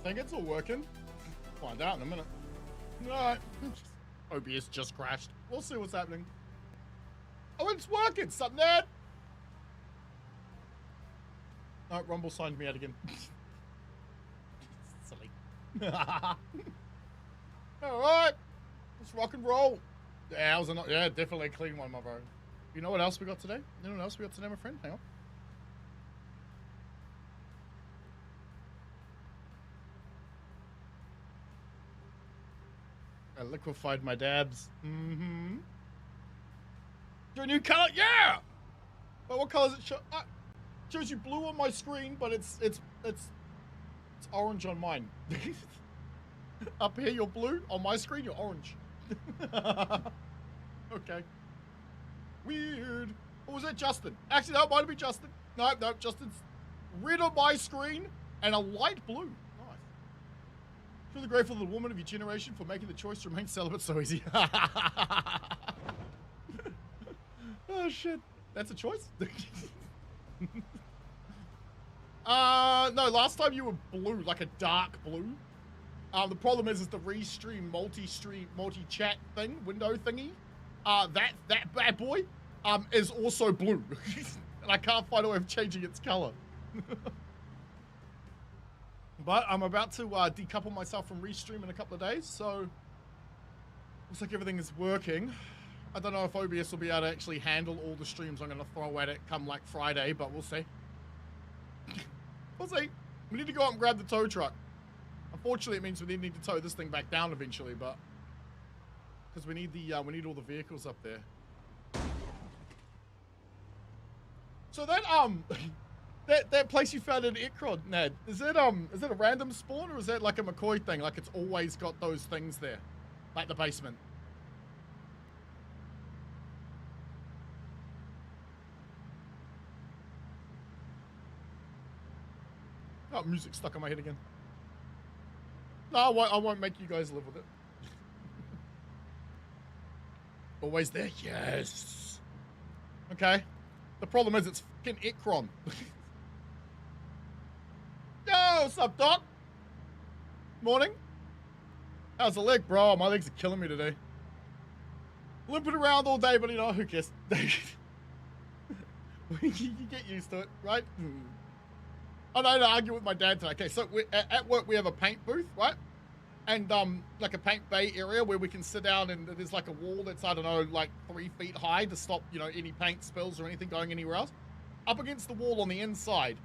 think it's all working. Find out in a minute. Alright. OBS just crashed. We'll see what's happening. Oh, it's working, something there. No, Rumble signed me out again. Silly. Alright. Let's rock and roll. Yeah, yeah, definitely a clean one, my bro. You know what else we got today? You know what else we got today, my friend? Hang on. I liquefied my dabs. Mm-hmm. Your new color? Yeah! But what color does it show? Shows you blue on my screen, but it's orange on mine. Up here, you're blue. On my screen, you're orange. Okay. Weird. Or was that Justin? Actually, that might be Justin. No, Justin's red on my screen and a light blue. Nice. Truly grateful to the woman of your generation for making the choice to remain celibate so easy. Oh, shit. That's a choice? No, last time you were blue, like a dark blue. The problem is the restream, multi-chat thing, window thingy. That bad boy, is also blue. And I can't find a way of changing its color. But I'm about to decouple myself from restream in a couple of days, so looks like everything is working. I don't know if OBS will be able to actually handle all the streams I'm going to throw at it come like Friday, but we'll see. We'll see. We need to go out and grab the tow truck. Unfortunately, it means we need to tow this thing back down eventually, but because we need all the vehicles up there. So that that place you found in Ikron, Ned, is it a random spawn or is that like a McCoy thing? Like it's always got those things there, like the basement. Oh, music stuck in my head again. No, I won't make you guys live with it. Always there? Yes. Okay. The problem is it's fucking Ikron. Yo, what's up, Doc? Morning. How's the leg, bro? My legs are killing me today. Limping around all day, but you know, who cares? You get used to it, right? I don't argue with my dad today. Okay, so at work we have a paint booth, right? And like a paint bay area where we can sit down and there's like a wall that's, I don't know, like 3 feet high to stop, you know, any paint spills or anything going anywhere else. Up against the wall on the inside,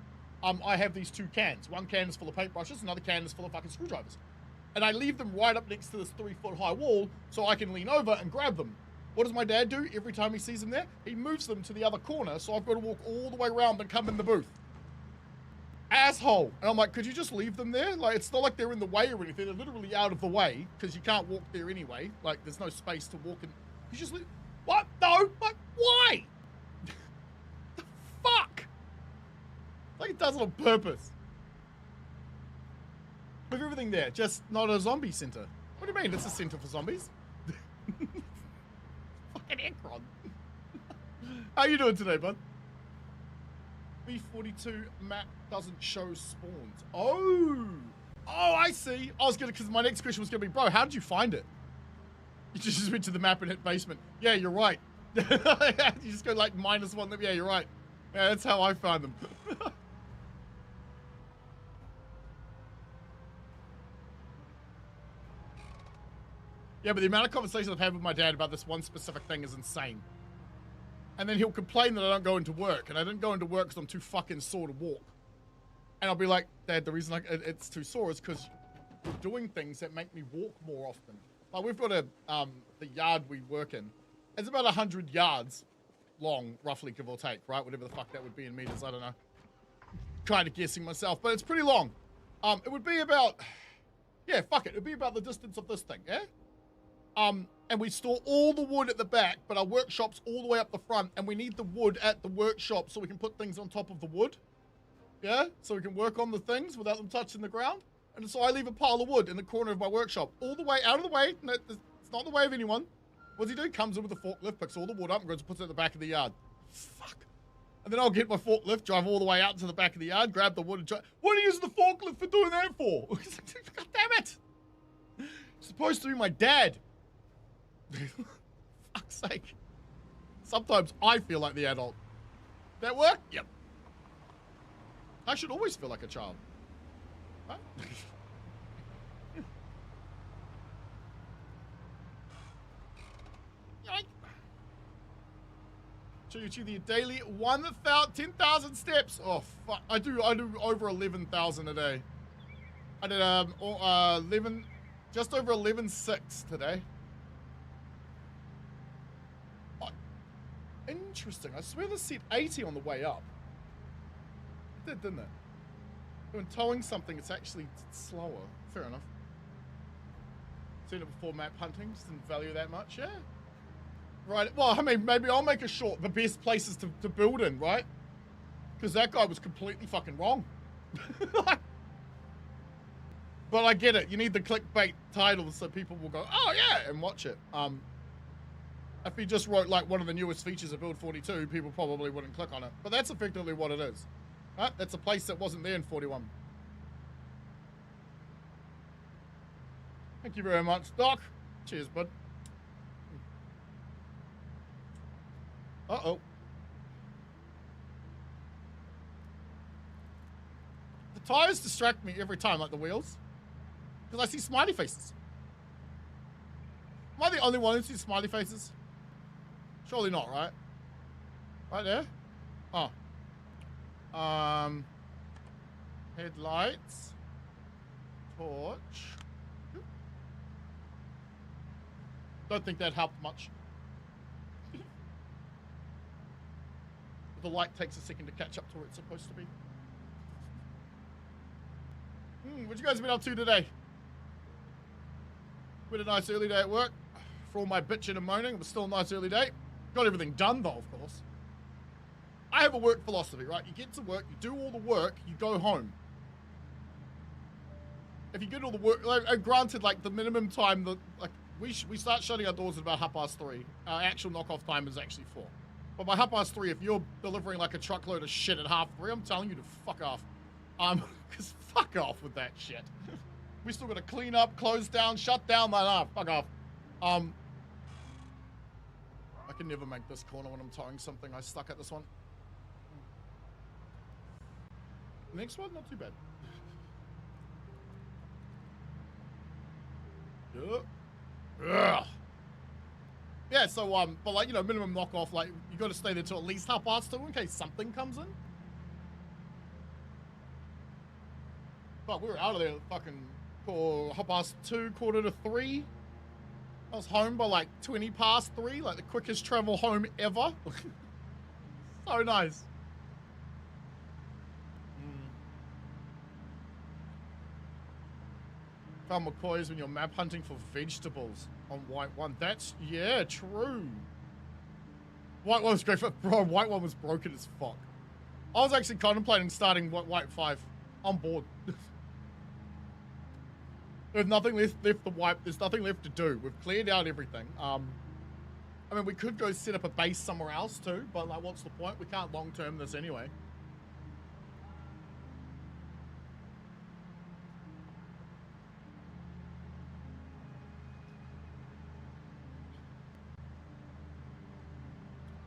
I have these 2 cans. One can is full of paintbrushes, another can is full of fucking screwdrivers. And I leave them right up next to this 3-foot high wall so I can lean over and grab them. What does my dad do every time he sees them there? He moves them to the other corner, so I've got to walk all the way around and come in the booth. Asshole. And I'm like, could you just leave them there? Like, it's not like they're in the way or anything. They're literally out of the way because you can't walk there anyway. Like, there's no space to walk in. You just leave. What? No. Like, why? The fuck? Like, it does it on purpose. With everything there, just not a zombie center. What do you mean? It's a center for zombies. Fucking Ekron. How you doing today, bud? B42 map doesn't show spawns. Oh, I see. I was gonna, because my next question was gonna be, bro, how did you find it? You just went to the map and hit basement. Yeah, you're right. You just go like -1. Yeah, you're right. Yeah, that's how I found them. Yeah, but the amount of conversations I've had with my dad about this one specific thing is insane. And then he'll complain that I don't go into work. And I didn't go into work because I'm too fucking sore to walk. And I'll be like, Dad, the reason it's too sore is because you're doing things that make me walk more often. Like, we've got the yard we work in. It's about 100 yards long, roughly, give or take, right? Whatever the fuck that would be in meters, I don't know. Kind of guessing myself, but it's pretty long. It would be about, yeah, fuck it. It'd be about the distance of this thing, yeah? And we store all the wood at the back, but our workshop's all the way up the front, and we need the wood at the workshop so we can put things on top of the wood. Yeah? So we can work on the things without them touching the ground. And so I leave a pile of wood in the corner of my workshop, all the way, out of the way. No, it's not in the way of anyone. What's he do? Comes in with a forklift, picks all the wood up, and goes and puts it at the back of the yard. Fuck. And then I'll get my forklift, drive all the way out to the back of the yard, grab the wood and drive. What are you using the forklift for doing that for? God damn it. You're supposed to be my dad. Fuck's sake. Sometimes I feel like the adult. That work? Yep. I should always feel like a child. Right? So you achieve the daily 10,000 steps. Oh fuck! I do over 11,000 a day. I did 11, just over 11,600 today. Oh, interesting. I swear this said 80 on the way up. It did, didn't it? When towing something, it's actually slower. Fair enough. Seen it before map hunting. Just didn't value that much. Yeah. Right, well, I mean, maybe I'll make a short, the best places to build in, right? Because that guy was completely fucking wrong. But I get it. You need the clickbait titles so people will go, oh, yeah, and watch it. If he just wrote, like, one of the newest features of Build 42, people probably wouldn't click on it. But that's effectively what it is. Right? That's a place that wasn't there in 41. Thank you very much, Doc. Cheers, bud. Uh-oh. The tires distract me every time, like the wheels. Because I see smiley faces. Am I the only one who sees smiley faces? Surely not, right? Right there? Oh. Headlights. Torch. Don't think that helped much. The light takes a second to catch up to where it's supposed to be. What you guys been up to today? We had a nice early day at work. For all my bitching and moaning, it was still a nice early day. Got everything done though, of course. I have a work philosophy, right? You get to work, you do all the work, you go home. If you get all the work, like, granted, like the minimum time that, like, we start shutting our doors at about 3:30. Our actual knockoff time is actually 4. But by 3:30, if you're delivering like a truckload of shit at 3:30, I'm telling you to fuck off. Because fuck off with that shit. We still got to clean up, close down, shut down, man. Fuck off. I can never make this corner when I'm towing something. I stuck at this one. Next one, not too bad. Ugh. Yeah, so, but like, you know, minimum knockoff, like, you got to stay there till at least 2:30 in case something comes in. But we were out of there fucking for 2:30, 2:45. I was home by like 3:20, like the quickest travel home ever. So nice. Found McCoys when you're map hunting for vegetables on white one. That's, yeah, true. White one was great for, bro, white one was broken as fuck. I was actually contemplating starting white 5. On board. There's nothing left to wipe. There's nothing left to do. We've cleared out everything. I mean, we could go set up a base somewhere else too, but like, what's the point? We can't long-term this anyway.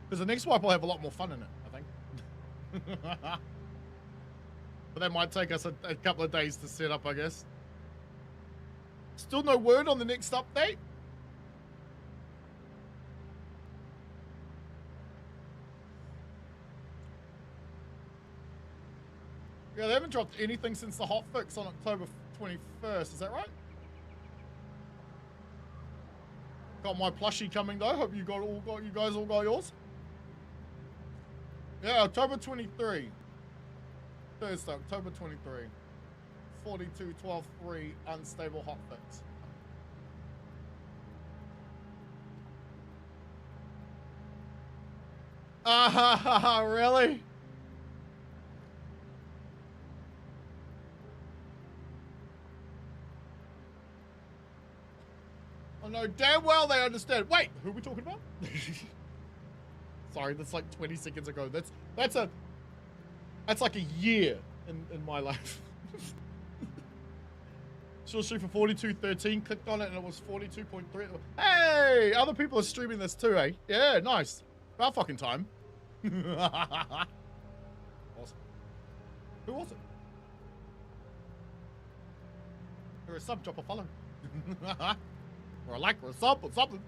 Because the next wipe will have a lot more fun in it, I think. But that might take us a couple of days to set up, I guess. Still no word on the next update? Yeah, they haven't dropped anything since the hotfix on October 21st, is that right? Got my plushie coming though. Hope you guys all got yours. Yeah, October 23. Thursday, October 23. 42.12.3 unstable hotfix. Really? Oh no, damn well they understand. Wait, who are we talking about? Sorry, that's like 20 seconds ago. That's like a year in my life. Short stream for 42.13. Clicked on it and it was 42.3. Hey, other people are streaming this too, eh? Yeah, nice. About fucking time. Awesome. Who was it? Or a sub, drop a follow. Or a like, or a sub, or something.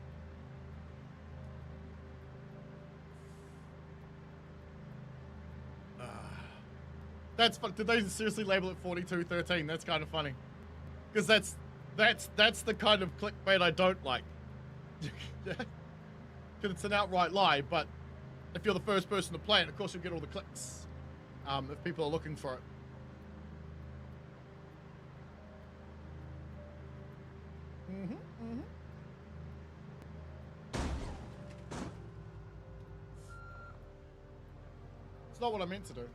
That's fun. Did they seriously label it 42.13? That's kind of funny. Because that's the kind of clickbait I don't like. Because it's an outright lie, but if you're the first person to play it, of course you'll get all the clicks. If people are looking for it. It's not what I meant to do.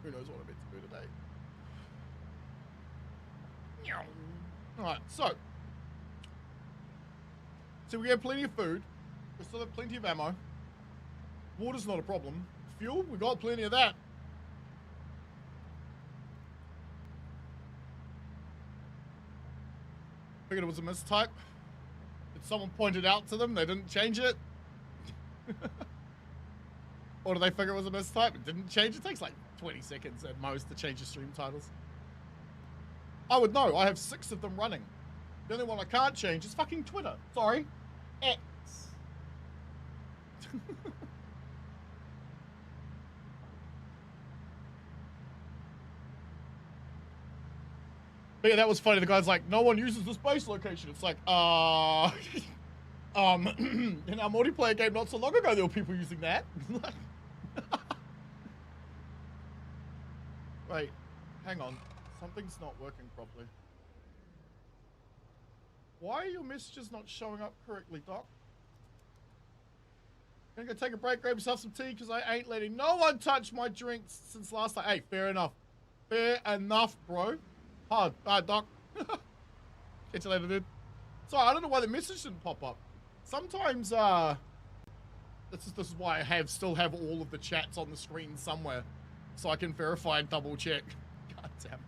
Who knows what I meant to do today? Alright, so we have plenty of food. We still have plenty of ammo. Water's not a problem. Fuel, we got plenty of that. Figured it was a mistype. Did someone point it out to them? They didn't change it? Or did they figure it was a mistype? It didn't change. It takes like 20 seconds at most to change your stream titles. I would know. I have 6 of them running. The only one I can't change is fucking Twitter. Sorry. X. But yeah, that was funny. The guy's like, no one uses this base location. It's like, in our multiplayer game not so long ago, there were people using that. Wait, hang on. Something's not working properly. Why are your messages not showing up correctly, Doc? Gonna go take a break, grab yourself some tea, because I ain't letting no one touch my drinks since last night. Hey, fair enough. Fair enough, bro. Hard. Alright, Doc. Catch you later, dude. Sorry, I don't know why the message didn't pop up. Sometimes, this is why I still have all of the chats on the screen somewhere, so I can verify and double check. God damn it.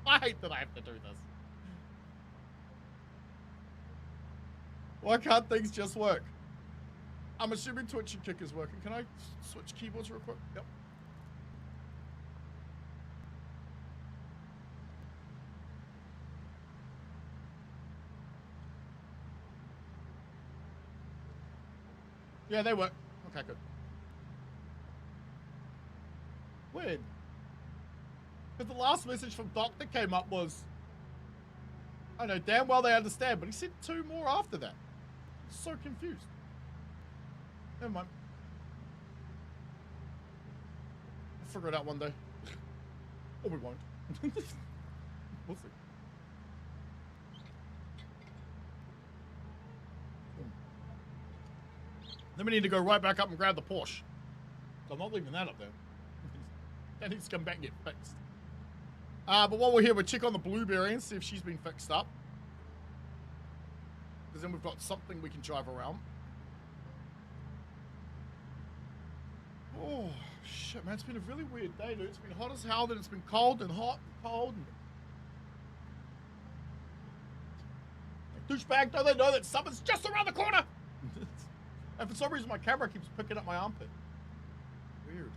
I hate that I have to do this. Why can't things just work? I'm assuming Twitch and Kick is working. Can I switch keyboards real quick? Yep. Yeah, they work. Okay, good. Weird. Because the last message from Doc that came up was, I know damn well they understand, but he said 2 more after that. I'm so confused. Never mind. We'll figure it out one day. Or we won't. We'll see. Then we need to go right back up and grab the Porsche. So I'm not leaving that up there. That needs to come back and get fixed. But while we're here, we'll check on the Blueberry and see if she's been fixed up. Because then we've got something we can drive around. Oh, shit, man. It's been a really weird day, dude. It's been hot as hell, then it's been cold and hot and cold. And... Douchebag, don't they know that summer's just around the corner? And for some reason, my camera keeps picking up my armpit. Weird.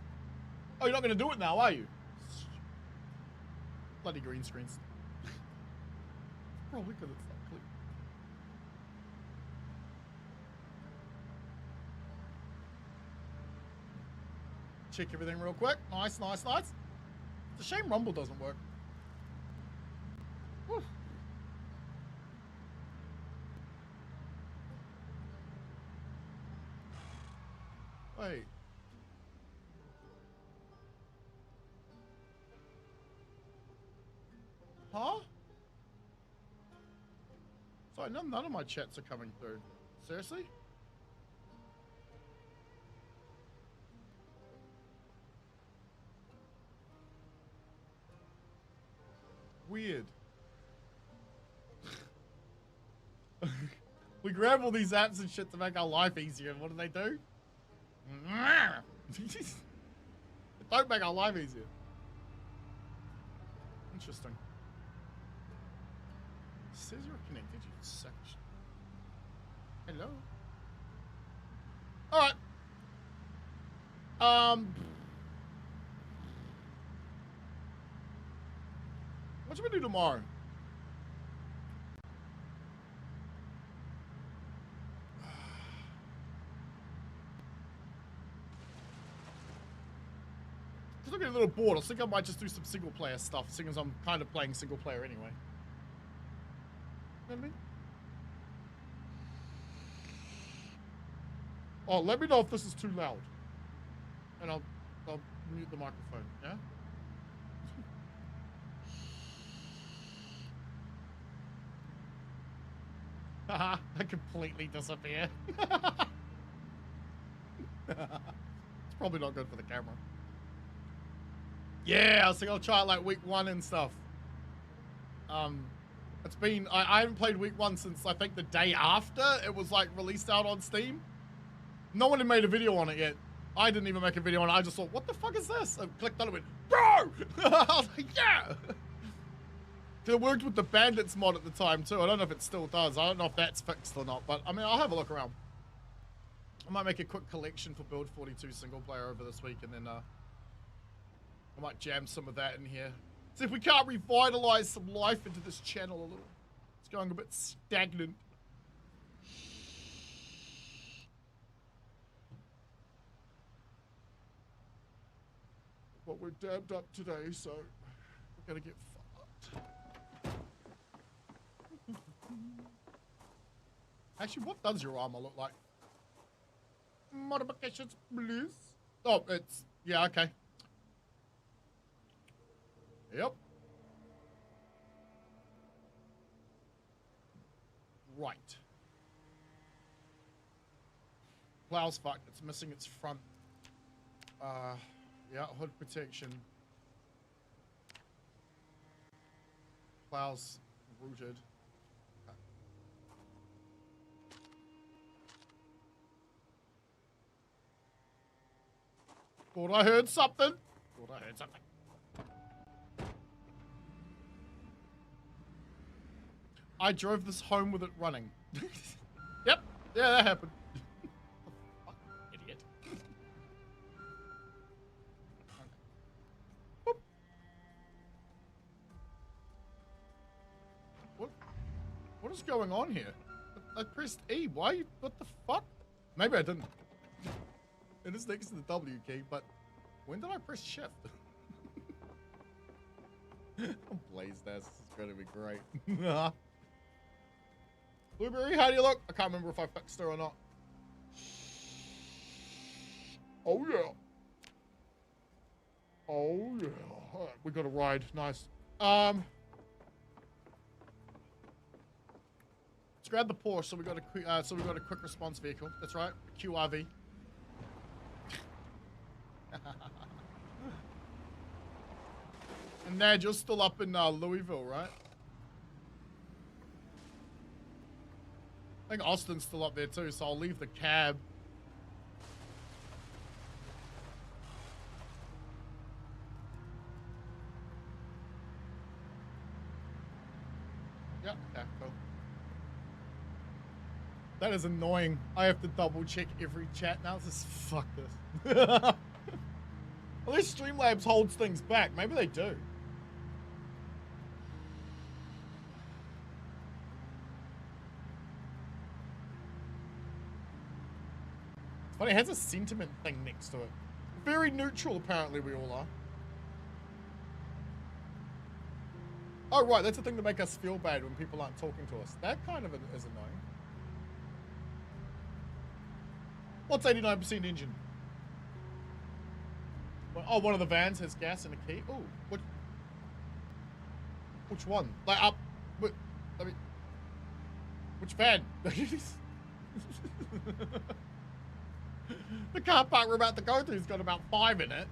Oh, you're not going to do it now, are you? Bloody green screens. Probably because it's not clear. Check everything real quick. Nice, nice, nice. It's a shame Rumble doesn't work. Whew. Wait. Huh? Sorry, none of my chats are coming through. Seriously? Weird. We grab all these apps and shit to make our life easier. And what do they do? They don't make our life easier. Interesting. It says you're connected, you suck. Hello. All right. What should we do tomorrow? Just looking a little bored. I think I might just do some single player stuff, seeing as I'm kind of playing single player anyway. You know what I mean? Oh, let me know if this is too loud. And I'll mute the microphone, yeah? Haha, I completely disappear. It's probably not good for the camera. Yeah, I was thinking I'll try it like week 1 and stuff. It's been, I haven't played week 1 since I think the day after it was like released out on Steam. No one had made a video on it yet. I didn't even make a video on it. I just thought, what the fuck is this? I clicked on it and went, bro! I was like, yeah! It worked with the Bandits mod at the time too. I don't know if it still does. I don't know if that's fixed or not, but I mean, I'll have a look around. I might make a quick collection for Build 42 single player over this week, and then I might jam some of that in here. See if we can't revitalize some life into this channel a little. It's going a bit stagnant. But we're damned up today, so we're gonna get fucked. Actually, what does your armor look like? Modifications, please. Oh, it's, yeah, okay. Yep. Right. Plow's fucked. It's missing its front. Yeah, hood protection. Plow's rooted. Thought I heard something. Thought I heard something. I drove this home with it running. Yep. Yeah, that happened. Fuck, idiot. Okay. What is going on here? I pressed E. Why? What the fuck? Maybe I didn't. It is next to the W key, but when did I press shift? I'm blazed ass. This is gonna be great. Blueberry, how do you look? I can't remember if I fixed her or not. Oh yeah. Oh yeah. All right, we got a ride. Nice. Let's grab the Porsche. So we got a quick. So we got a quick response vehicle. That's right. QRV. And Ned, you're still up in Louisville, right? I think Austin's still up there too, so I'll leave the cab. Yep, yeah, cool. That is annoying. I have to double check every chat now. Just fuck this. At least Streamlabs holds things back. Maybe they do. It's funny, it has a sentiment thing next to it. Very neutral, apparently, we all are. Oh, right, that's the thing to make us feel bad when people aren't talking to us. That kind of is annoying. What's 89% engine? Oh, one of the vans has gas and a key. Oh, what? Which one? Like up? I mean, which van? The car park we're about to go to's got about 5 in it.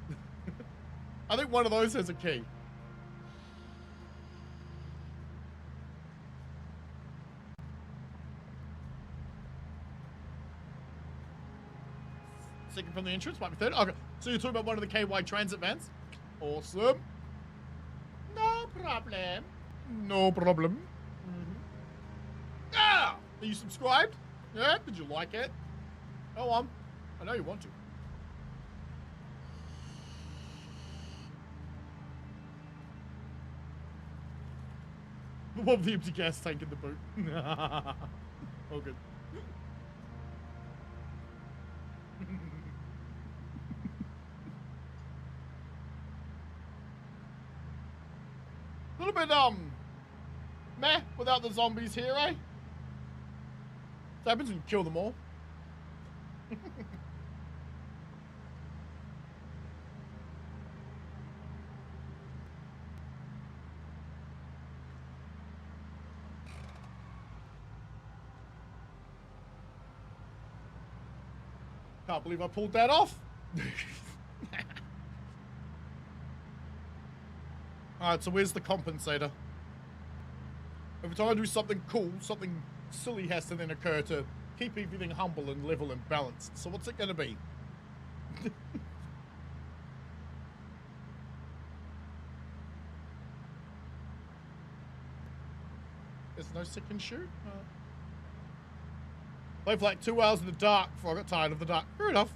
I think one of those has a key. Second from the entrance, might be third. Okay, so you're talking about one of the KY transit vans? Awesome. No problem. No problem. Ah! Are you subscribed? Yeah? Did you like it? Go on. I know you want to. What the empty gas tank in the boot? Oh, good. A little bit, meh, without the zombies here, eh? What happens when you kill them all? Can't believe I pulled that off. Alright, so where's the compensator? Every time I do something cool, something silly has to then occur to keep everything humble and level and balanced. So what's it going to be? There's no second shoot? Played for like 2 hours in the dark before I got tired of the dark. Fair enough.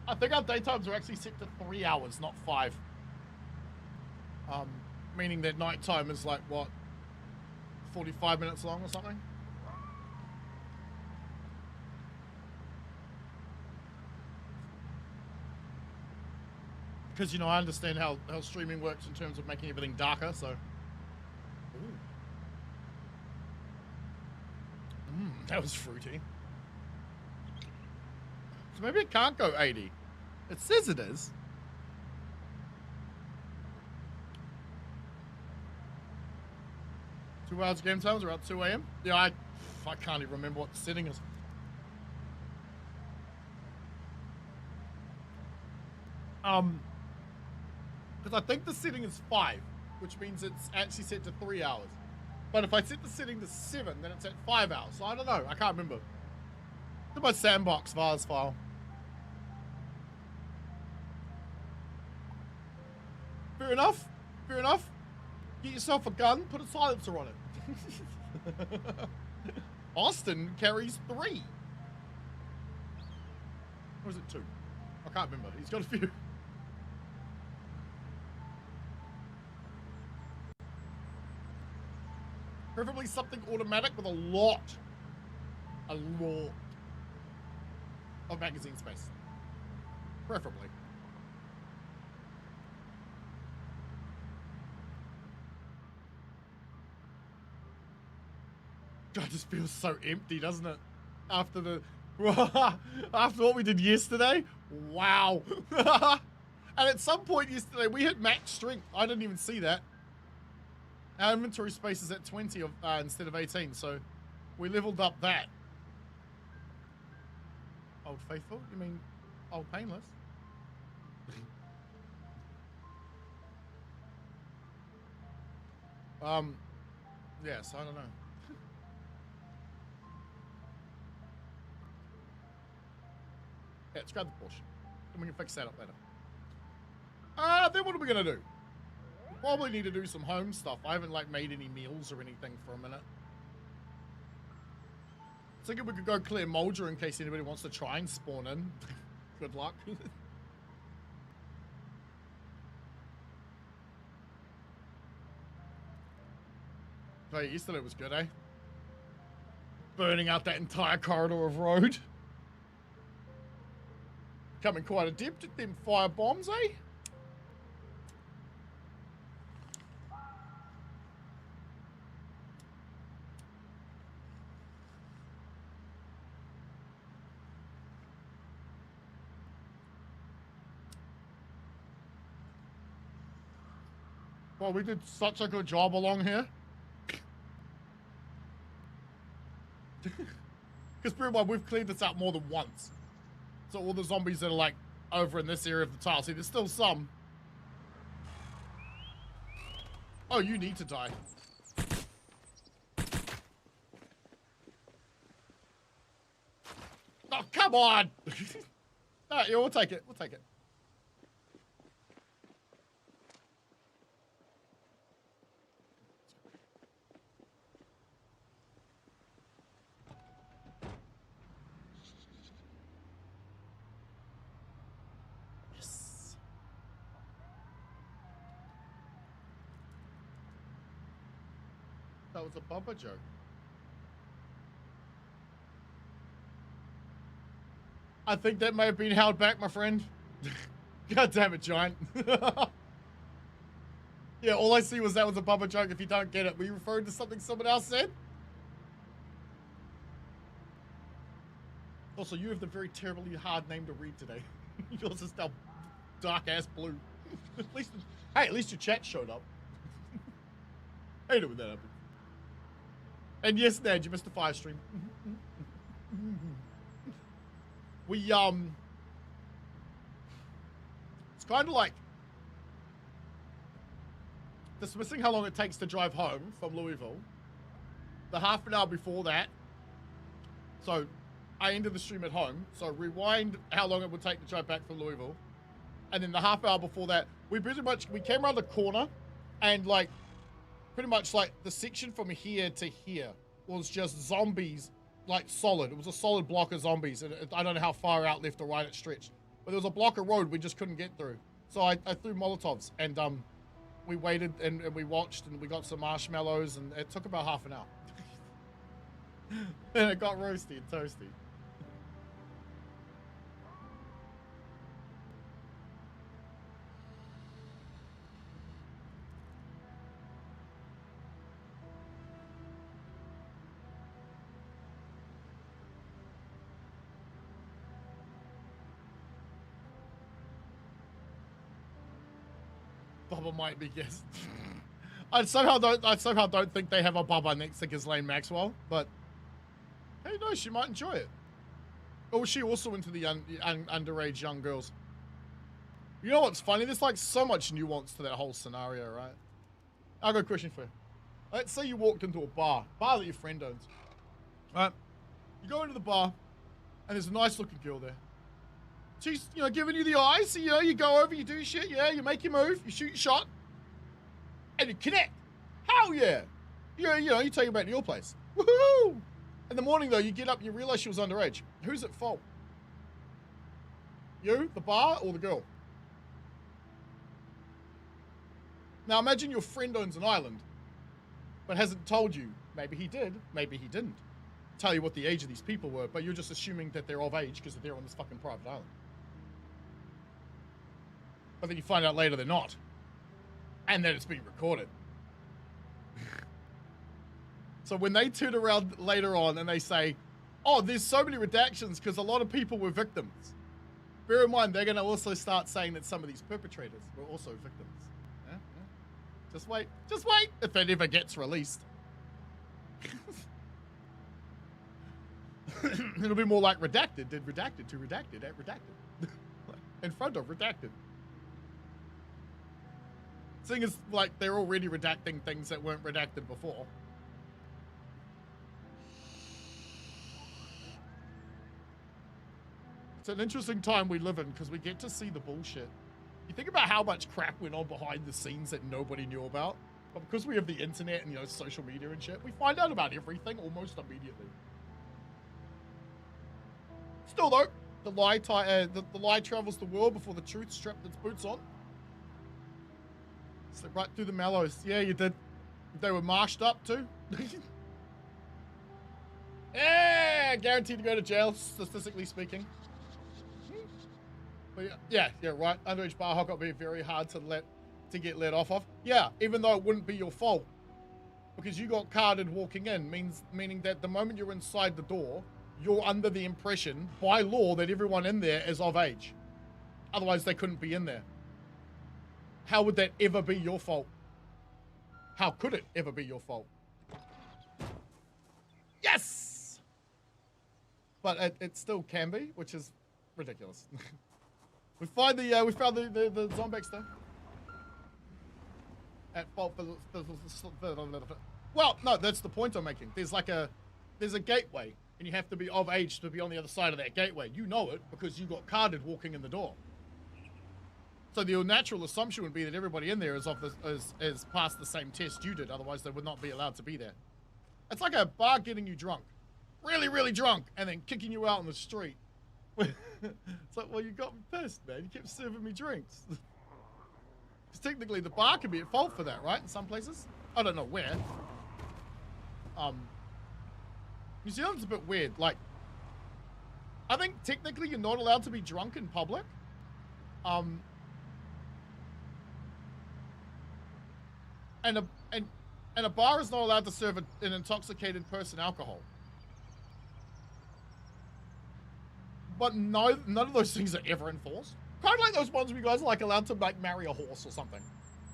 I think our daytimes are actually set to 3 hours, not 5. Meaning that nighttime is like, what, 45 minutes long or something? Because, you know, I understand how streaming works in terms of making everything darker, so... That was fruity. So maybe it can't go 80. It says it is. Two hours game times around 2 a.m. Yeah, I can't even remember what the setting is. Because I think the setting is 5, which means it's actually set to 3 hours. But if I set the setting to 7, then it's at 5 hours. So I don't know. I can't remember. Look at my sandbox vars file. Fair enough. Fair enough. Get yourself a gun. Put a silencer on it. Austin carries 3. Or is it 2? I can't remember. He's got a few. Preferably something automatic with a lot of magazine space. Preferably. God, it just feels so empty, doesn't it? After after what we did yesterday? Wow. And at some point yesterday, we hit max strength. I didn't even see that. Our inventory space is at 20 instead of 18, so we leveled up that. Old Faithful? You mean Old Painless? Yes, I don't know. Yeah, let's grab the Porsche. Then we can fix that up later. Then what are we gonna do? Probably need to do some home stuff. I haven't like made any meals or anything for a minute. Thinking we could go clear Mulder in case anybody wants to try and spawn in. Good luck. Oh, yesterday was good, eh? Burning out that entire corridor of road. Coming quite adept at them fire bombs, eh? Well, we did such a good job along here. Because pretty much we've cleaned this out more than once. So all the zombies that are like over in this area of the tile, see there's still some. Oh, you need to die. Oh, come Come on. No, yeah, we'll take it. We'll take it. Yes. That was a bumper joke. I think that may have been held back, my friend. God damn it, Giant. Yeah, all I see was that was a bumper joke. If you don't get it, were you referring to something someone else said? Also, you have the very terribly hard name to read today. Yours is now dark-ass blue. At least your chat showed up. I hate it when that happens. And yes, Ned, you missed the fire stream. It's kind of like dismissing how long it takes to drive home from Louisville. The half an hour before that. So I ended the stream at home. So rewind how long it would take to drive back from Louisville. And then the half hour before that, we came around the corner and like, pretty much like the section from here to here was just zombies, like solid. It was a solid block of zombies. And I don't know how far out left or right it stretched, but there was a block of road we just couldn't get through. So I threw Molotovs and we waited and we watched and we got some marshmallows and it took about half an hour. And it got roasty and toasty. Bubba might be guessed. I somehow don't think they have a Bubba next to Ghislaine Maxwell, but hey, no, she might enjoy it. Or was she also into the underage young girls? You know what's funny? There's like so much nuance to that whole scenario, right? I've got a question for you. Let's say you walked into a bar that your friend owns. Right? You go into the bar, and there's a nice looking girl there. She's, you know, giving you the eyes, so, you know, you go over, you do shit, yeah, you make your move, you shoot your shot, and you connect. Hell yeah. You know, you take her back to your place. Woohoo! In the morning, though, you get up, you realize she was underage. Who's at fault? You, the bar, or the girl? Now, imagine your friend owns an island, but hasn't told you. Maybe he did, maybe he didn't. Tell you what the age of these people were, but you're just assuming that they're of age because they're on this fucking private island. But then you find out later they're not. And then it's being recorded. So when they turn around later on and they say, oh, there's so many redactions because a lot of people were victims. Bear in mind, they're going to also start saying that some of these perpetrators were also victims. Yeah? Just wait. Just wait if it ever gets released. It'll be more like redacted, did redacted, to redacted, at redacted. In front of redacted. Seeing as like they're already redacting things that weren't redacted before. It's an interesting time we live in because we get to see the bullshit. You think about how much crap went on behind the scenes that nobody knew about. But because we have the internet and, you know, social media and shit, we find out about everything almost immediately. Still though, the lie travels the world before the truth strapped its boots on. Slipped right through the mallows. Yeah, you did. They were marshed up too. Yeah, guaranteed to go to jail, statistically speaking. But yeah, right. Underage bar hookup would be very hard to get let off of. Yeah, even though it wouldn't be your fault, because you got carded walking in, meaning that the moment you're inside the door, you're under the impression by law that everyone in there is of age. Otherwise, they couldn't be in there. How would that ever be your fault? How could it ever be your fault? Yes! But it still can be, which is ridiculous. we found the Zombex though. At fault for well, no, that's the point I'm making. There's like a there's a gateway, and you have to be of age to be on the other side of that gateway. You know it because you got carded walking in the door. So the natural assumption would be that everybody in there is passed the same test you did. Otherwise, they would not be allowed to be there. It's like a bar getting you drunk, really, really drunk, and then kicking you out on the street. It's like, well, you got me pissed, man. You kept serving me drinks. Because technically, the bar could be at fault for that, right? In some places, I don't know where. New Zealand's a bit weird. Like, I think technically you're not allowed to be drunk in public. And a bar is not allowed to serve an intoxicated person alcohol. But none of those things are ever enforced. Kind of like those ones where you guys are like allowed to like marry a horse or something.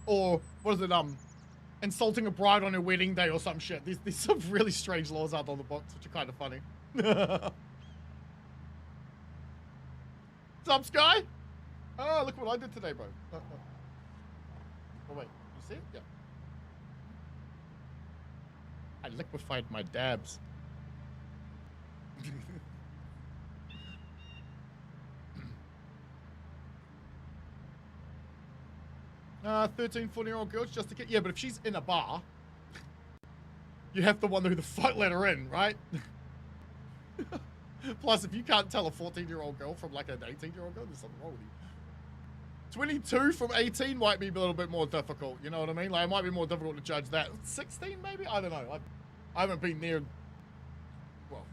Or what is it, insulting a bride on her wedding day or some shit. There's some really strange laws out on the books, which are kind of funny. What's up, Sky? Oh, look what I did today, bro. Oh, wait, you see it? Yeah. I liquefied my dabs. 13, 14-year-old girls just a kid. Yeah, but if she's in a bar, you have to wonder who the fuck let her in, right? Plus, if you can't tell a 14-year-old girl from like an 18-year-old girl, there's something wrong with you. 22 from 18 might be a little bit more difficult. You know what I mean? Like, it might be more difficult to judge that. 16, maybe? I don't know. I haven't been near. Well,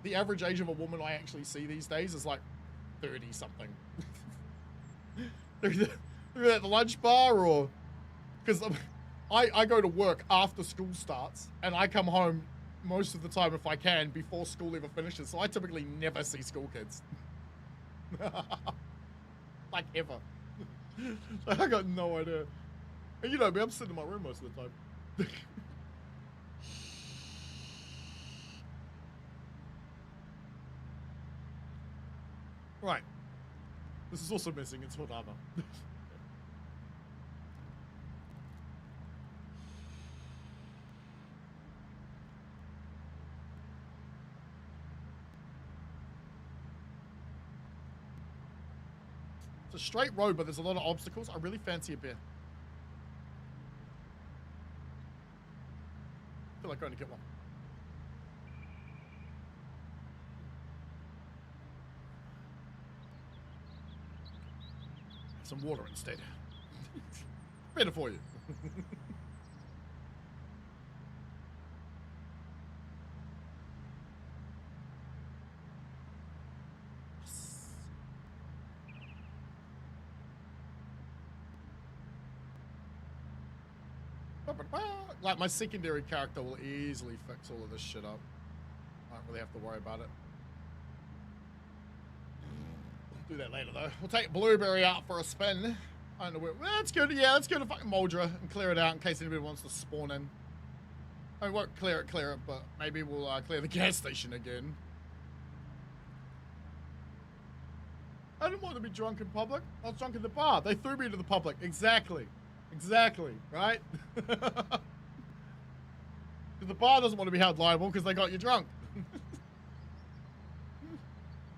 the average age of a woman I actually see these days is like 30-something. They're at the lunch bar, or because I go to work after school starts, and I come home most of the time if I can before school ever finishes. So I typically never see school kids, like ever. I got no idea. And you know me, I'm sitting in my room most of the time. Right. This is also missing its foot armor. It's a straight road, but there's a lot of obstacles. I really fancy a beer. I feel like going to get one. Some water instead. Better for you. Like, my secondary character will easily fix all of this shit up. I don't really have to worry about it. Do that later, though. We'll take Blueberry out for a spin. I don't know where. Well, that's good. Yeah, let's go to fucking Moldra and clear it out in case anybody wants to spawn in. I won't clear it, but maybe we'll clear the gas station again. I didn't want to be drunk in public. I was drunk in the bar. They threw me to the public. Exactly. Exactly. Right? The bar doesn't want to be held liable because they got you drunk.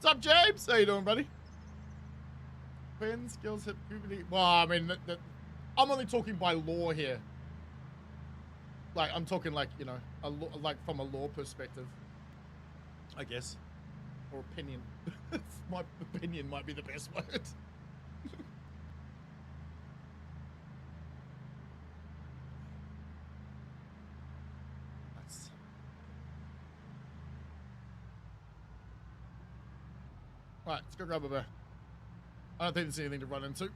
What's up, James? How you doing, buddy? Ben, skills hit puberty. Well, I mean, I'm only talking by law here. Like, I'm talking like, you know, like from a law perspective, I guess, or opinion. My opinion might be the best word. Nice. All right, let's go grab a beer. I don't think there's anything to run into.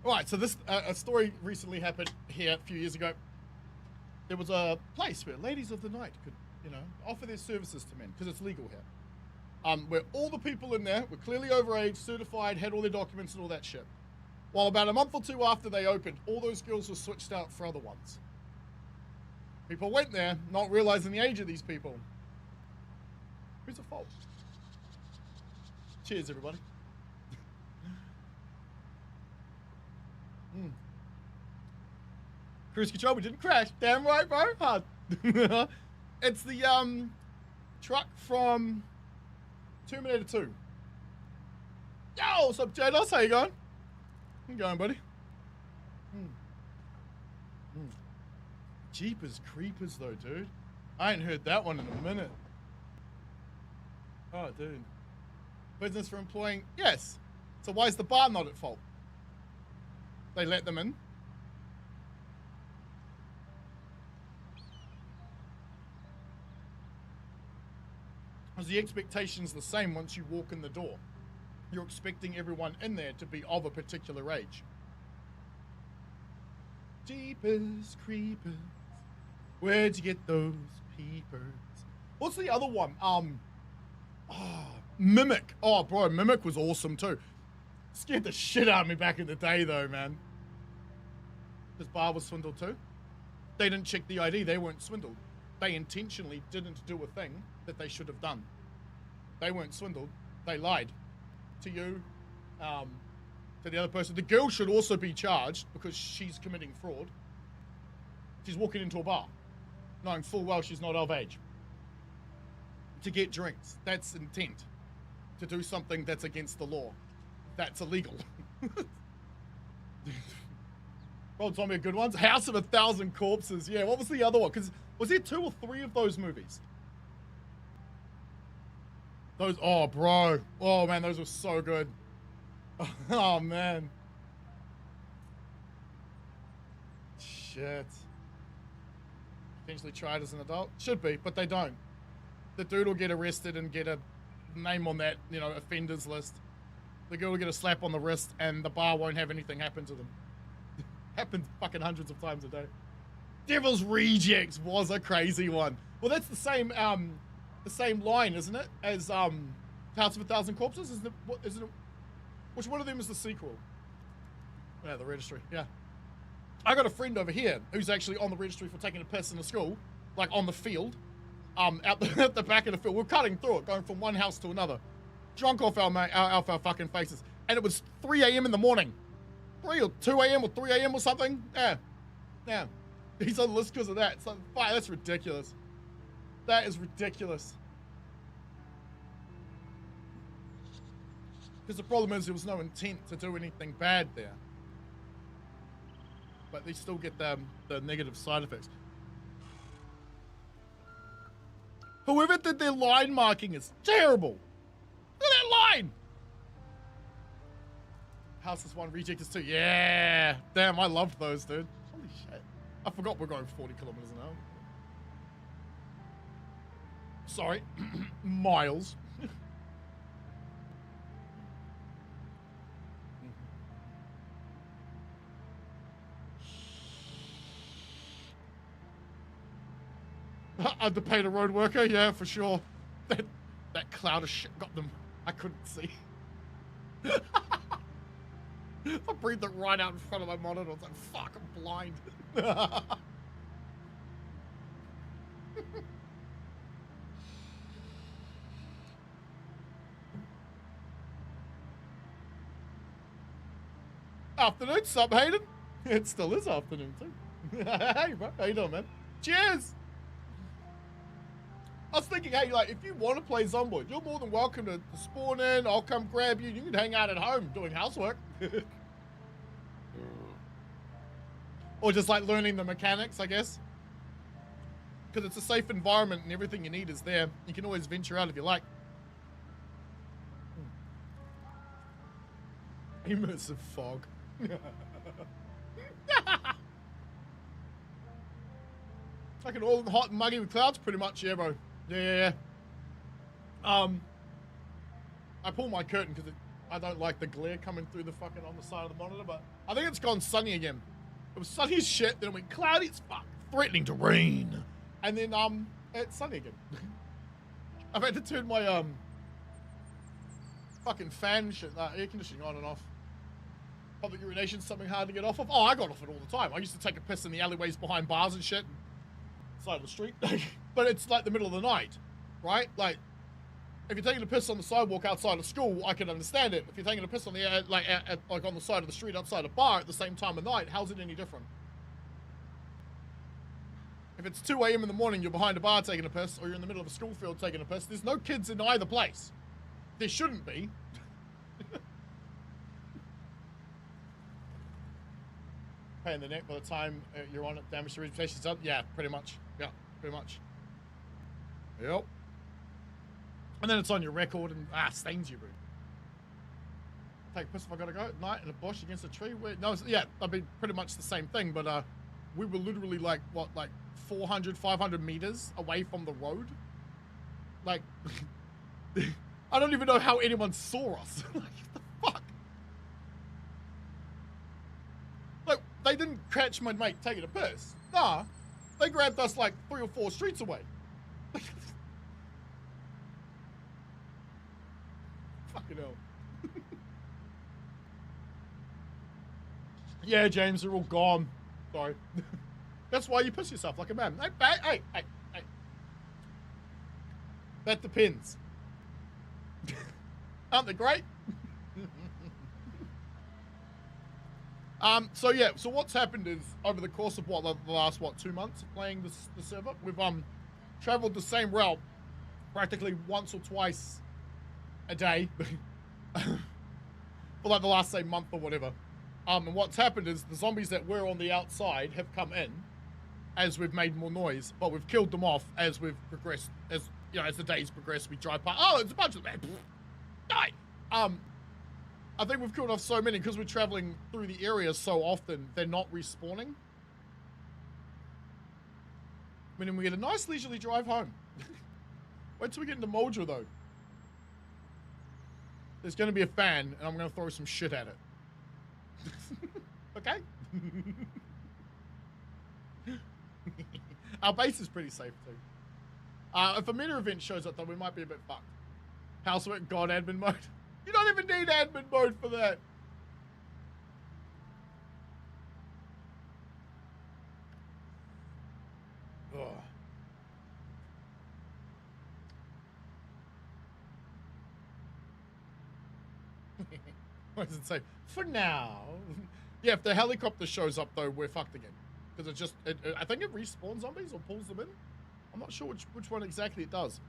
Right, so this a story recently happened here a few years ago. There was a place where ladies of the night could, you know, offer their services to men because it's legal here. Where all the people in there were clearly overage, certified, had all their documents and all that shit. Well, about a month or two after they opened, all those girls were switched out for other ones. People went there, not realizing the age of these people. Who's at fault? Cheers, everybody. Cruise control, we didn't crash. Damn right, bro. Hard. It's the truck from Terminator 2. Yo, what's up, Jados? How you going? How you going, buddy? Jeepers creepers, though, dude. I ain't heard that one in a minute. Oh, dude. Business for employing... Yes. So why is the bar not at fault? They let them in. Because the expectation's the same once you walk in the door. You're expecting everyone in there to be of a particular age. Jeepers creepers. Where'd you get those peepers? What's the other one? Mimic. Oh, bro, Mimic was awesome too. Scared the shit out of me back in the day though, man. This bar was swindled too. They didn't check the ID, they weren't swindled. They intentionally didn't do a thing that they should have done. They weren't swindled, they lied. To you, to the other person. The girl should also be charged because she's committing fraud. She's walking into a bar, knowing full well she's not of age. To get drinks, that's intent. To do something that's against the law, that's illegal. Roll Zombie, good ones. House of 1,000 Corpses. Yeah, what was the other one? Because was there 2 or 3 of those movies? Those, oh, bro. Oh, man, those were so good. Oh, man. Shit. Potentially tried as an adult? Should be, but they don't. The dude will get arrested and get a name on that, you know, offenders list. The girl will get a slap on the wrist and the bar won't have anything happen to them. Happens fucking hundreds of times a day. Devil's Rejects was a crazy one. Well, that's the same line, isn't it? As House of 1,000 Corpses? Isn't it? Which one of them is the sequel? Yeah, the registry. Yeah. I got a friend over here who's actually on the registry for taking a piss in a school, like on the field, at the back of the field. We're cutting through it, going from one house to another, drunk off our fucking faces, and it was 3 a.m. in the morning, 3 or 2 a.m. or 3 a.m. or something. Yeah. He's on the list because of that. It's like, that's ridiculous. That is ridiculous. Because the problem is there was no intent to do anything bad there. But they still get the negative side effects. Whoever did their line marking is terrible. Look at that line. House is 1, Reject is 2. Yeah. Damn, I loved those, dude. Holy shit. I forgot we're going 40 kilometers an hour. Sorry. Miles. Underpaid a road worker, yeah, for sure. That cloud of shit got them. I couldn't see. I breathed it right out in front of my monitor. I was like, fuck, I'm blind. Afternoon, sup, Hayden? It still is afternoon, too. Hey, bro. How you doing, man? Cheers! I was thinking, hey, like, if you want to play Zomboid, you're more than welcome to spawn in. I'll come grab you. You can hang out at home doing housework. Or just, like, learning the mechanics, I guess. Because it's a safe environment and everything you need is there. You can always venture out if you like. Immersive fog. Like an all hot and muggy with clouds, pretty much, yeah, bro. Yeah. I pull my curtain because I don't like the glare coming through the fucking on the side of the monitor, but I think it's gone sunny again. It was sunny as shit, then it went cloudy as fuck, threatening to rain, and then it's sunny again. I've had to turn my fucking fan shit, air conditioning on and off. Public urination's something hard to get off of. Oh, I got off it all the time. I used to take a piss in the alleyways behind bars and shit. side of the street. But it's like the middle of the night, right? Like, if you're taking a piss on the sidewalk outside of school, I can understand it. If you're taking a piss on the like on the side of the street outside a bar at the same time of night, how's it any different? If it's 2 a.m. in the morning, you're behind a bar taking a piss, or you're in the middle of a school field taking a piss, there's no kids in either place. There shouldn't be. Pain in the neck by the time you're on it, damage to reputation's up. Yeah, pretty much. Yeah, pretty much. Yep. And then it's on your record and stains you, bro. Take a piss if I gotta go at night in a bush against a tree. No, yeah, I mean pretty much the same thing, but we were literally like 400, 500 meters away from the road. Like, I don't even know how anyone saw us. Like, what the fuck? Like, they didn't catch my mate taking a piss. Nah, they grabbed us like 3 or 4 streets away. Fucking hell. Yeah, James, they're all gone. Sorry. That's why you piss yourself like a man. Hey. That depends. Aren't they great? So yeah, so what's happened is over the course of the last 2 months of playing the server, we've traveled the same route practically once or twice a day for like the last, say, month or whatever. And what's happened is the zombies that were on the outside have come in as we've made more noise, but we've killed them off as we've progressed. As you know, as the days progress, we drive past. Oh, there's a bunch of them. Die. I think we've killed off so many because we're traveling through the area so often. They're not respawning. Meaning we get a nice leisurely drive home. Wait till we get into Moldra though. There's going to be a fan, and I'm going to throw some shit at it. Okay? Our base is pretty safe, too. If a meta event shows up, though, we might be a bit fucked. Housework, God, admin mode. You don't even need admin mode for that. Ugh. What does it say? For now. Yeah, if the helicopter shows up, though, we're fucked again. Because it just, I think it respawns zombies or pulls them in. I'm not sure which one exactly it does.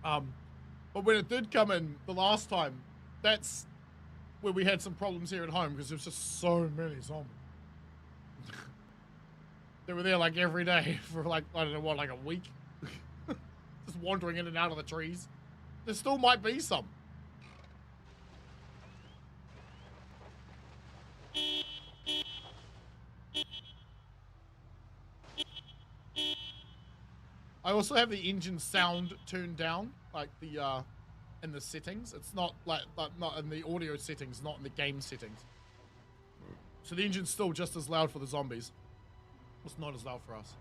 But when it did come in the last time, that's where we had some problems here at home because there's just so many zombies. They were there like every day for like, I don't know what, like a week. Just wandering in and out of the trees. There still might be some. I also have the engine sound turned down, like the in the settings. It's not like not in the audio settings, not in the game settings. So the engine's still just as loud for the zombies. It's not as loud for us.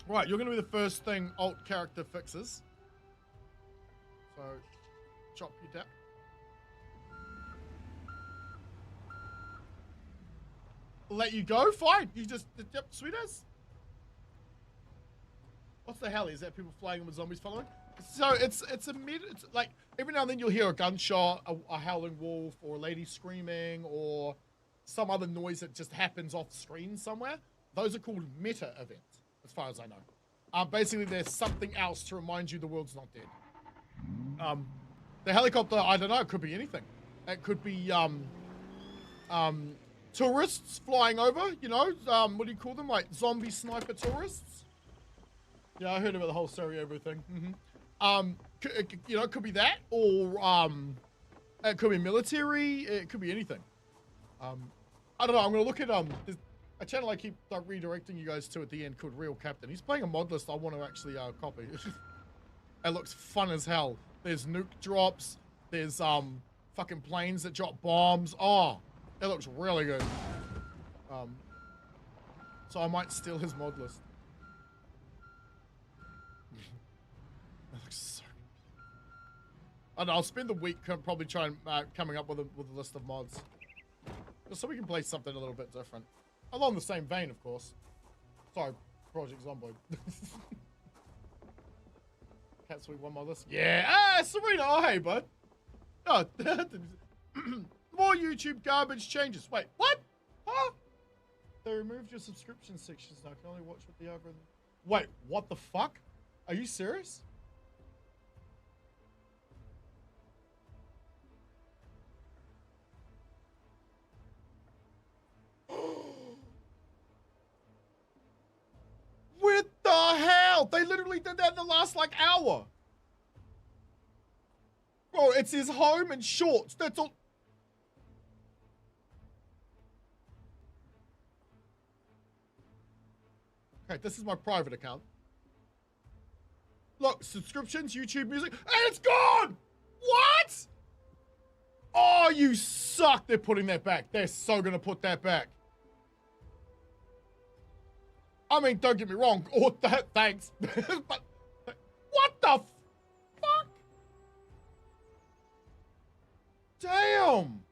Right, you're gonna be the first thing alt character fixes. So chop your dap. Let you go, fine. You just, yep, sweet as. What's the hell? Is that people flying with zombies following? So it's like every now and then you'll hear a gunshot, a howling wolf, or a lady screaming, or some other noise that just happens off screen somewhere. Those are called meta events, as far as I know. Basically, there's something else to remind you the world's not dead. The helicopter, I don't know, it could be anything. It could be tourists flying over, you know, what do you call them? Like zombie sniper tourists. Yeah, I heard about the whole Sarajevo thing. You know, it could be that, or it could be military. It could be anything. I don't know. I'm gonna look at a channel I keep redirecting you guys to at the end called Real Captain. He's playing a mod list I want to actually copy. It looks fun as hell. There's nuke drops. There's fucking planes that drop bombs. Oh, it looks really good. So I might steal his mod list. And I'll spend the week probably trying coming up with a list of mods, just so we can play something a little bit different, along the same vein, of course. Sorry, Project Zomboid. Cat Sweet one more list. Yeah. Ah, Serena. Oh, hey, bud. Oh, more YouTube garbage changes. Wait, what? Huh? They removed your subscription sections now. I can only watch what the algorithm. Wait, what the fuck? Are you serious? What the hell? They literally did that in the last like hour. Bro, it's his home and shorts. That's all. Okay, this is my private account. Look, subscriptions, YouTube music, and it's gone! What? Oh, you suck. They're putting that back. They're so gonna put that back. I mean, don't get me wrong. Oh, thanks. But what the fuck? Damn.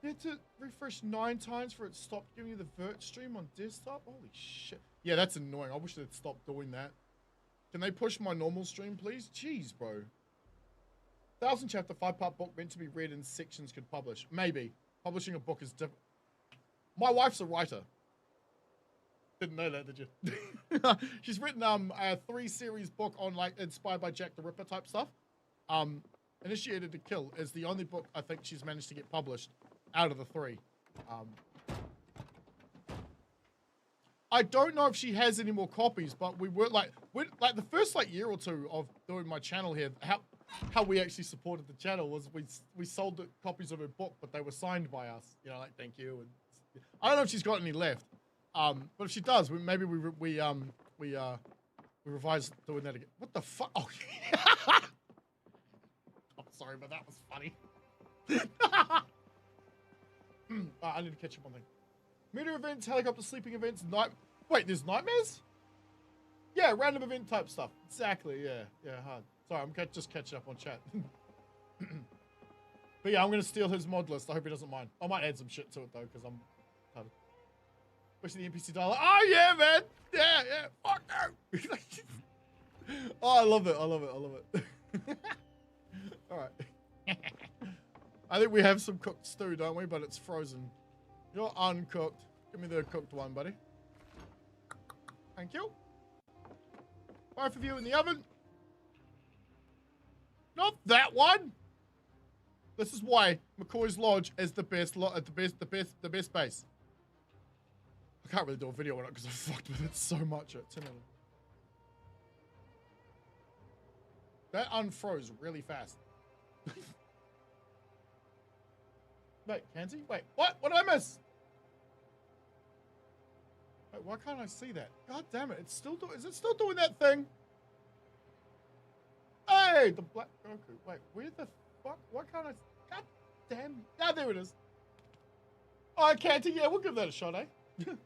You had to refresh 9 times for it to stop giving you the VERT stream on desktop? Holy shit. Yeah, that's annoying. I wish they'd stop doing that. Can they push my normal stream, please? Jeez, bro. 1,000 chapter 5-part book meant to be read in sections could publish. Maybe. Publishing a book is different. My wife's a writer. Didn't know that, did you? She's written a 3-series book on like inspired by Jack the Ripper type stuff. Initiated to Kill is the only book I think she's managed to get published out of the 3. I don't know if she has any more copies, but we were like the first like year or 2 of doing my channel here. How we actually supported the channel was we sold the copies of her book, but they were signed by us. You know, like thank you. And I don't know if she's got any left. But if she does, maybe we revise doing that again. What the fuck? Oh, I'm sorry, but that was funny. I need to catch up on things. Meter events, helicopter sleeping events, Wait, there's nightmares? Yeah, random event type stuff. Exactly, yeah, hard. Sorry, I'm just catching up on chat. But yeah, I'm gonna steal his mod list. I hope he doesn't mind. I might add some shit to it though, because I'm tired. Especially the NPC dialogue. Oh yeah, man! Yeah, fuck no! Oh, I love it. Alright. I think we have some cooked stew, don't we? But it's frozen. You're uncooked. Give me the cooked one, buddy. Thank you. Both of you in the oven. Not that one. This is why McCoy's Lodge is the best base. I can't really do a video on it because I fucked with it so much. That unfroze really fast. Wait, Kenzie? Wait, what? What did I miss? Wait, why can't I see that? God damn it! It's still is it still doing that thing? Hey, the black Goku. Wait, where the fuck? Why can't I? God damn! Ah, there it is. Oh, Canty, yeah, we'll give that a shot, eh? You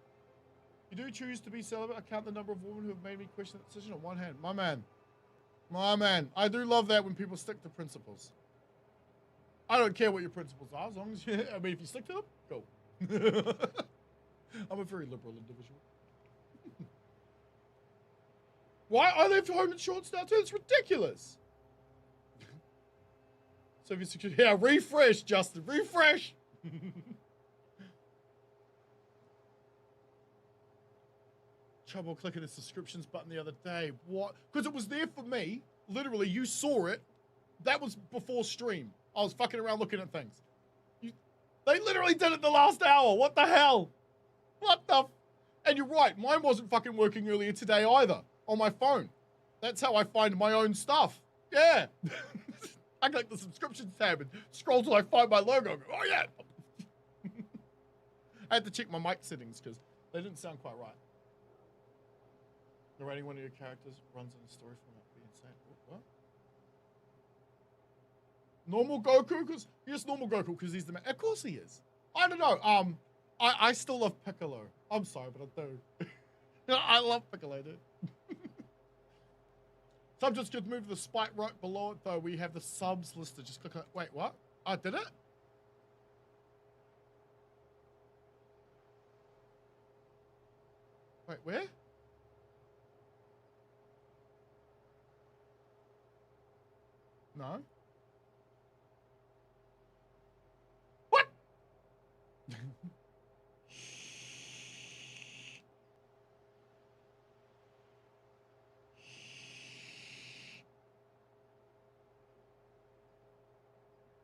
do choose to be celibate. I count the number of women who have made me question that decision on one hand. My man. I do love that when people stick to principles. I don't care what your principles are, as long as you, I mean, if you stick to them, go. I'm a very liberal individual. Why are they home and shorts now too? It's ridiculous. So if you secure, yeah, refresh, Justin, refresh. Trouble clicking the subscriptions button the other day. What? Because it was there for me. Literally, you saw it. That was before stream. I was fucking around looking at things. They literally did it the last hour. What the hell? What the? And you're right. Mine wasn't fucking working earlier today either on my phone. That's how I find my own stuff. Yeah. I click the subscriptions tab and scroll till I find my logo. Go, oh yeah. I had to check my mic settings because they didn't sound quite right. Narrating one of your characters runs in a story format. Be insane. What? Normal Goku? Because yes, normal Goku because he's the man. Of course he is. I don't know. I still love Piccolo. I'm sorry, but I do. I love Piccolo, dude. So I'm just going to move the spike right below it, though. We have the subs listed. Just click on it. Wait, what? I did it? Wait, where? No. What?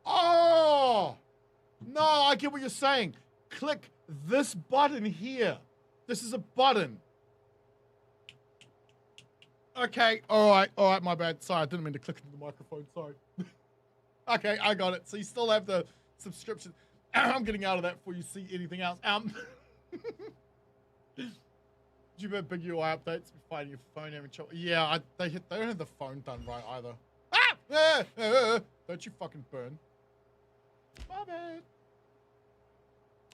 Oh! No, I get what you're saying. Click this button here. This is a button. Okay, all right, my bad. Sorry, I didn't mean to click into the microphone, sorry. Okay, I got it. So you still have the subscription. I'm getting out of that before you see anything else. Do you remember big UI updates? Be fighting your phone having trouble. Yeah, they don't have the phone done right either. Ah! Don't you fucking burn. My bad.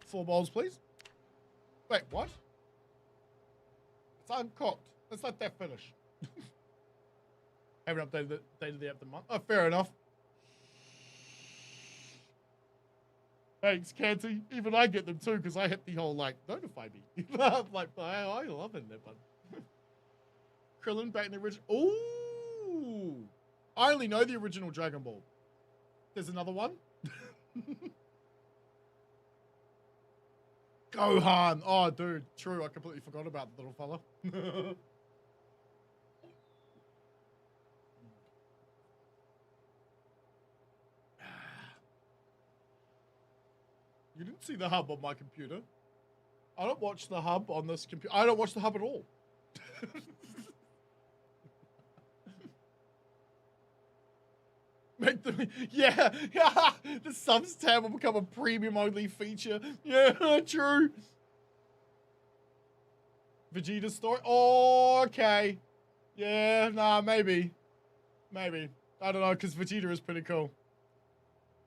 4 bowls, please. Wait, what? It's uncooked. Let's let that finish. Haven't updated the date of the app the month. Oh, fair enough. Thanks, Canty. Even I get them too, because I hit the whole, like, notify me. I'm like, I love it, that one. Krillin back in the original. Ooh! I only know the original Dragon Ball. There's another one. Gohan. Oh, dude. True. I completely forgot about the little fella. You didn't see the hub on my computer. I don't watch the hub on this computer. I don't watch the hub at all. Make them, yeah, the subs tab will become a premium only feature. Yeah, true. Vegeta story. Oh, okay. Yeah, nah, maybe. Maybe. I don't know, because Vegeta is pretty cool.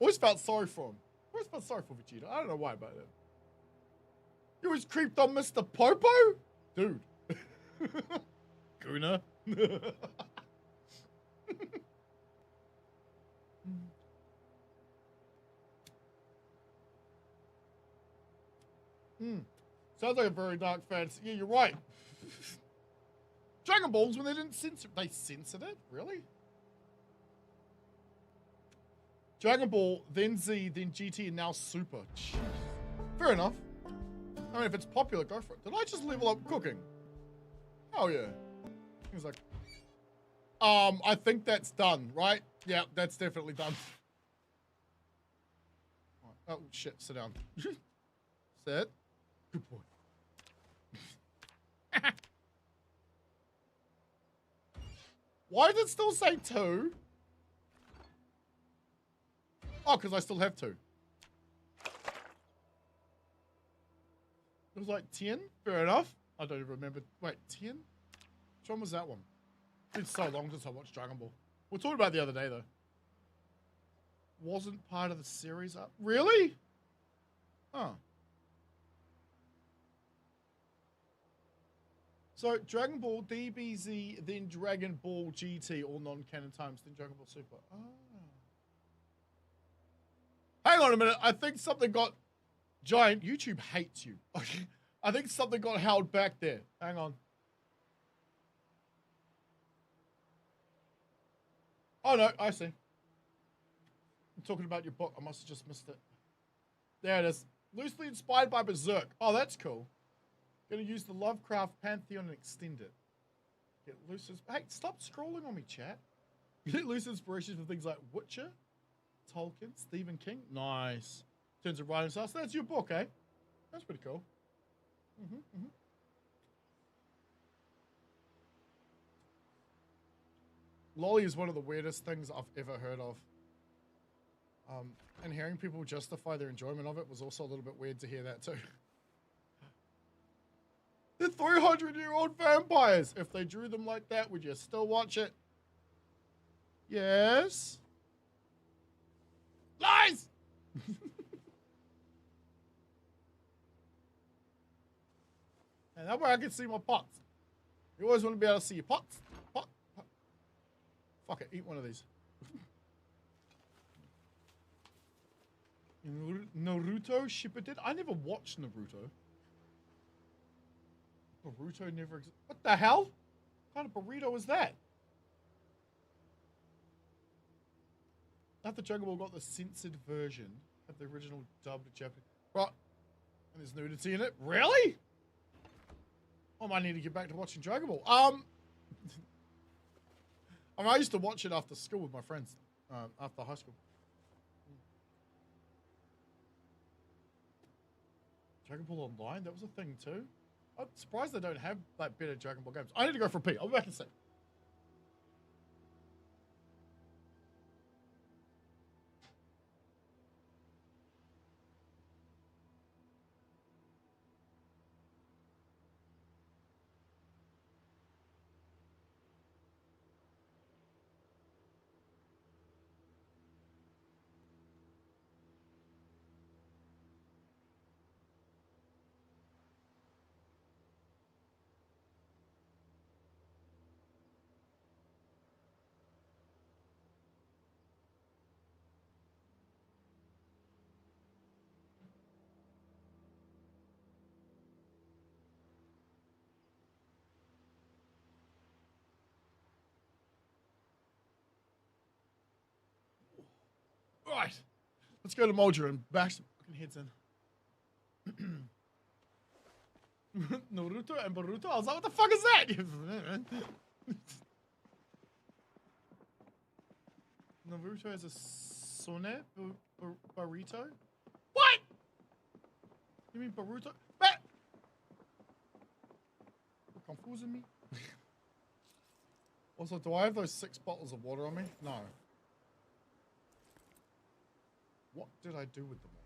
Always felt sorry for him. Always felt sorry for Vegeta. I don't know why about that. You always creeped on Mr. Popo? Dude. Guna. Sounds like a very dark fantasy. Yeah, you're right. Dragon Balls, when they didn't censor, they censored it? Really? Dragon Ball, then Z, then GT, and now Super. Jeez. Fair enough. I mean, if it's popular, go for it. Did I just level up cooking? Hell yeah. He's like, I think that's done, right? Yeah, that's definitely done. Oh, shit, sit down. Sit. Good boy. Why did it still say 2? Oh, because I still have 2. It was like 10? Fair enough. I don't even remember. Wait, 10? Which one was that one? It's been so long since I watched Dragon Ball. We were talking about it the other day, though. Wasn't part of the series up. Really? Huh. So, Dragon Ball DBZ, then Dragon Ball GT, all non-canon times, then Dragon Ball Super. Oh. Hang on a minute. I think something got... Giant, YouTube hates you. I think something got held back there. Hang on. Oh, no. I see. I'm talking about your book. I must have just missed it. There it is. Loosely inspired by Berserk. Oh, that's cool. Gonna use the Lovecraft Pantheon and extend it. Get loose... Hey, stop scrolling on me, chat. Get loose inspiration for things like Witcher, Tolkien, Stephen King. Nice. In terms of writing style. So that's your book, eh? That's pretty cool. Lolly is one of the weirdest things I've ever heard of. And hearing people justify their enjoyment of it was also a little bit weird to hear that too. They're 300-year-old vampires. If they drew them like that, would you still watch it? Yes. Lies! And that way I can see my pots. You always want to be able to see your pots. Pot. Fuck it, eat one of these. Naruto Shippuden? I never watched Naruto. Naruto never existed. What the hell? What kind of burrito is that? I the Dragon Ball got the censored version of the original dubbed Japanese. Right. And there's nudity in it. Really? I might need to get back to watching Dragon Ball. I mean, I used to watch it after school with my friends, after high school. Dragon Ball Online, that was a thing too. I'm surprised they don't have like better Dragon Ball games. I need to go for a pee. I'll be back in a sec. Right. Let's go to Molger and bash some fucking heads in. Naruto and Boruto? I was like, what the fuck is that? Naruto has a sonnet? Burrito? What? You mean Boruto? What? You're confusing me? Also, do I have those 6 bottles of water on me? No. What did I do with them all?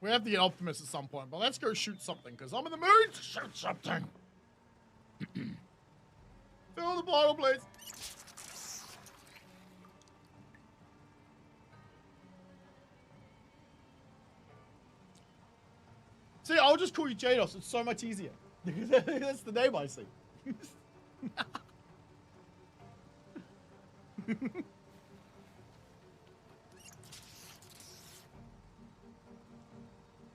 We have to get Optimus at some point, but let's go shoot something, because I'm in the mood to shoot something. Fill the bottle, please. See, I'll just call you Jados. It's so much easier. That's the name I see.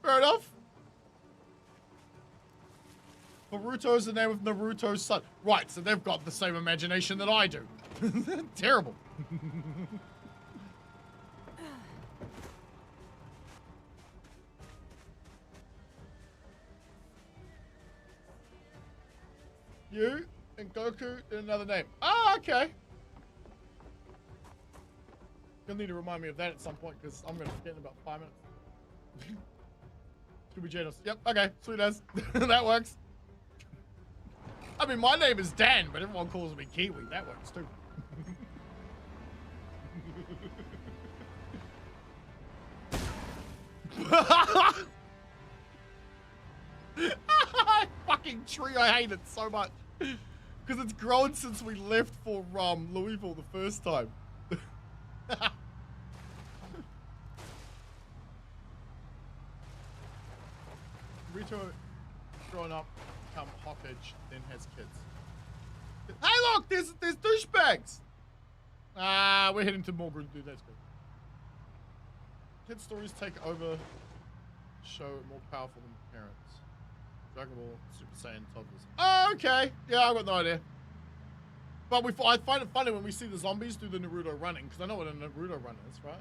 Fair enough. Boruto is the name of Naruto's son. Right, so they've got the same imagination that I do. Terrible. You and Goku in another name. Ah, okay. You'll need to remind me of that at some point, because I'm going to forget in about 5 minutes. Could be Janos. Yep, okay, sweet as. That works. I mean, my name is Dan, but everyone calls me Kiwi. That works too. Fucking tree, I hate it so much. Because it's grown since we left for Louisville the first time. Rito growing up, become Hawkage, then has kids. Hey look, there's douchebags! We're heading to Morgan to do that. Kid stories take over, show more powerful than parents. Dragon Ball, Super Saiyan, toddlers. Oh, okay. Yeah, I've got no idea. But I find it funny when we see the zombies do the Naruto running, because I know what a Naruto run is, right?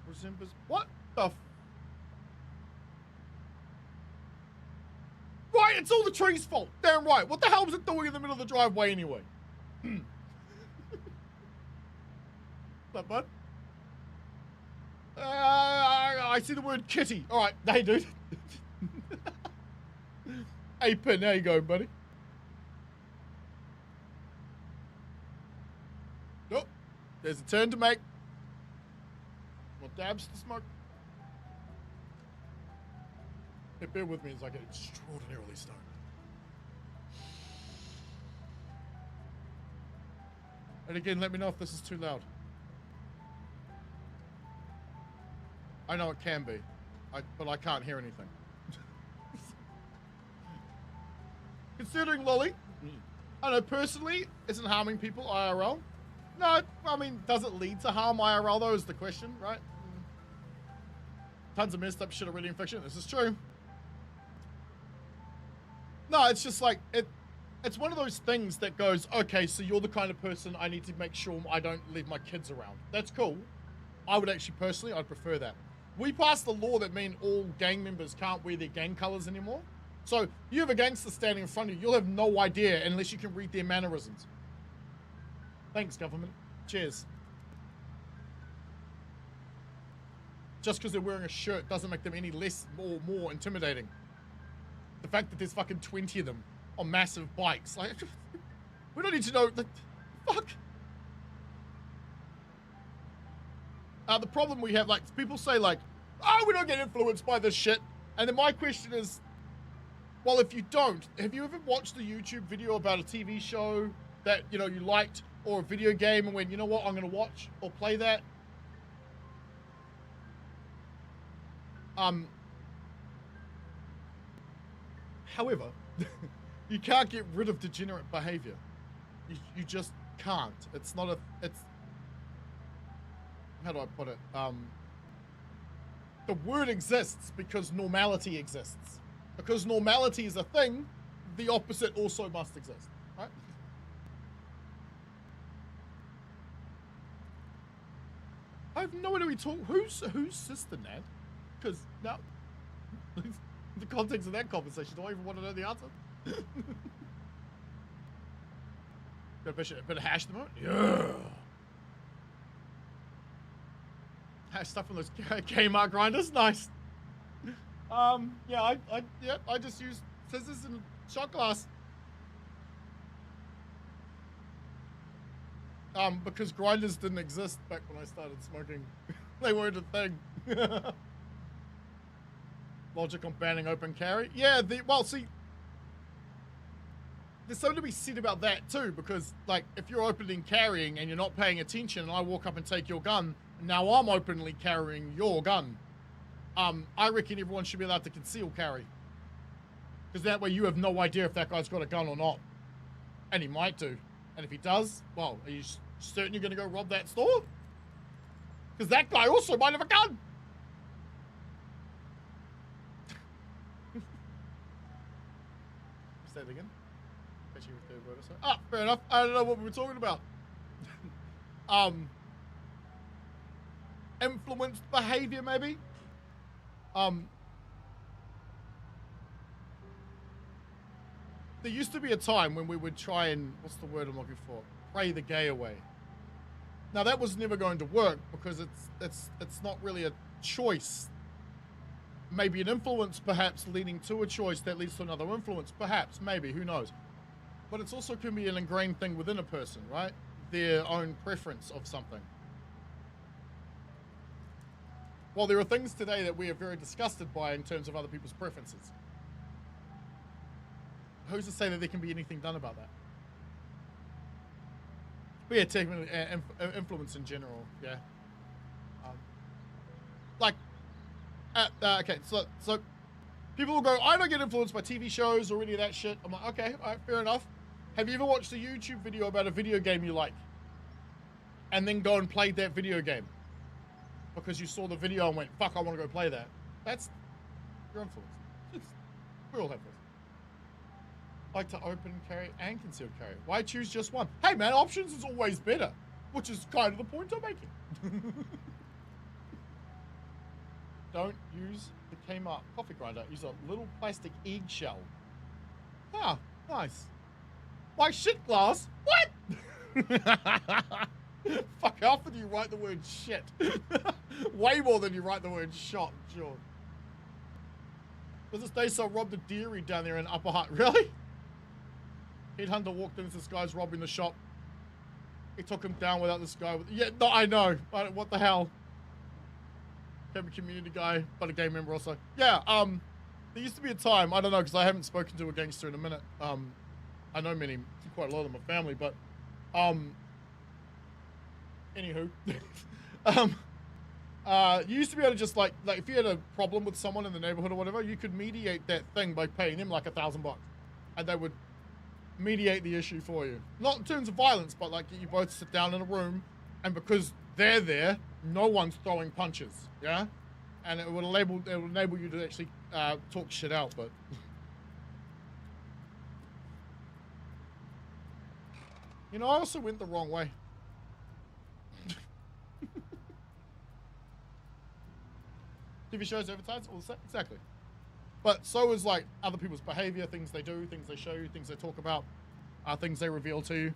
Resembles what the f— Right, it's all the tree's fault. Damn right. What the hell was it doing in the middle of the driveway anyway? What's up, bud? I see the word kitty. All right, hey, dude. Hey, Pin, there you go, buddy. Nope. There's a turn to make. More dabs to smoke. Hey, bear with me as I get extraordinarily stoned. And again, let me know if this is too loud. I know it can be, but I can't hear anything. Considering Lolly, I know personally isn't harming people IRL. No, I mean, does it lead to harm IRL though is the question, right? Tons of messed up shit already infection. This is true. No, it's just like it's one of those things that goes, okay, so you're the kind of person I need to make sure I don't leave my kids around. That's cool. I would actually, personally, I'd prefer that. We passed a law that means all gang members can't wear their gang colors anymore. So you have a gangster standing in front of you, you'll have no idea unless you can read their mannerisms. Thanks, government. Cheers. Just because they're wearing a shirt doesn't make them any less or more intimidating. The fact that there's fucking 20 of them on massive bikes, like, we don't need to know the fuck. The problem we have, like, people say, like, oh, we don't get influenced by this shit. And then my question is, well, if you don't, have you ever watched a YouTube video about a TV show that, you know, you liked, or a video game and went, you know what, I'm going to watch or play that? However, you can't get rid of degenerate behavior. You just can't. It's not a, it's, how do I put it? The word exists because normality exists. Because normality is a thing, the opposite also must exist, right? I have no idea we talk. Who's sister, Nat? Because now, the context of that conversation, do I even want to know the answer? Got a bit of hash at the moment? Yeah. Hash stuff from those Kmart grinders, nice. Yeah, I just use scissors and shot glass. Because grinders didn't exist back when I started smoking. They weren't a thing. Logic on banning open carry. Yeah, well, see, there's something to be said about that too, because, like, if you're openly carrying and you're not paying attention and I walk up and take your gun, now I'm openly carrying your gun. I reckon everyone should be allowed to conceal carry. Because that way you have no idea if that guy's got a gun or not. And he might do. And if he does, well, are you certain you're going to go rob that store? Because that guy also might have a gun. Say it again. Ah, fair enough. I don't know what we were talking about. Influenced behavior, maybe? There used to be a time when we would try and, what's the word I'm looking for? Pray the gay away. Now that was never going to work because it's not really a choice. Maybe an influence, perhaps leading to a choice that leads to another influence, perhaps, maybe, who knows? But it's also can be an ingrained thing within a person, right? Their own preference of something. Well, there are things today that we are very disgusted by in terms of other people's preferences. Who's to say that there can be anything done about that? But yeah, technically, influence in general, yeah. Okay, so people will go, I don't get influenced by TV shows or any of that shit. I'm like, okay, all right, fair enough. Have you ever watched a YouTube video about a video game you like? And then go and play that video game? Because you saw the video and went, fuck, I want to go play that. That's your influence. We all have this. Like to open carry and concealed carry. Why choose just one? Hey man, options is always better. Which is kind of the point I'm making. Don't use the Kmart coffee grinder. Use a little plastic eggshell. Ah, nice. Like shit glass? What? Fuck, how often do you write the word shit? Way more than you write the word shot, sure. Does this day so robbed a dairy down there in Upper Hutt? Really? Headhunter walked in as this guy's robbing the shop. He took him down without this guy. Yeah, no, I know. What the hell? I'm a community guy, but a gang member also. Yeah, there used to be a time, I don't know, because I haven't spoken to a gangster in a minute. I know quite a lot of them are family, but, anywho. You used to be able to just, like, if you had a problem with someone in the neighborhood or whatever, you could mediate that thing by paying them, like, $1,000. And they would mediate the issue for you. Not in terms of violence, but, like, you both sit down in a room, and because they're there, no one's throwing punches, yeah? And it would enable you to actually talk shit out, but... You know, I also went the wrong way. TV shows advertise all the same, exactly. But so is like other people's behavior, things they do, things they show you, things they talk about, things they reveal to you.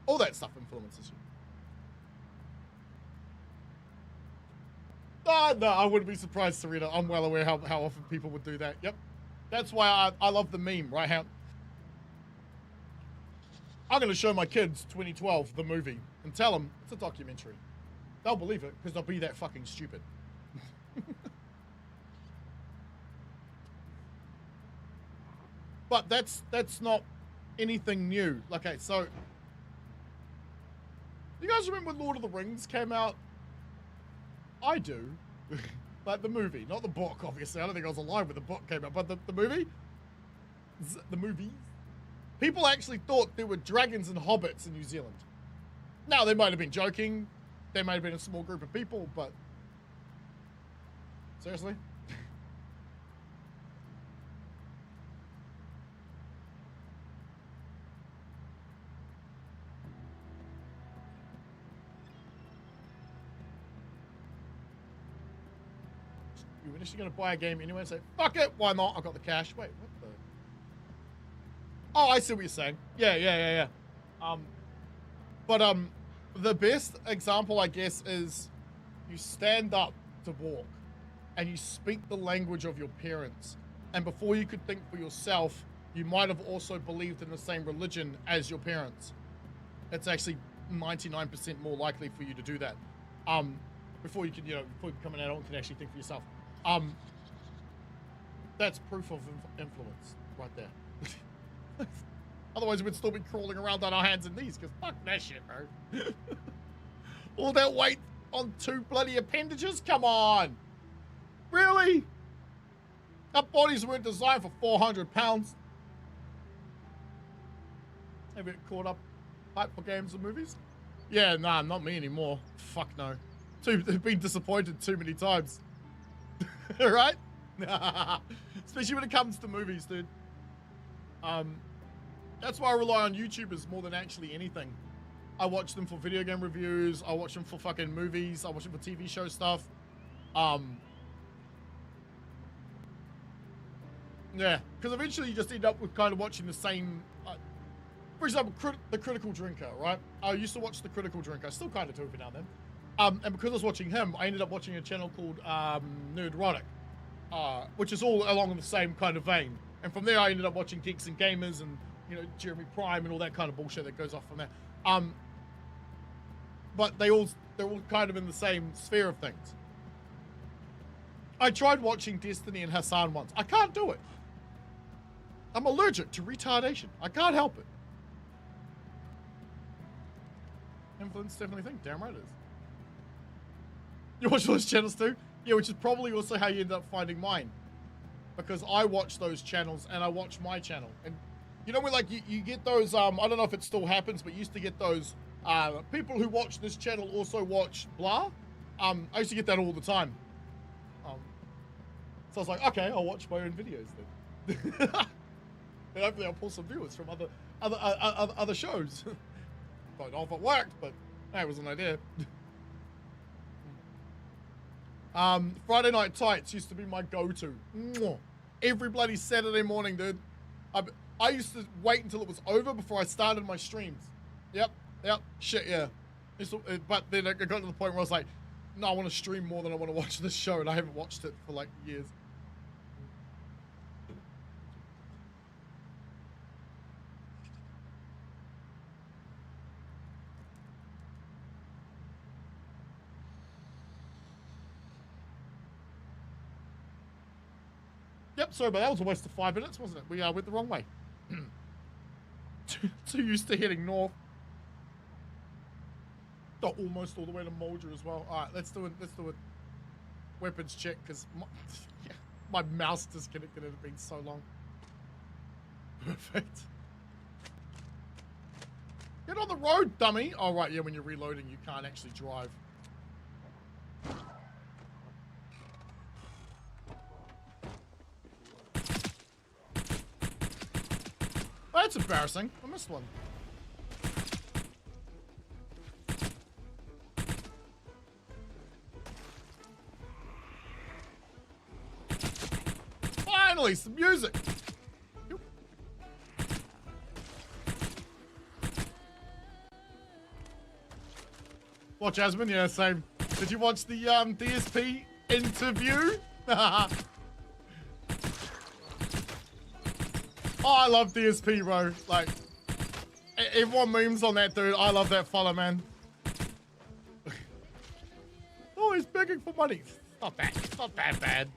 All that stuff influences you. No, I wouldn't be surprised, Serena. I'm well aware how often people would do that. Yep. That's why I love the meme, right? How I'm going to show my kids 2012, the movie, and tell them it's a documentary. They'll believe it because they'll be that fucking stupid. But that's not anything new. Okay, so you guys remember when Lord of the Rings came out? I do. Like the movie, not the book, obviously. I don't think I was alive when the book came out, but the movie? The movies? People actually thought there were dragons and hobbits in New Zealand. Now, they might have been joking. There might have been a small group of people, but... Seriously? You were initially going to buy a game anyway and say, fuck it, why not? I've got the cash. Wait, what the... Oh, I see what you're saying. Yeah. But the best example, I guess, is you stand up to walk and you speak the language of your parents. And before you could think for yourself, you might have also believed in the same religion as your parents. It's actually 99% more likely for you to do that. Before you can, before you become an adult and can actually think for yourself. That's proof of influence right there. Otherwise, we'd still be crawling around on our hands and knees, because fuck that shit, bro. All that weight on 2 bloody appendages? Come on. Really? Our bodies weren't designed for 400 pounds. Have you caught up hype for games and movies? Yeah, nah, not me anymore. Fuck no. Been disappointed too many times. Right? Especially when it comes to movies, dude. That's why I rely on YouTubers more than actually anything. I watch them for video game reviews. I watch them for fucking movies. I watch them for TV show stuff. Yeah, because eventually you just end up with kind of watching the same... for example, The Critical Drinker, right? I used to watch The Critical Drinker. I still kind of do every now and then. And because I was watching him, I ended up watching a channel called Nerdrotic, which is all along in the same kind of vein. And from there, I ended up watching Geeks and Gamers and, Jeremy Prime and all that kind of bullshit that goes off from there. But they're all kind of in the same sphere of things. I tried watching Destiny and Hassan once. I can't do it. I'm allergic to retardation. I can't help it. Influence definitely think. Damn right it is. You watch those channels too? Yeah, which is probably also how you end up finding mine. Because I watch those channels and I watch my channel. And you know when like you get those, I don't know if it still happens, but you used to get those people who watch this channel also watch blah. I used to get that all the time. So I was like, okay, I'll watch my own videos then. And hopefully I'll pull some viewers from other shows. Don't know if it worked, but hey, it was an idea. Friday Night Tights used to be my go-to. Every bloody Saturday morning, dude. I used to wait until it was over before I started my streams. Yep. Shit, yeah. But then I got to the point where I was like, no, I want to stream more than I want to watch this show, and I haven't watched it for like years. Yep, sorry, but that was a waste of 5 minutes, wasn't it? We went the wrong way. Too used to heading north. Got almost all the way to Mulder as well. All right, let's do a weapons check because my mouse disconnected. It had been so long. Perfect. Get on the road, dummy. Oh right, yeah. When you're reloading, you can't actually drive. That's embarrassing. I missed one. Finally, some music. Watch Asmund, yeah, same. Did you watch the DSP interview? Oh, I love DSP, bro. Like, everyone memes on that dude. I love that fella, man. Oh, he's begging for money. Not bad. It's not that bad.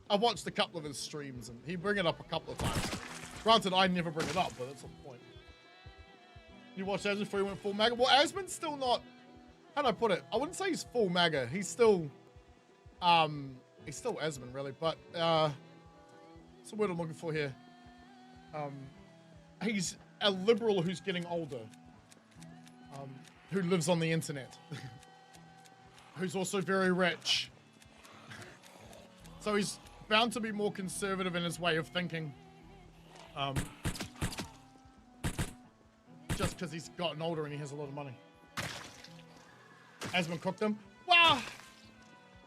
I watched a couple of his streams and he bring it up a couple of times. Granted, I never bring it up, but that's the point. You watched Asmund before he went full MAGA? Well, Asmund's still not... How do I put it? I wouldn't say he's full MAGA. He's still Asmund, really. But, what's the word I'm looking for here? He's a liberal who's getting older. Who lives on the internet. Who's also very rich. So he's bound to be more conservative in his way of thinking. Just because he's gotten older and he has a lot of money. Asmund cooked him. Well,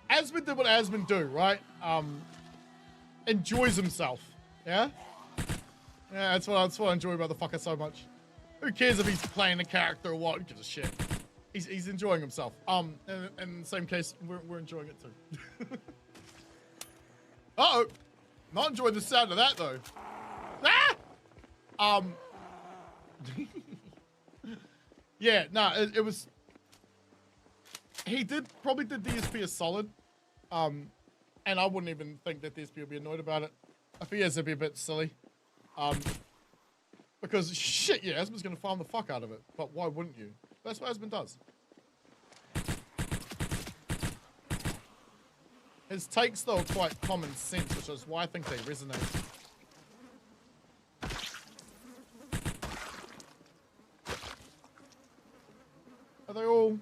Asmund did what Asmund do, right? Enjoys himself. Yeah? Yeah, that's what I enjoy about the fucker so much. Who cares if he's playing a character or what? Who gives a shit? He's enjoying himself. In the same case, we're enjoying it too. Uh-oh. Not enjoying the sound of that though. Ah! Yeah, no, it was... He probably did DSP a solid. And I wouldn't even think that DSP would be annoyed about it. If he is, it'd be a bit silly. Because shit, yeah, Asmund's gonna farm the fuck out of it. But why wouldn't you? That's what Asmund does. His takes, though, are quite common sense, which is why I think they resonate. Are they all...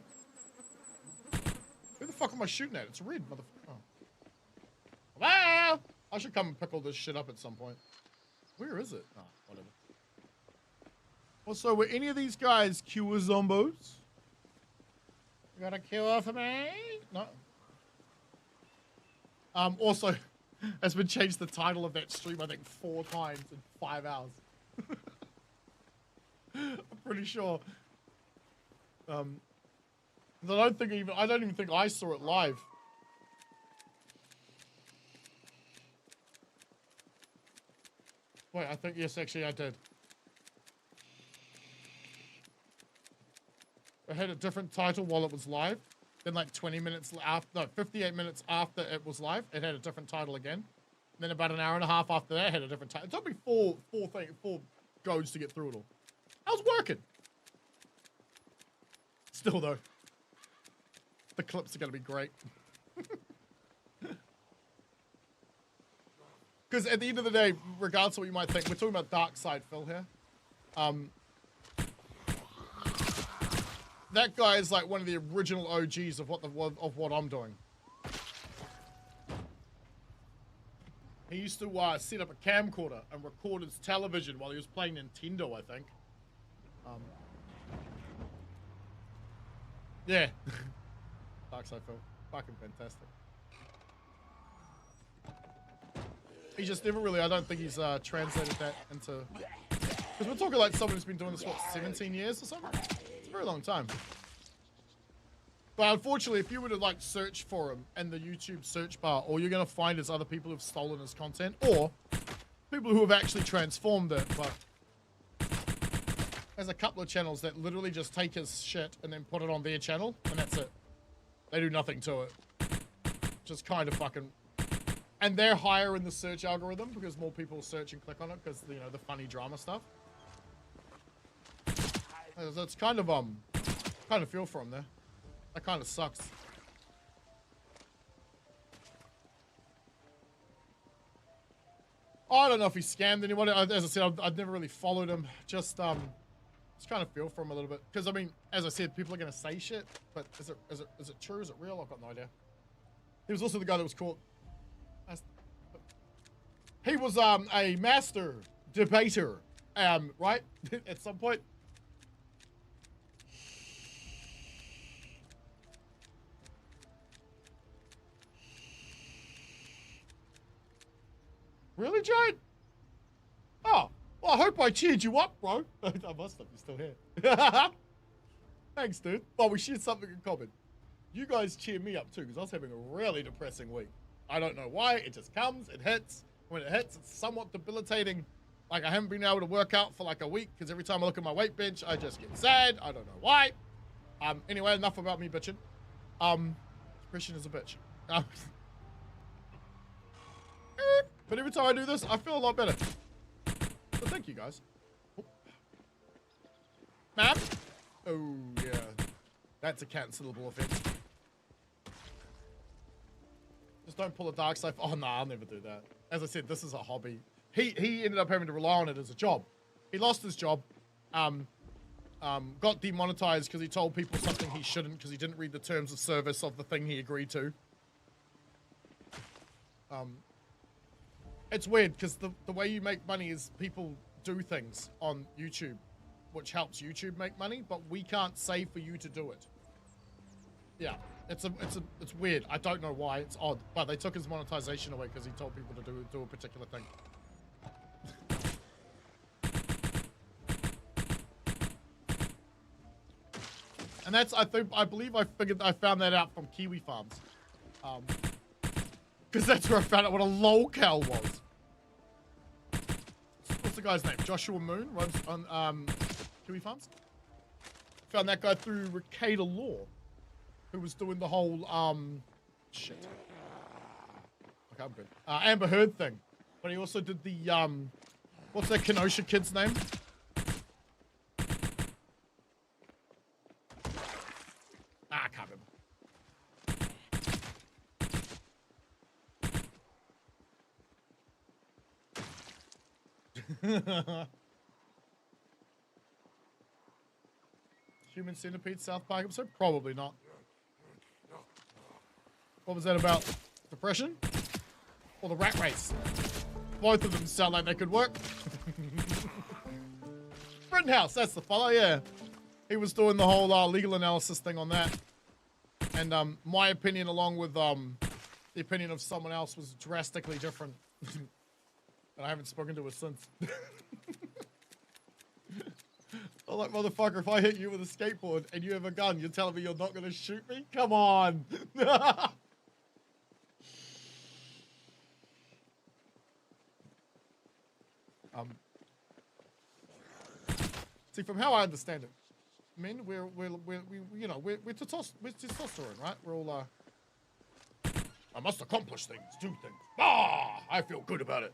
Who the fuck am I shooting at? It's red, motherfucker. Oh. Ah! I should come and pick all this shit up at some point. Where is it? Oh, whatever. Also, were any of these guys cure zombos? You got a cure for me? No. Also, has been changed the title of that stream, I think, 4 times in 5 hours. I'm pretty sure. I don't even think I saw it live. Wait, I think, yes, actually I did. I had a different title while it was live. Then like 20 minutes after, no, 58 minutes after it was live, it had a different title again. And then about an hour and a half after that, it had a different title. It took me four goes to get through it all. I was working. Still though, the clips are gonna be great. Because at the end of the day, regardless of what you might think, we're talking about Dark Side Phil here. That guy is like one of the original OGs of what I'm doing. He used to set up a camcorder and record his television while he was playing Nintendo, I think. Yeah. Dark Side Phil. Fucking fantastic. He just never really, I don't think he's translated that into... Because we're talking like someone who's been doing this, what, 17 years or something? It's a very long time. But unfortunately, if you were to like search for him in the YouTube search bar, all you're going to find is other people who've stolen his content, or people who have actually transformed it, but... There's a couple of channels that literally just take his shit and then put it on their channel, and that's it. They do nothing to it. Just kind of fucking... And they're higher in the search algorithm because more people search and click on it because, you know, the funny drama stuff. That's kind of feel for him there. That kind of sucks. I don't know if he scammed anyone. As I said, I've never really followed him. Just kind of feel for him a little bit. Because, I mean, as I said, people are going to say shit. But is it true? Is it real? I've got no idea. He was also the guy that was caught... He was a master debater right? At some point. Really, Jade? Oh, well, I hope I cheered you up, bro. I must have. You're still here. Thanks, dude. Well, we share something in common. You guys cheer me up, too, because I was having a really depressing week. I don't know why. It just comes. It hits. When it hits, it's somewhat debilitating. Like, I haven't been able to work out for, like, a week, because every time I look at my weight bench, I just get sad. I don't know why. Anyway, enough about me bitching. Depression is a bitch. But every time I do this, I feel a lot better. So thank you, guys. Oh. Ma'am? Oh, yeah. That's a cancelable offense. Just don't pull a dark side. Oh, no, I'll never do that. As I said, this is a hobby. He ended up having to rely on it as a job. He lost his job. Got demonetized because he told people something he shouldn't because he didn't read the terms of service of the thing he agreed to. It's weird because the way you make money is people do things on YouTube, which helps YouTube make money, but we can't say for you to do it. Yeah, it's weird. I don't know why. It's odd, but they took his monetization away because he told people to do a particular thing. And that's, I believe I found that out from Kiwi Farms. Because that's where I found out what a lolcow was. What's the guy's name? Joshua Moon runs on Kiwi Farms. Found that guy through Ricada Law, who was doing the whole shit. Okay, I'm good. Amber Heard thing, but he also did the what's that Kenosha kid's name? I can't remember. Human Centipede South Park episode? Probably not. What was that about? Depression? Or the rat race? Both of them sound like they could work. Rittenhouse, that's the fellow, yeah. He was doing the whole legal analysis thing on that. And my opinion, along with the opinion of someone else, was drastically different. And I haven't spoken to her since. I'm like, motherfucker, if I hit you with a skateboard and you have a gun, you're telling me you're not going to shoot me? Come on. See, from how I understand it, men, we're testosterone, right? We're all, I must accomplish things, do things. Ah, I feel good about it.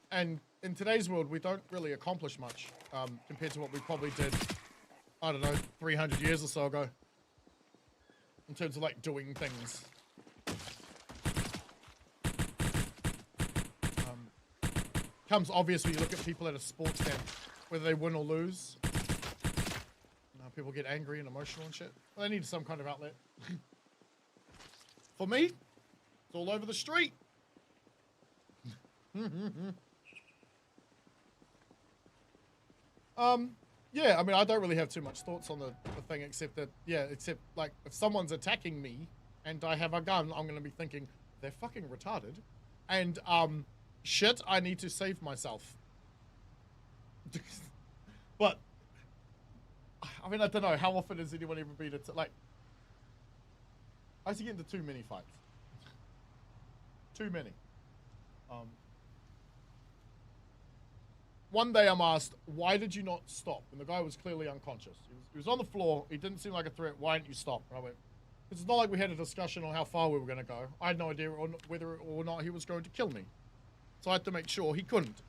And in today's world, we don't really accomplish much compared to what we probably did, I don't know, 300 years or so ago. In terms of, like, doing things. Comes obvious when you look at people at a sports camp, whether they win or lose. People get angry and emotional and shit. Well, they need some kind of outlet. For me, it's all over the street. Yeah, I mean, I don't really have too much thoughts on the thing, except that, yeah, except, like, if someone's attacking me and I have a gun, I'm going to be thinking, they're fucking retarded. And, shit, I need to save myself. But, I mean, I don't know, how often has anyone ever been, like, I used to get into too many fights. Too many. One day I'm asked, why did you not stop? And the guy was clearly unconscious. He was on the floor. He didn't seem like a threat. Why didn't you stop? And I went, it's not like we had a discussion on how far we were going to go. I had no idea whether or not he was going to kill me. So I had to make sure he couldn't.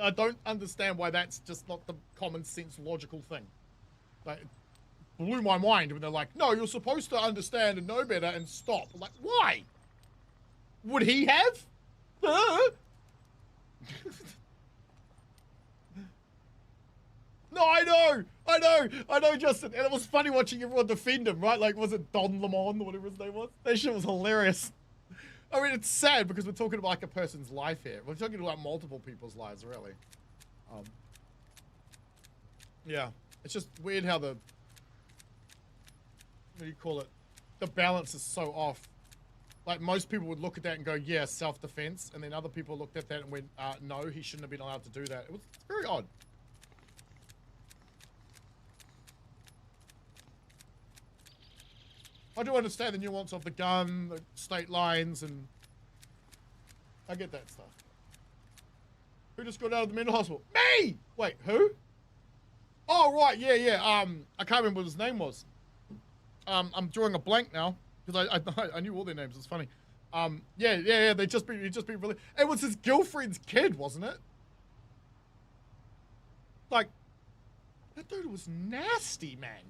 I don't understand why that's just not the common sense logical thing. Like, it blew my mind when they're like, no, you're supposed to understand and know better and stop. I'm like, why? Would he have? No, I know, Justin. And it was funny watching everyone defend him, right? Like, was it Don Lemon or whatever his name was? That shit was hilarious. I mean, it's sad because we're talking about like a person's life here. We're talking about multiple people's lives, really. Yeah, it's just weird how the, what do you call it? The balance is so off. Like, most people would look at that and go, yeah, self-defense. And then other people looked at that and went, no, he shouldn't have been allowed to do that. It's very odd. I do understand the nuance of the gun, the state lines, and I get that stuff. Who just got out of the mental hospital? Me! Wait, who? Oh, right, yeah. I can't remember what his name was. I'm drawing a blank now because I knew all their names. It's funny. Yeah. They just been really. It was his girlfriend's kid, wasn't it? Like, that dude was nasty, man.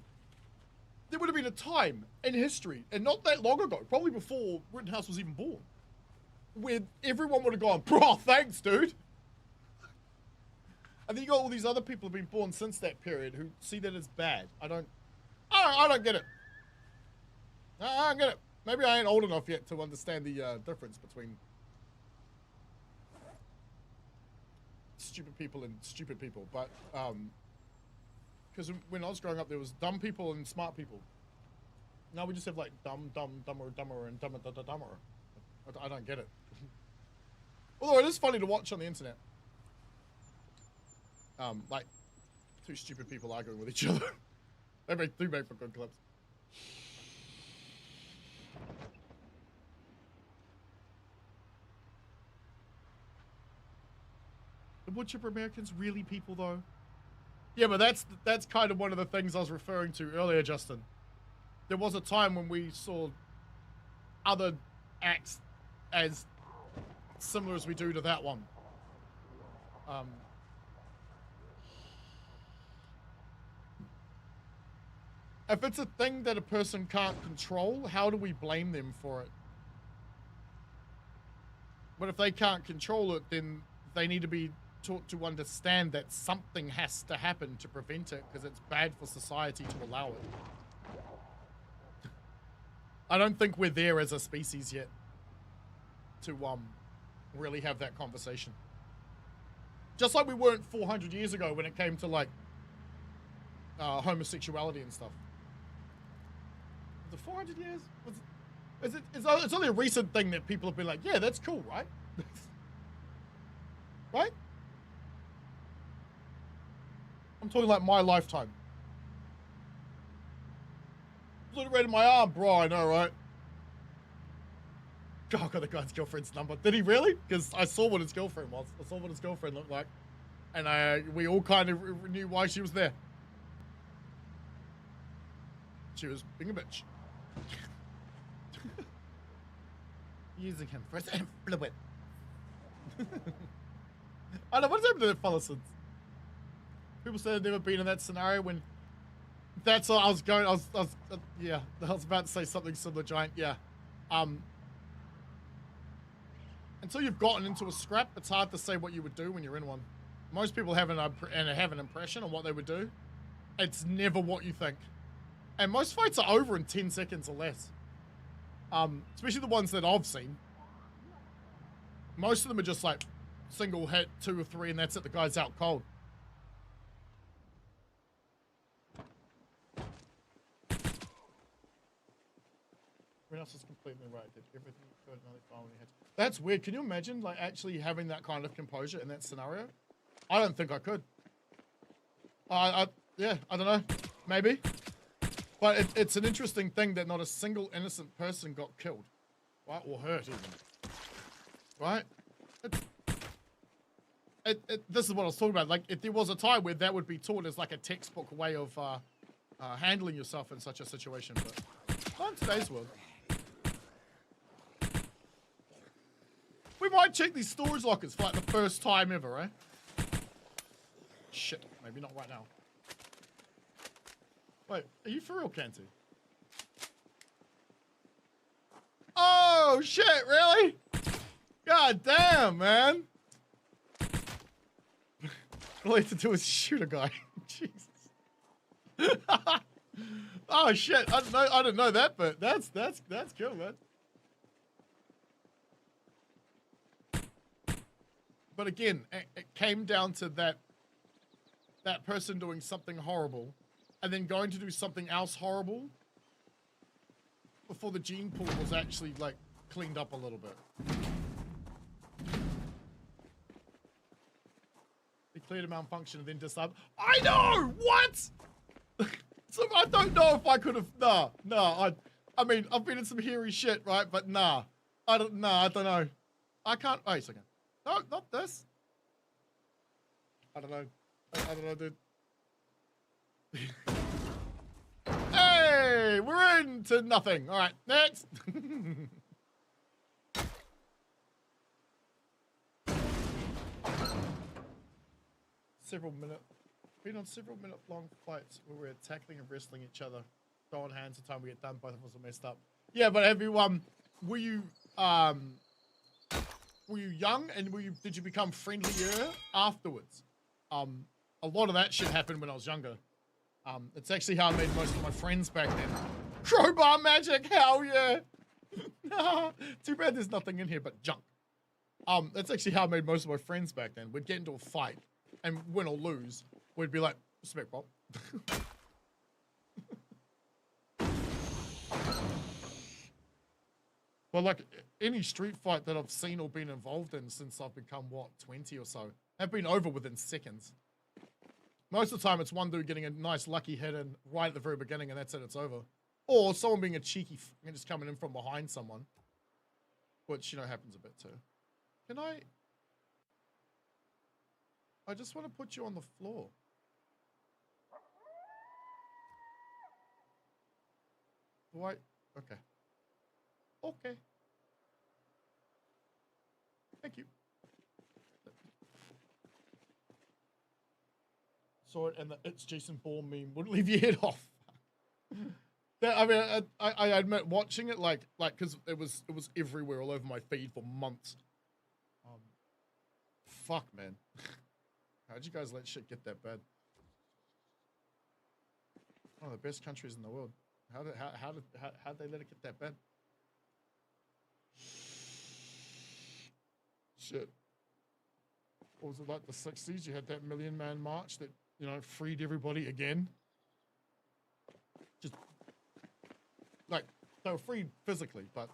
There would have been a time in history, and not that long ago, probably before Rittenhouse was even born, where everyone would have gone, bro, thanks, dude. And then you got all these other people who've been born since that period who see that as bad. I don't get it. I don't get it. Maybe I ain't old enough yet to understand the difference between stupid people and stupid people. But, because when I was growing up, there was dumb people and smart people. Now we just have like dumb, dumber, and dumber. I don't get it. Although it is funny to watch on the internet. Like, two stupid people arguing with each other. They do make for good clips. The wood chipper Americans really people though? Yeah, but that's kind of one of the things I was referring to earlier, Justin. There was a time when we saw other acts as similar as we do to that one. If it's a thing that a person can't control, how do we blame them for it? But if they can't control it, then they need to be taught to understand that something has to happen to prevent it because it's bad for society to allow it. I don't think we're there as a species yet to really have that conversation. Just like we weren't 400 years ago when it came to like homosexuality and stuff. Was it 400 years? It's only a recent thing that people have been like, yeah, that's cool, right? Right? I'm talking like my lifetime. Obliterated my arm, bro, I know, right? God, I got the guy's girlfriend's number. Did he really? Because I saw what his girlfriend was. I saw what his girlfriend looked like. And we all kind of knew why she was there. She was being a bitch. Using him for his influence. I don't know, what's happened to that fella since? People say they've never been in that scenario when... That's all I was going... yeah, I was about to say something similar, Giant. Yeah. Until you've gotten into a scrap, it's hard to say what you would do when you're in one. Most people have an impression on what they would do. It's never what you think. And most fights are over in 10 seconds or less. Especially the ones that I've seen. Most of them are just like single hit, 2 or 3, and that's it. The guy's out cold. Everyone else is completely right. Did everything you could, another file when you had. That's weird. Can you imagine like actually having that kind of composure in that scenario? I don't think I could. Yeah, I don't know. Maybe. But it's an interesting thing that not a single innocent person got killed. Right? Or hurt even. Right? This is what I was talking about. Like, if there was a time where that would be taught as like a textbook way of handling yourself in such a situation. But not in today's world. We might check these storage lockers for like the first time ever, right? Shit, maybe not right now. Wait, are you for real, Cantu? Oh, shit, really? God damn, man. All I have to do is shoot a guy. Jesus. Oh, shit, I didn't know that, but that's cool, man. But again, it came down to that person doing something horrible and then going to do something else horrible before the gene pool was actually, like, cleaned up a little bit. They cleared a malfunction and then disabled. I know! What? So I don't know if I could have. Nah. I mean, I've been in some hairy shit, right? But nah. I don't know. I can't. Wait a second. No, not this. I don't know. I don't know, dude. Hey, we're into nothing. All right, next. Been on several minute long fights where we're tackling and wrestling each other. Throwing hands the time we get done, both of us are messed up. Yeah, but have you, were you young and did you become friendlier afterwards? A lot of that shit happened when I was younger. It's actually how I made most of my friends back then. Crowbar magic, hell yeah! Too bad there's nothing in here but junk. That's actually how I made most of my friends back then. We'd get into a fight, and win or lose, we'd be like, respect, Bob. Well, like, any street fight that I've seen or been involved in since I've become, what, 20 or so, have been over within seconds. Most of the time, it's one dude getting a nice lucky hit in right at the very beginning, and that's it, it's over. Or someone being a cheeky and just coming in from behind someone. Which, you know, happens a bit too. Can I just want to put you on the floor. Why? Okay. Okay. Thank you. Saw it, and the "It's Jason Bourne" meme wouldn't leave your head off. I mean, I admit watching it like because it was everywhere, all over my feed for months. Fuck, man. How'd you guys let shit get that bad? One of the best countries in the world. How'd they let it get that bad? Shit. What was it like the 60s? You had that million-man march that, you know, freed everybody again. Just, like, they were freed physically, but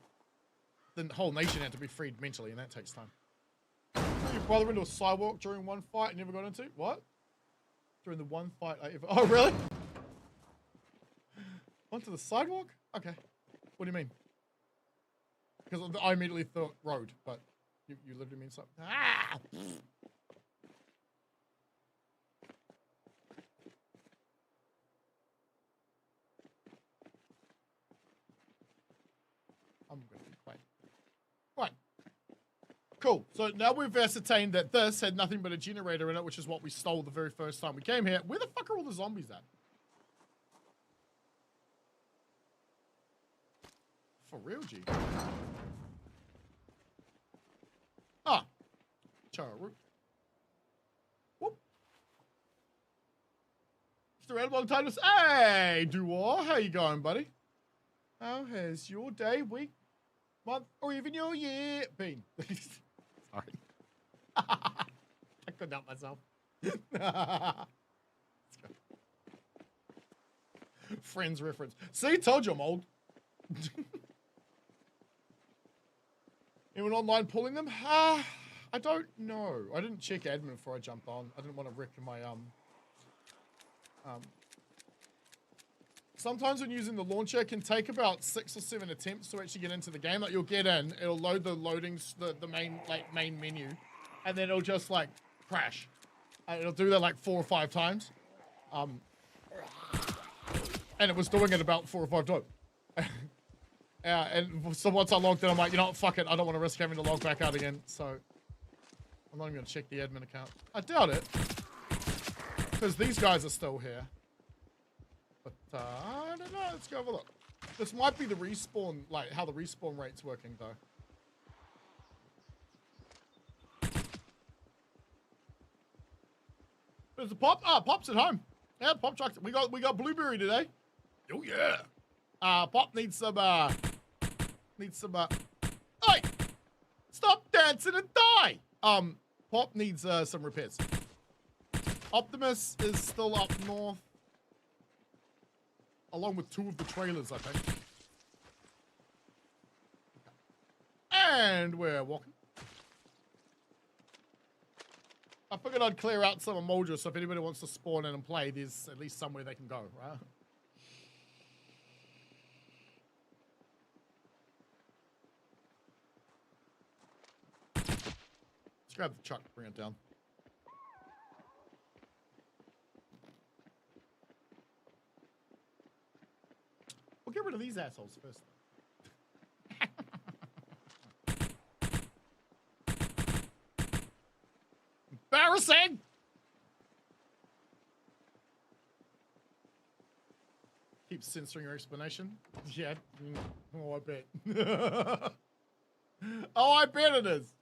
the whole nation had to be freed mentally, and that takes time. Your brother into a sidewalk during one fight you never got into? What? During the one fight I ever... Oh, really? Onto the sidewalk? Okay. What do you mean? Because I immediately thought road, but you literally mean something. Ah! I'm going to be quiet. Right. Cool. So now we've ascertained that this had nothing but a generator in it, which is what we stole the very first time we came here. Where the fuck are all the zombies at? For real, G. Ah. Charu. Whoop. Just around a long time. Hey, Duar. How you going, buddy? How has your day, week, month, or even your year been? Sorry. I couldn't help myself. Friends reference. See, told you I'm old. Anyone online pulling them? I don't know. I didn't check admin before I jumped on. I didn't want to wreck my Sometimes when using the launcher, it can take about 6 or 7 attempts to actually get into the game. Like, you'll get in, it'll load the loadings, the main menu, and then it'll just like crash. And it'll do that like 4 or 5 times. And it was doing it about 4 or 5 times. And so once I logged in, I'm like, you know what, fuck it. I don't want to risk having to log back out again. So I'm not even going to check the admin account. I doubt it. Because these guys are still here. But I don't know. Let's go have a look. This might be the respawn, like how the respawn rate's working though. There's a Pop. Ah, Pop's at home. Yeah, Pop trucked. We got Blueberry today. Oh yeah. Pop needs some hey! Stop dancing and die! Pop needs some repairs. Optimus is still up north. Along with 2 of the trailers, I think. And we're walking. I figured I'd clear out some of Mojo, so if anybody wants to spawn in and play, there's at least somewhere they can go, right? Let's grab the truck, bring it down. We'll get rid of these assholes first. Embarrassing! Keep censoring your explanation. Yeah. Oh, I bet. Oh, I bet it is.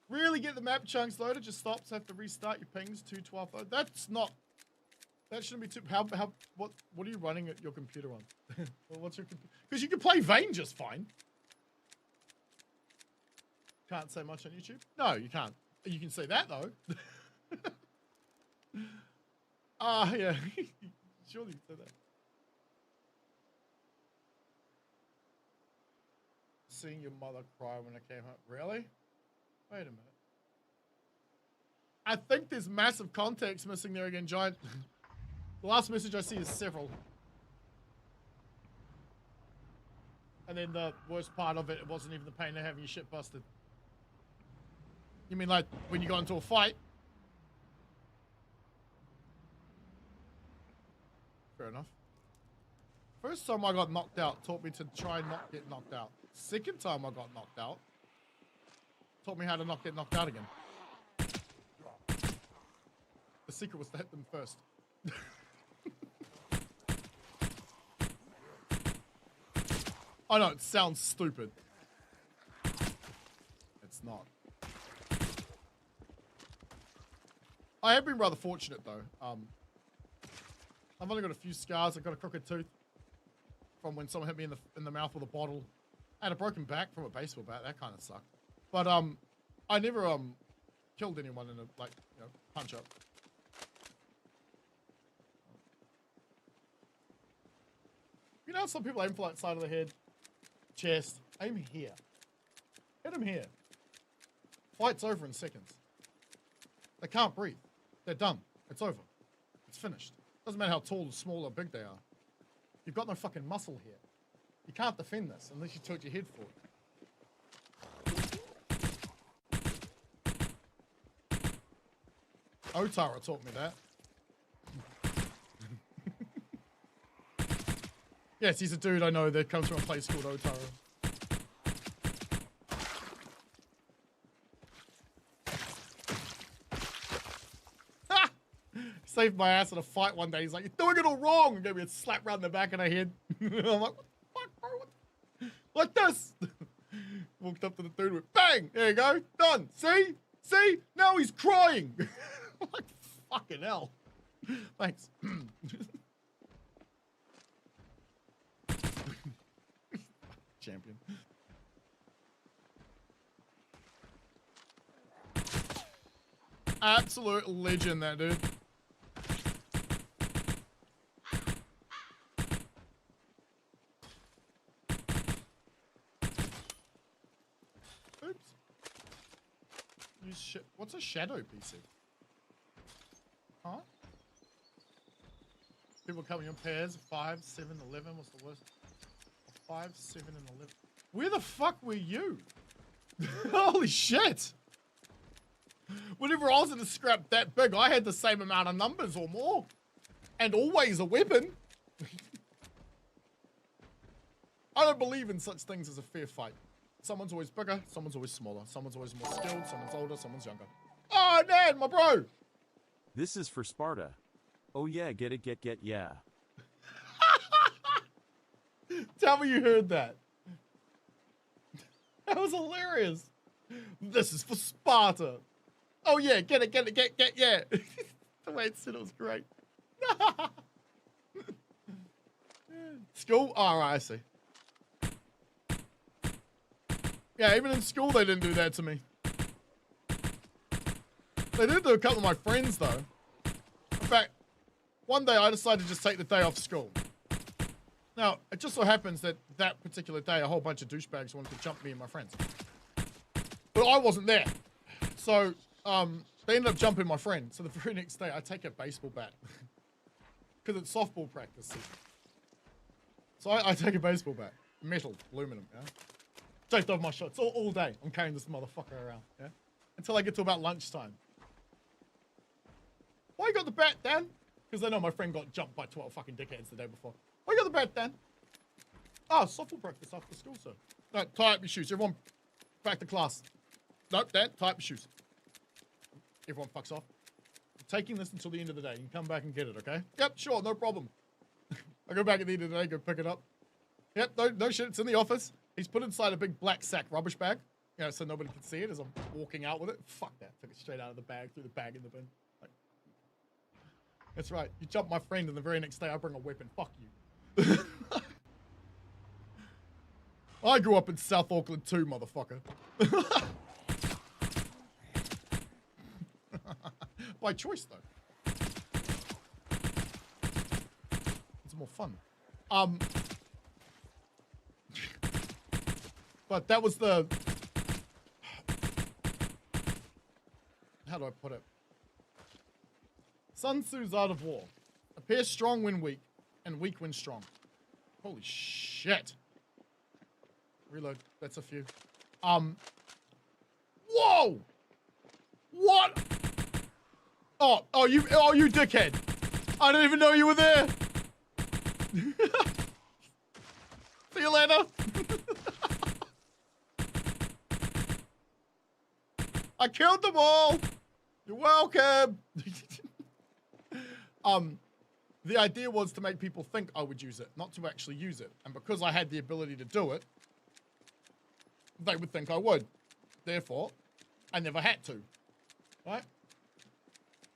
Really get the map chunks loaded. Just stops. Have to restart your pings. 212. That's not. That shouldn't be too. What are you running at your computer on? Well, what's your computer? Because you can play Vane just fine. Can't say much on YouTube? No, you can't. You can say that, though. Yeah. Surely you said that. Seeing your mother cry when I came home. Really? Wait a minute. I think there's massive context missing there again, Giant. The last message I see is several. And then the worst part of it, it wasn't even the pain of having your shit busted. You mean like when you got into a fight? Fair enough. First time I got knocked out taught me to try not get knocked out. Second time I got knocked out taught me how to not get knocked out again. The secret was to hit them first. I know, it sounds stupid. It's not. I have been rather fortunate though. I've only got a few scars. I've got a crooked tooth from when someone hit me in the mouth with a bottle. I had a broken back from a baseball bat. That kind of sucked. But I never killed anyone in a punch up. You know, some people aim for like side of the head, chest. Aim here. Hit him here. Fight's over in seconds. They can't breathe. They're done. It's over. It's finished. Doesn't matter how tall, small, or big they are. You've got no fucking muscle here. You can't defend this unless you tilt your head forward. Otara taught me that. Yes, he's a dude I know that comes from a place called Otara. Saved my ass in a fight one day. He's like, "You're doing it all wrong," and gave me a slap round the back of the head. I'm like, "What the fuck, bro? Like this." Walked up to the dude and went, bang! There you go. Done. See? See? Now he's crying. I'm like, fucking hell. Thanks. Champion. Absolute legend, that dude. Oops. What's a shadow PC? Huh? People coming in pairs. 5, 7, 11. What's the worst? 5, 7, and 11. Where the fuck were you? Holy shit! Whenever I was in a scrap that big, I had the same amount of numbers or more. And always a weapon. I don't believe in such things as a fair fight. Someone's always bigger, someone's always smaller, someone's always more skilled, someone's older, someone's younger. Oh, Dad, my bro! This is for Sparta. Oh yeah, get it, get, yeah. Tell me you heard that. That was hilarious. This is for Sparta. Oh yeah, get it, get, yeah. The way it said it was great. School? Oh, right, I see. Yeah, even in school they didn't do that to me. They did to a couple of my friends, though. In fact, one day I decided to just take the day off school. Now, it just so happens that that particular day, a whole bunch of douchebags wanted to jump me and my friends. But I wasn't there. So, they ended up jumping my friend. So the very next day, I take a baseball bat. Because it's softball practice season. So I take a baseball bat. Metal, aluminum, yeah? Taped off my shots all day. I'm carrying this motherfucker around, yeah? Until I get to about lunchtime. Why you got the bat, Dan? Because I know my friend got jumped by 12 fucking dickheads the day before. Why you got the bat, Dan? Oh, softball practice after school, sir. No, tie up your shoes. Everyone back to class. Nope, Dan, tie up your shoes. Everyone fucks off. I'm taking this until the end of the day. You can come back and get it, okay? Yep, sure, no problem. I go back at the end of the day, go pick it up. Yep, no shit, it's in the office. He's put inside a big black sack rubbish bag, you know, so nobody can see it as I'm walking out with it. Fuck that. Took it straight out of the bag, threw the bag in the bin. Like, that's right. You jump my friend and the very next day I bring a weapon. Fuck you. I grew up in South Auckland too, motherfucker. By choice, though. It's more fun. But that was the... How do I put it? Sun Tzu's Art of War. Appear strong when weak, and weak when strong. Holy shit. Reload. That's a few. Whoa! What? Oh, you dickhead. I didn't even know you were there. See you later. I killed them all. You're welcome. The idea was to make people think I would use it, not to actually use it. And because I had the ability to do it, they would think I would. Therefore, I never had to. Right?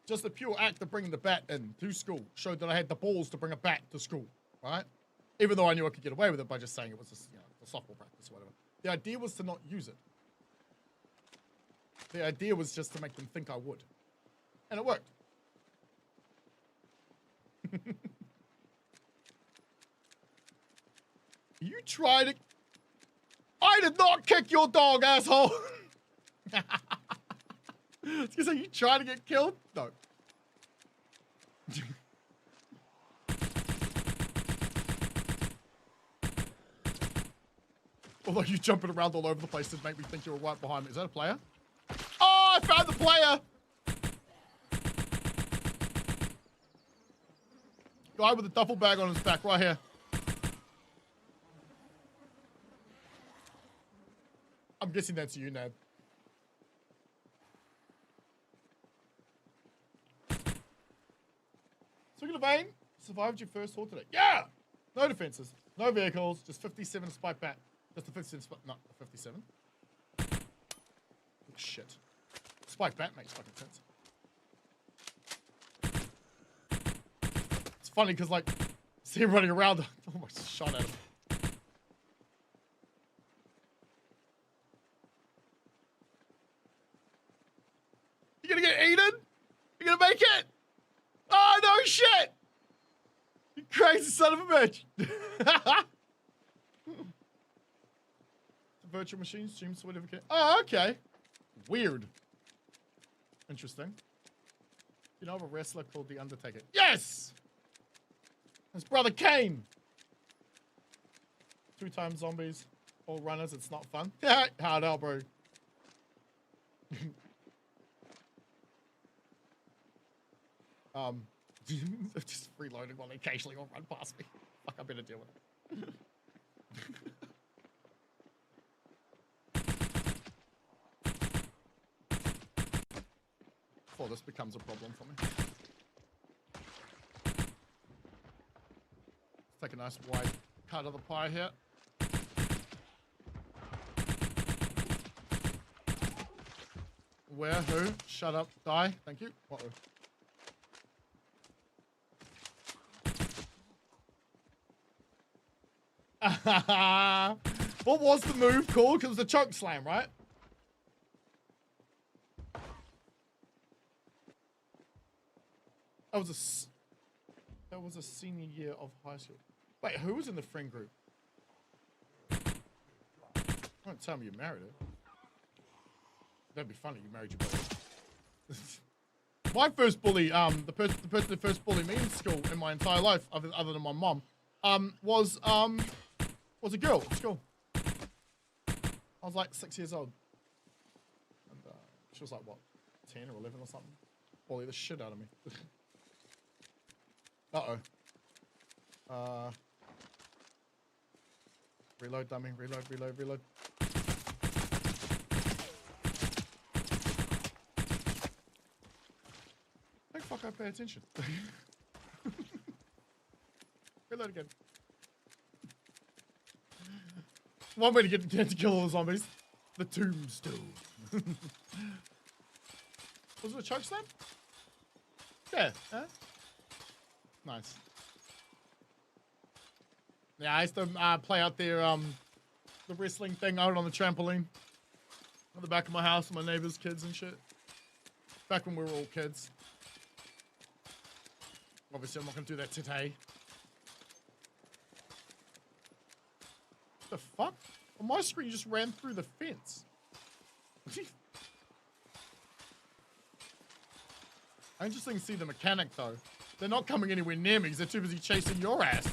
Just the pure act of bringing the bat in to school showed that I had the balls to bring a bat to school. Right? Even though I knew I could get away with it by just saying it was a, you know, a softball practice or whatever. The idea was to not use it. The idea was just to make them think I would. And it worked. You tried it. I did not kick your dog, asshole. I was gonna say, you trying to get killed? No. Although you jumping around all over the place to make me think you were right behind me. Is that a player? Oh, I found the player! Guy with a duffel bag on his back right here. I'm guessing that's you, Ned. Speaking of aim, survived your first haul today. Yeah! No defenses, no vehicles, just 57 spike bat. Just a 57 spike, not a 57. Oh, shit. Spike bat makes fucking sense. It's funny because, like, see him running around. I almost shot at him. You gonna get eaten? You gonna make it? Oh, no shit! You crazy son of a bitch. Virtual machine, stream certificate. Oh, okay. Weird. Interesting. You know of a wrestler called The Undertaker? Yes! His brother Kane. 2-time zombies. All runners, it's not fun. Yeah, hard out, bro. Just reloading while they occasionally all run past me. Fuck, I better deal with it. Before this becomes a problem for me. Let's take a nice wide cut of the pie here. Where? Who? Shut up. Die. Thank you. Uh-oh. What was the move called? Because it was a choke slam, right? That was a senior year of high school. Wait, who was in the friend group? Don't tell me you married her. That'd be funny. You married your brother. My first bully, the person that first bullied me in school in my entire life, other than my mom, was a girl at school. I was like 6 years old, and she was like what, 10 or 11 or something. Bully the shit out of me. Reload, dummy. Reload. Don't fuck, I pay attention. Reload again. One way to get to kill all the zombies. The tombstone. Was it a choke slam? Yeah, huh? Nice. Yeah, I used to play out there, the wrestling thing out on the trampoline. On the back of my house with my neighbors' kids and shit. Back when we were all kids. Obviously, I'm not gonna do that today. What the fuck? On my screen, you just ran through the fence. I interesting to see the mechanic, though. They're not coming anywhere near me because they're too busy chasing your ass.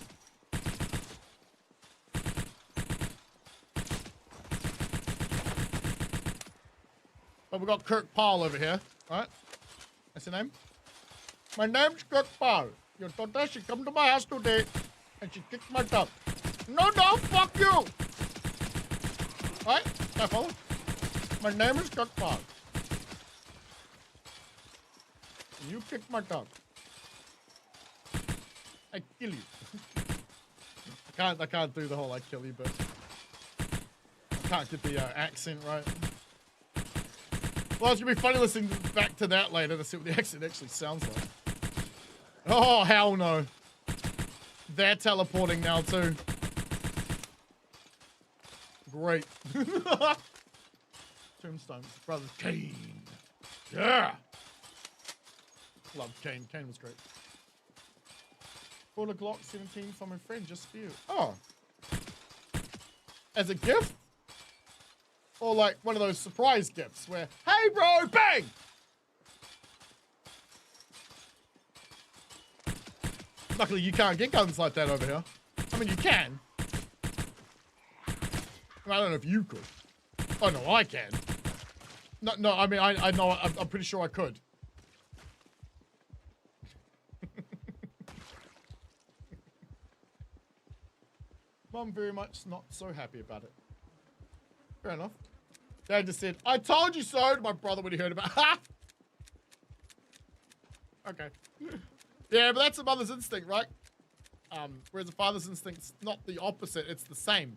But we got Kirk Paul over here, right? That's your name? My name's Kirk Paul. Your daughter, she come to my house today and she kicked my dog. No, fuck you! Right? Can I follow? My name is Kirk Paul. And you kicked my dog. I kill you. I can't do the whole I kill you, but I can't get the accent right. Well, it's gonna be funny listening back to that later to see what the accent actually sounds like. Oh, hell no. They're teleporting now too. Great. Tombstones. Brother Kane. Yeah. Loved Kane. Kane was great. Bought a Glock 17 from a friend just for you. Oh. As a gift? Or like one of those surprise gifts where, hey bro, bang! Luckily you can't get guns like that over here. I mean, you can. I don't know if you could. Oh no, I can. No, I mean, I know, I'm pretty sure I could. Mom very much not so happy about it. Fair enough. Dad just said, I told you so to my brother when he heard about it. Ha! Okay. Yeah, but that's a mother's instinct, right? Whereas a father's instinct's not the opposite, it's the same.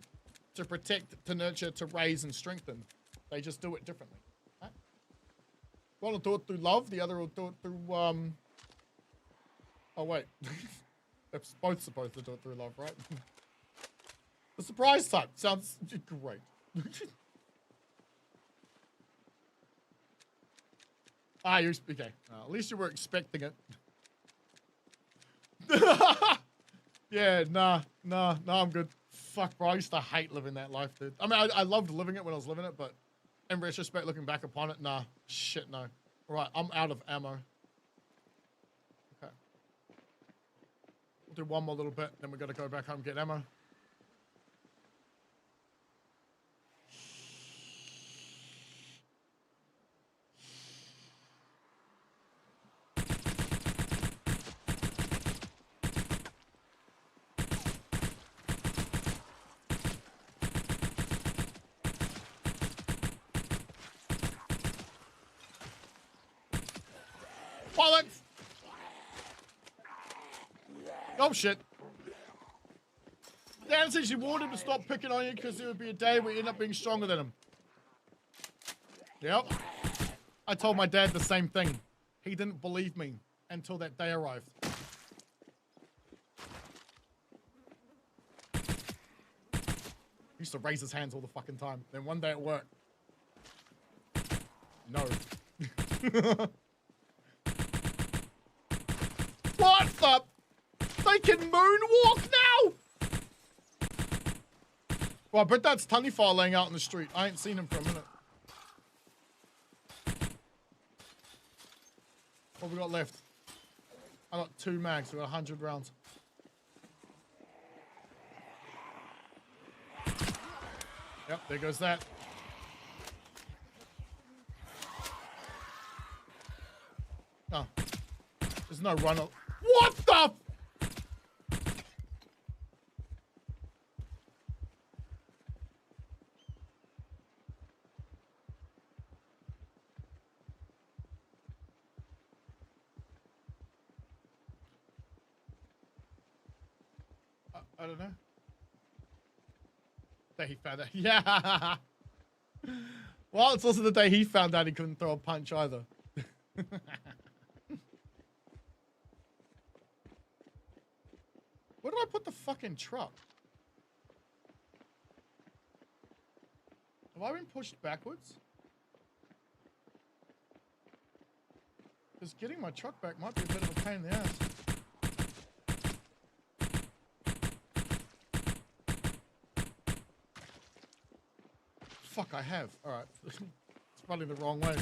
To protect, to nurture, to raise and strengthen. They just do it differently. Right? One will do it through love, the other will do it through, oh wait. They're both supposed to do it through love, right? The surprise type sounds great. You're okay. At least you were expecting it. Yeah, nah, I'm good. Fuck, bro, I used to hate living that life, dude. I mean, I loved living it when I was living it, but in retrospect, looking back upon it, nah, shit, no. All right, I'm out of ammo. Okay. We'll do one more little bit, then we gotta go back home and get ammo. Bollocks! Oh shit. Dad said she warned him to stop picking on you because there would be a day where you end up being stronger than him. Yep. I told my dad the same thing. He didn't believe me until that day arrived. He used to raise his hands all the fucking time. Then one day at work. No. What the? They can moonwalk now? Well, I bet that's Tunnyfire laying out in the street. I ain't seen him for a minute. What we got left? I got 2 mags. We got 100 rounds. Yep, there goes that. Oh. There's no run. What the? I don't know. Day he found out. Yeah. Well, it's also the day he found out he couldn't throw a punch either. Where did I put the fucking truck? Have I been pushed backwards? Because getting my truck back might be a bit of a pain in the ass. Fuck, I have. Alright. It's running the wrong way.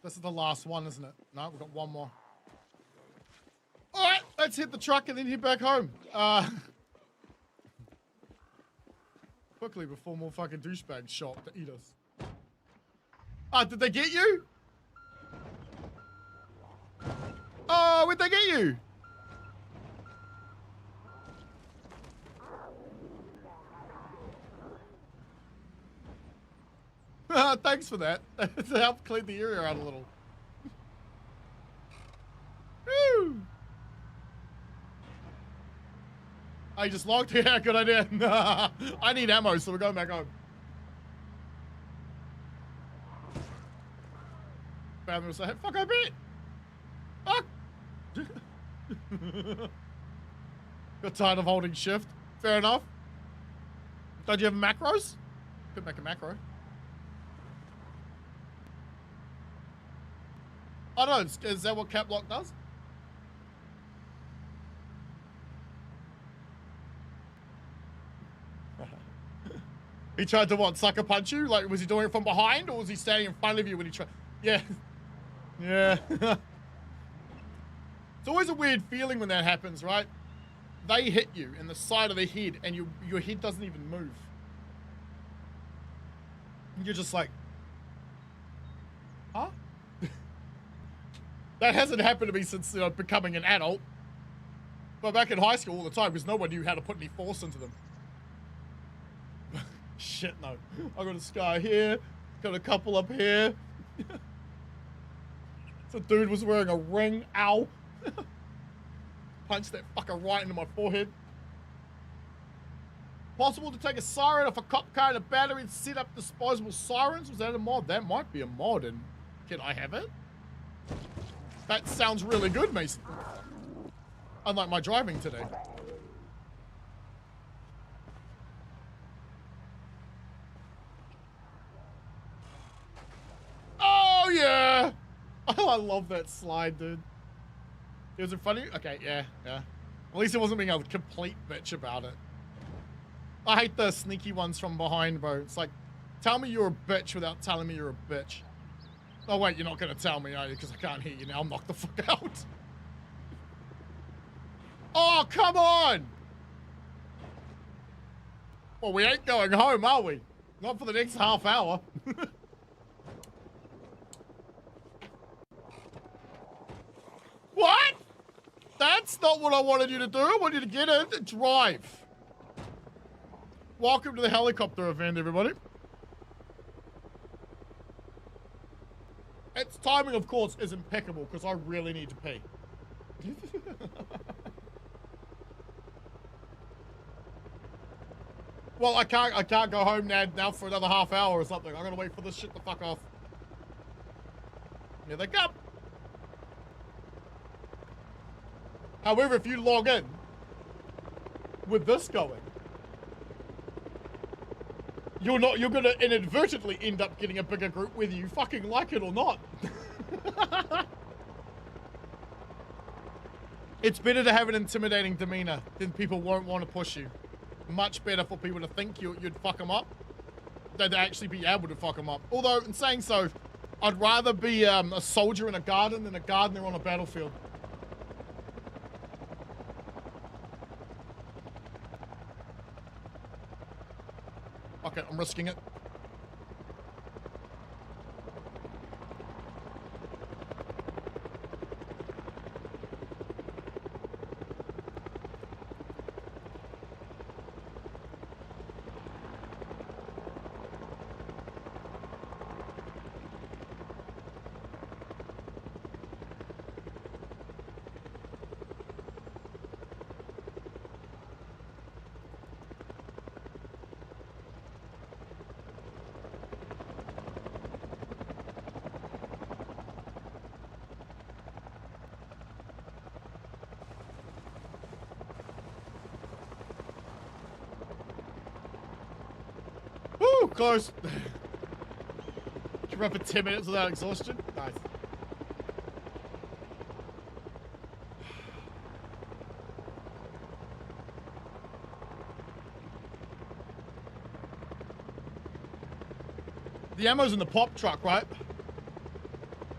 This is the last one, isn't it? No, we've got one more. Alright, let's hit the truck and then head back home. Quickly before more fucking douchebags show up to eat us. Did they get you? Oh, where'd they get you? Thanks for that. To help clean the area out a little. Woo! I just logged. Yeah, good idea. I need ammo, so we're going back home. Family was like, fuck, I beat. Fuck. Got tired of holding shift. Fair enough. Don't you have macros? Could make a macro. I don't know, is that what cap lock does? He tried to what, sucker punch you? Like, was he doing it from behind or was he standing in front of you when he tried? Yeah. Yeah. It's always a weird feeling when that happens, right? They hit you in the side of the head and your head doesn't even move. You're just like, huh? That hasn't happened to me since becoming an adult. But back in high school all the time, because no one knew how to put any force into them. Shit, no. I got a scar here. Got a couple up here. So dude was wearing a ring. Ow. Punched that fucker right into my forehead. Possible to take a siren off a cop car and a battery and set up disposable sirens? Was that a mod? That might be a mod. And can I have it? That sounds really good, Mason. Unlike my driving today. Oh, yeah. Oh, I love that slide, dude. Was it funny? Okay, yeah. At least it wasn't being a complete bitch about it. I hate the sneaky ones from behind, bro. It's like, tell me you're a bitch without telling me you're a bitch. Oh, wait, you're not going to tell me, are you? Because I can't hear you now. I'm knocked the fuck out. Oh, come on! Well, we ain't going home, are we? Not for the next half hour. What? That's not what I wanted you to do. I wanted you to get in and drive. Welcome to the helicopter event, everybody. Its timing, of course, is impeccable because I really need to pee. Well, I can't go home now for another half hour or something. I'm gonna wait for this shit to fuck off. Here they come. However, if you log in, with this going. you're gonna inadvertently end up getting a bigger group whether you fucking like it or not. It's better to have an intimidating demeanor, then people won't want to push you. Much better for people to think you'd fuck them up than to actually be able to fuck them up. Although, in saying so, I'd rather be a soldier in a garden than a gardener on a battlefield. Okay, I'm risking it. Woo, close. Can you run for 10 minutes without exhaustion? Nice. The ammo's in the pop truck, right?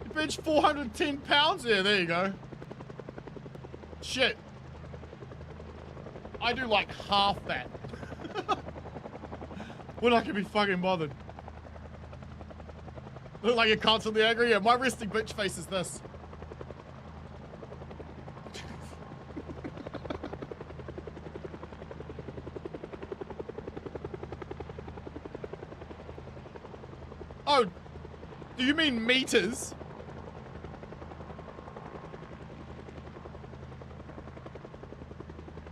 You bench 410 pounds? Yeah, there you go. Shit. I do like half that. When I can be fucking bothered. Look like you're constantly angry? Yeah, my resting bitch face is this. Oh, do you mean meters?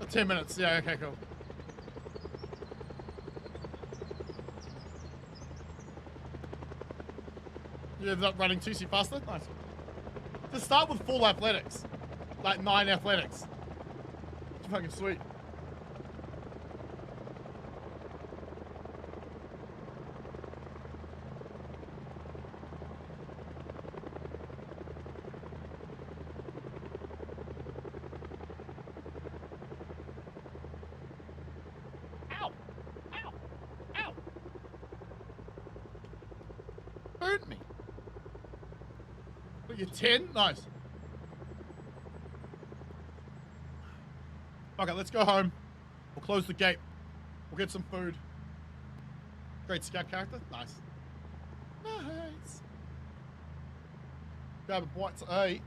Oh, 10 minutes, yeah, okay, cool. You ended up running 2C faster? Nice. To start with full athletics. Like 9 athletics. It's fucking sweet. Ow! Ow! Ow! Burnt me. You're 10? Nice. Okay, let's go home. We'll close the gate. We'll get some food. Great scout character. Nice. Nice. Grab a bite to eat.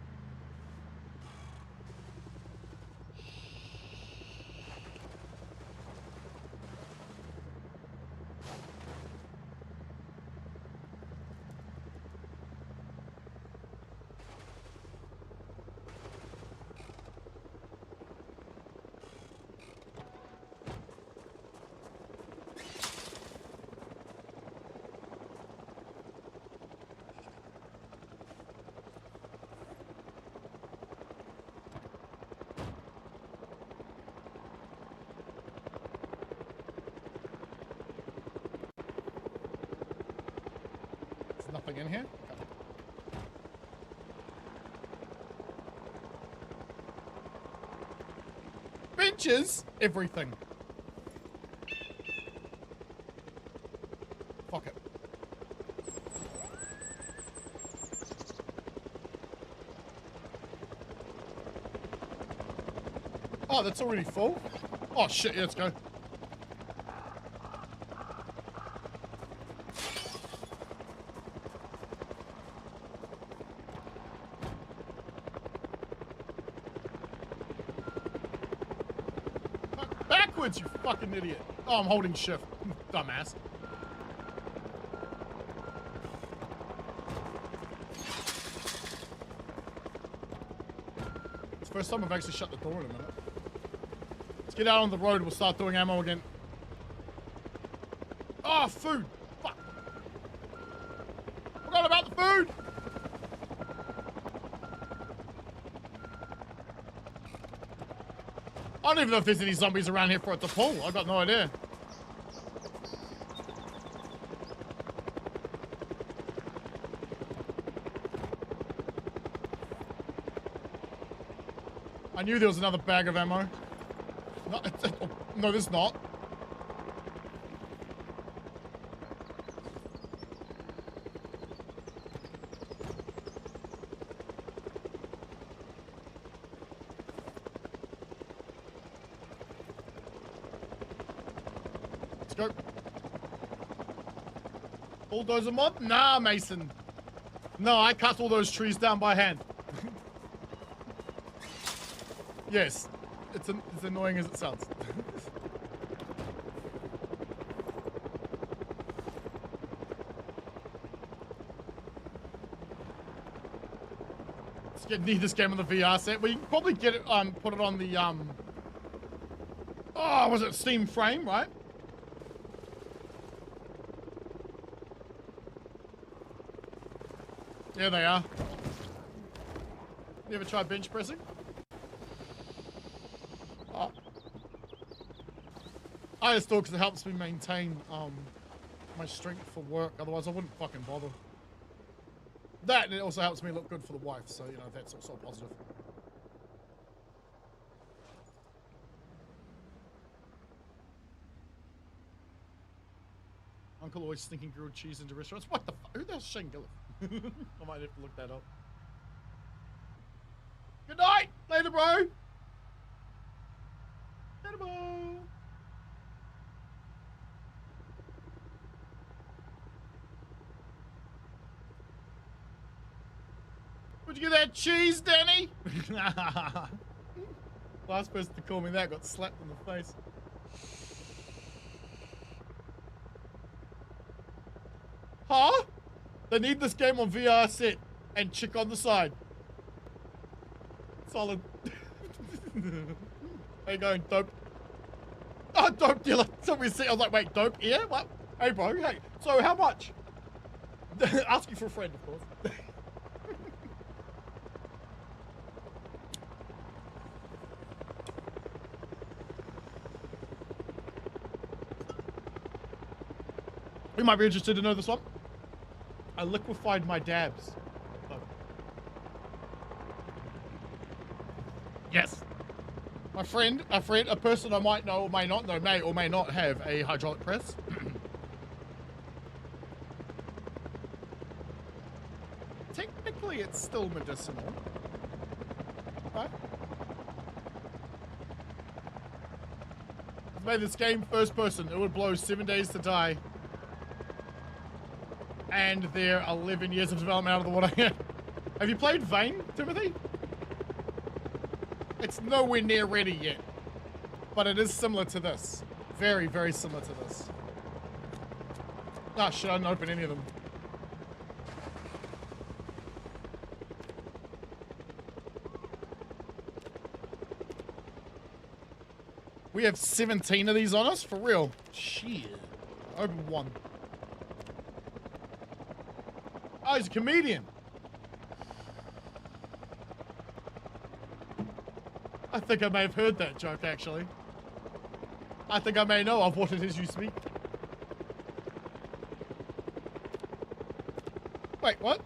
Nothing in here? Okay. Benches? Everything. Fuck it. Oh, that's already full? Oh shit, yeah, let's go. You fucking idiot. Oh, I'm holding shift. Dumbass. It's the first time I've actually shut the door in a minute. Let's get out on the road. We'll start doing ammo again. Oh, food. Fuck. Forgot about the food. I don't even know if there's any zombies around here for it to pull. I got no idea. I knew there was another bag of ammo. No, oh, no, there's not. Let's go. Bulldozer mod? Nah, Mason. No, I cut all those trees down by hand. Yes, it's as annoying as it sounds. Need this game on the VR set. We can probably get it, put it on the, oh, was it Steam Frame, right? There they are. You ever tried bench pressing? Oh. I just thought because it helps me maintain, my strength for work. Otherwise, I wouldn't fucking bother. That, and it also helps me look good for the wife, so, you know, that's also positive. Uncle always sneaking grilled cheese into restaurants. What the fuck? Who the hell's Shane Gilliff? I might have to look that up. Good night! Later, bro! Later, bro! Where'd you get that cheese, Danny? Last person to call me that got slapped in the face. Huh? They need this game on VR set and chick on the side. Solid. How you going, dope? Oh, dope dealer. Somebody see. I was like, wait, dope here? What? Hey, bro. Hey. So, how much? Asking for a friend, of course. You might be interested to know this one. I liquefied my dabs. Oh. Yes. My friend, a person I might know or may not know, may or may not have a hydraulic press. Technically, it's still medicinal. Right? I've made this game first person. It would blow 7 days to die. And they're 11 years of development out of the water. Have you played Vane, Timothy? It's nowhere near ready yet. But it is similar to this. Very, very similar to this. Oh shit, I didn't open any of them. We have 17 of these on us? For real? Shit. Open one. Oh, he's a comedian. I think I may have heard that joke, actually. I think I may know of what it is you speak. Wait, what?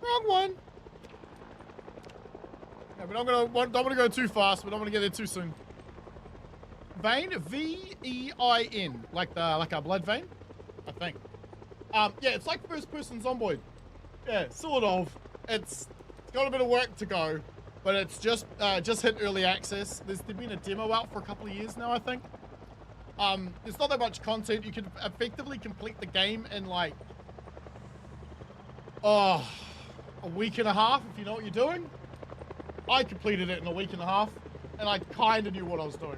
Wrong one. Yeah, but don't want to go too fast. We don't want to get there too soon. Vein, V-E-I-N, like a blood vein, I think. Yeah, it's like first-person Zomboid. Yeah, sort of. It's got a bit of work to go, but it's just hit early access. There's been a demo out for a couple of years now, I think. There's not that much content. You can effectively complete the game in like, a week and a half if you know what you're doing. I completed it in a week and a half, and I kind of knew what I was doing.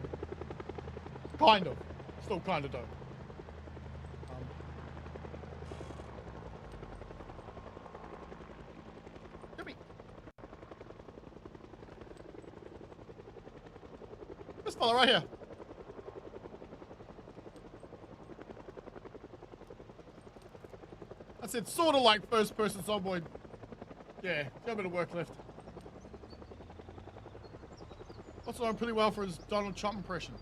Kind of. Still kind of don't. This fella right here. I said sort of like first person Zomboid. Yeah, got a bit of work left. Also done pretty well for his Donald Trump impression.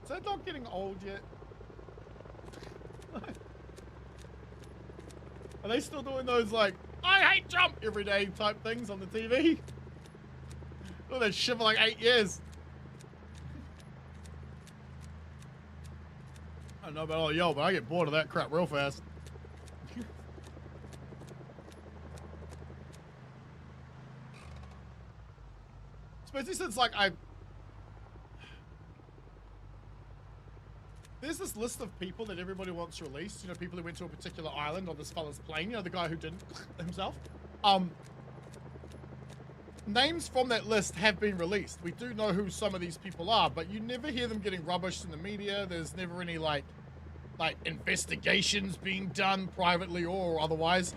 Is that dog getting old yet? Are they still doing those like I hate jump every day type things on the TV. Oh, that shit for like 8 years. I don't know about all y'all, but I get bored of that crap real fast. Especially since, like, there's this list of people that everybody wants released. You know, people who went to a particular island on this fella's plane. You know, the guy who didn't himself. Names from that list have been released. We do know who some of these people are, but you never hear them getting rubbished in the media. There's never any, like investigations being done privately or otherwise.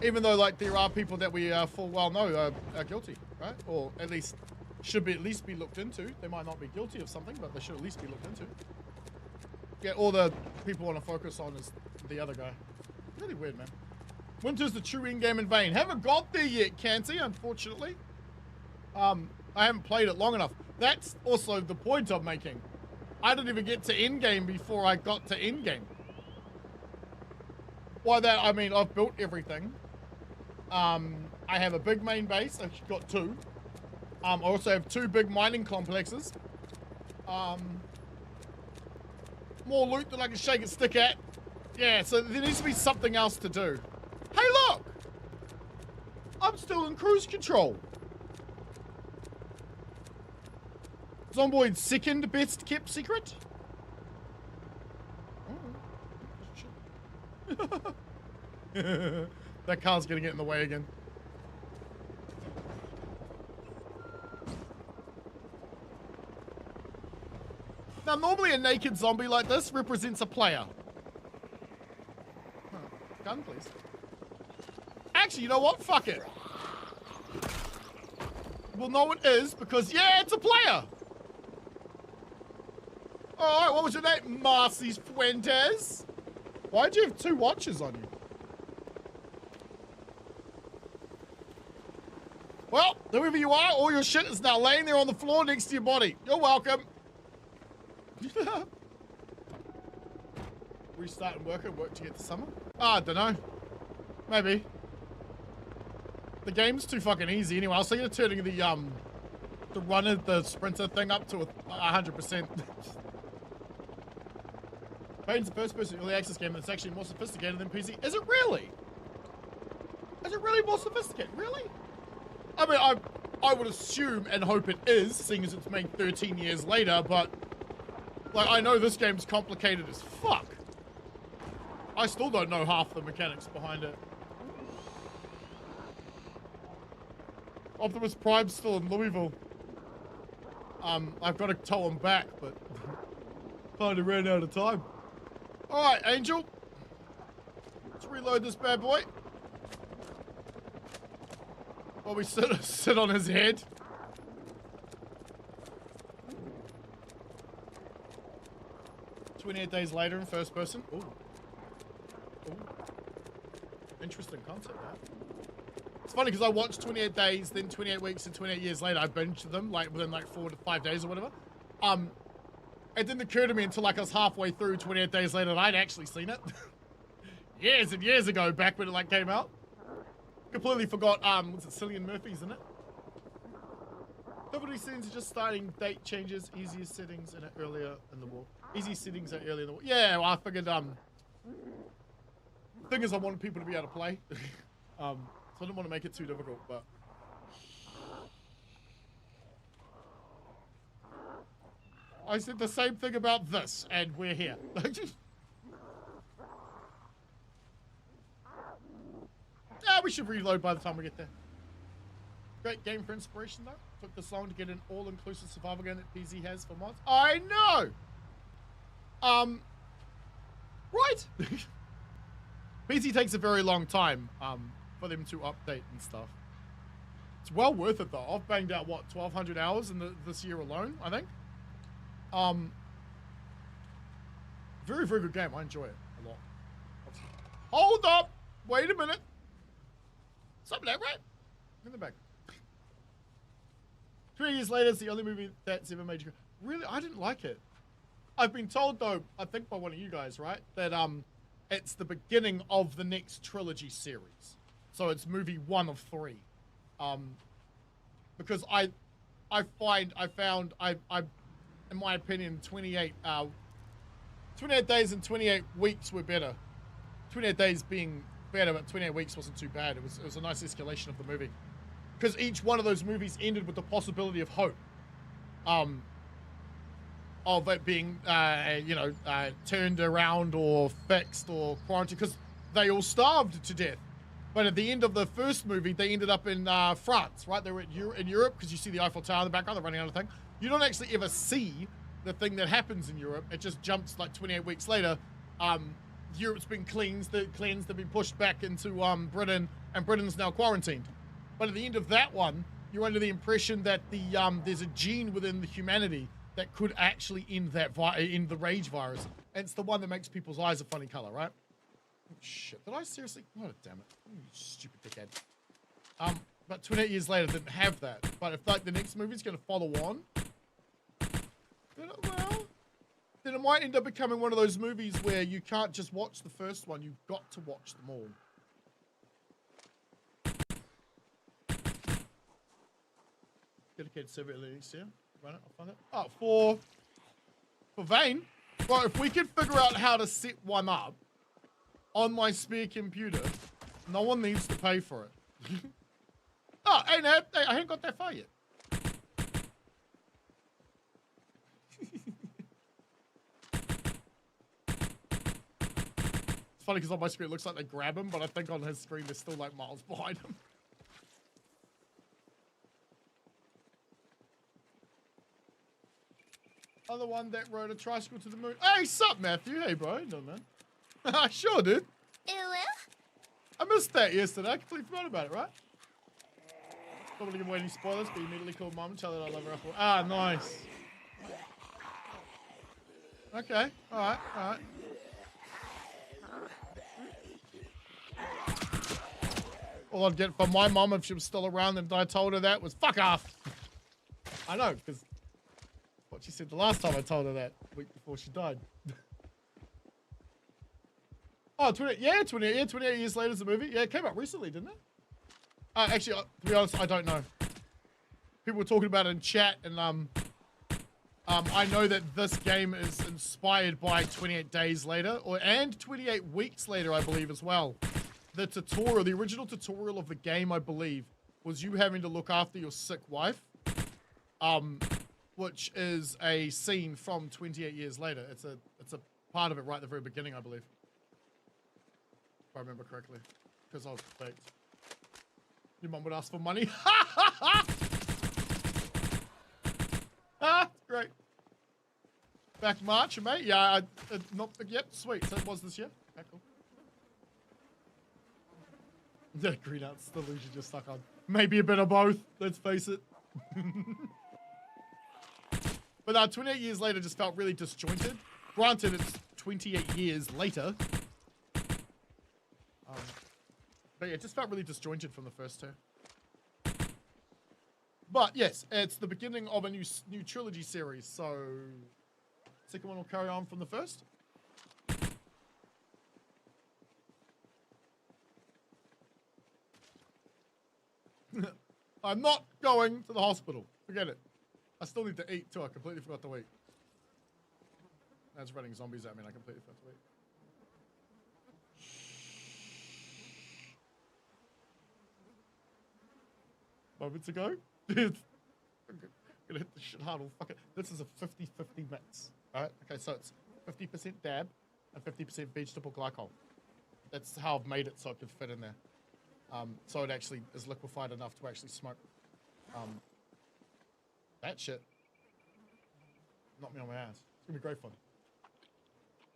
Even though, like, there are people that we full well know are guilty, right? Or at least should be looked into. They might not be guilty of something, but they should at least be looked into. Yeah, all the people want to focus on is the other guy. Really weird, man. Winter's the true in-game in vain. Haven't got there yet, Canty, unfortunately. I haven't played it long enough. That's also the point I'm making. I didn't even get to in-game before I got to in-game. By that, I mean, I've built everything. I have a big main base. I've got 2. I also have 2 big mining complexes. More loot than I can shake a stick at. Yeah, so there needs to be something else to do. Hey, look! I'm still in cruise control. Zomboid's second best kept secret? Oh, shit. That car's gonna get in the way again. Now, normally a naked zombie like this represents a player. Huh. Gun, please. Actually, you know what? Fuck it. Well, no, it is, because, yeah, it's a player. All right, what was your name? Marcy's Fuentes. Why'd you have 2 watches on you? Well, whoever you are, all your shit is now laying there on the floor next to your body. You're welcome. Restarting work to get to summer? I don't know. Maybe. The game's too fucking easy anyway. I was thinking of turning the runner, the sprinter thing up to 100%. Pain's the first person early access game that's actually more sophisticated than PC. Is it really? Is it really more sophisticated? Really? I mean, I would assume and hope it is, seeing as it's made 13 years later, but like, I know this game's complicated as fuck. I still don't know half the mechanics behind it. Optimus Prime's still in Louisville. I've got to tow him back, but kind of ran out of time. All right, Angel. Let's reload this bad boy. While we sit on his head. "28 days later in first person." Ooh. Ooh. Interesting concept, that. It's funny because I watched 28 days, then 28 weeks, and 28 years later. I binged them like within like 4 to 5 days or whatever. It didn't occur to me until like I was halfway through 28 days later that I'd actually seen it. Years and years ago, back when it like came out. Completely forgot, what's it, Cillian Murphy's in it? Nobody seems to just starting date changes, easier settings and earlier in the war. Easy settings are earlier in the war. Yeah, well, I figured, thing is I wanted people to be able to play. So I didn't want to make it too difficult, but. I said the same thing about this, and we're here. Yeah, we should reload by the time we get there. Great game for inspiration, though. Took this long to get an all-inclusive survival game that PZ has for mods. I know! Right? PZ takes a very long time, for them to update and stuff. It's well worth it, though. I've banged out, what, 1,200 hours in this year alone, I think? Very, very good game. I enjoy it a lot. Hold up! Wait a minute! Something like that, right? In the back. 3 years later, it's the only movie that's ever made you. Really? I didn't like it. I've been told, though, I think by one of you guys, right? That, it's the beginning of the next trilogy series. So it's movie 1 of 3. Because I found, in my opinion, 28 days and 28 weeks were better. 28 days being better, but 28 weeks wasn't too bad. It was a nice escalation of the movie. Because each one of those movies ended with the possibility of hope. Of it being, turned around or fixed or quarantined, because they all starved to death. But at the end of the first movie, they ended up in France, right? They were in Europe, because you see the Eiffel Tower in the background, they're running out of thing. You don't actually ever see the thing that happens in Europe. It just jumps like 28 weeks later. Europe's been cleansed, they've been pushed back into Britain, and Britain's now quarantined. But at the end of that one, you're under the impression that there's a gene within the humanity that could actually end the rage virus. And it's the one that makes people's eyes a funny color, right? Oh, shit, did I seriously? Oh, damn it. You stupid dickhead. But 28 years later, didn't have that. But if like the next movie's gonna follow on, then it might end up becoming one of those movies where you can't just watch the first one, you've got to watch them all. Dedicated server next year. Run it, I'll find it. Oh, for Vane. Bro, if we could figure out how to set one up on my spare computer, no one needs to pay for it. Oh, hey, no, I haven't got that far yet. It's funny because on my screen it looks like they grab him, but I think on his screen they're still like miles behind him. Other one that rode a tricycle to the moon. Hey, sup, Matthew? Hey, bro. How you doing, man? I sure did. I missed that yesterday. I completely forgot about it, right? Don't want to give away any spoilers, but you immediately called mom and tell her I love her apple. Ah, nice. Okay. All right. All right. All I'd get from my mom if she was still around and I told her that was fuck off. I know, because what she said the last time I told her that, week before she died. Oh, 28 years later is the movie. Yeah, it came out recently, didn't it? Actually, to be honest, I don't know. People were talking about it in chat, and I know that this game is inspired by 28 Days Later, and 28 Weeks Later, I believe, as well. The tutorial, the original tutorial of the game, I believe, was you having to look after your sick wife, which is a scene from 28 Years Later. It's a part of it right at the very beginning, I believe. If I remember correctly, because I was faked. Your mum would ask for money. Ah, great. Back March, mate. Yeah, yep, sweet. So it was this year. Okay, cool. The green out's the illusion just stuck on. Maybe a bit of both. Let's face it. But 28 years later just felt really disjointed. Granted, it's 28 years later. But yeah, it just felt really disjointed from the first two. But yes, it's the beginning of a new trilogy series, so second one will carry on from the first. I'm not going to the hospital. Forget it. I still need to eat too. I completely forgot to eat. That's running zombies at me and I completely forgot to eat. Moments ago. I'm gonna hit the shit hard. Fuck it. This is a 50-50 mix. Alright? Okay, so it's 50% dab and 50% vegetable glycol. That's how I've made it so it can fit in there. So it actually is liquefied enough to actually smoke. That shit knocked me on my ass. It's gonna be great fun.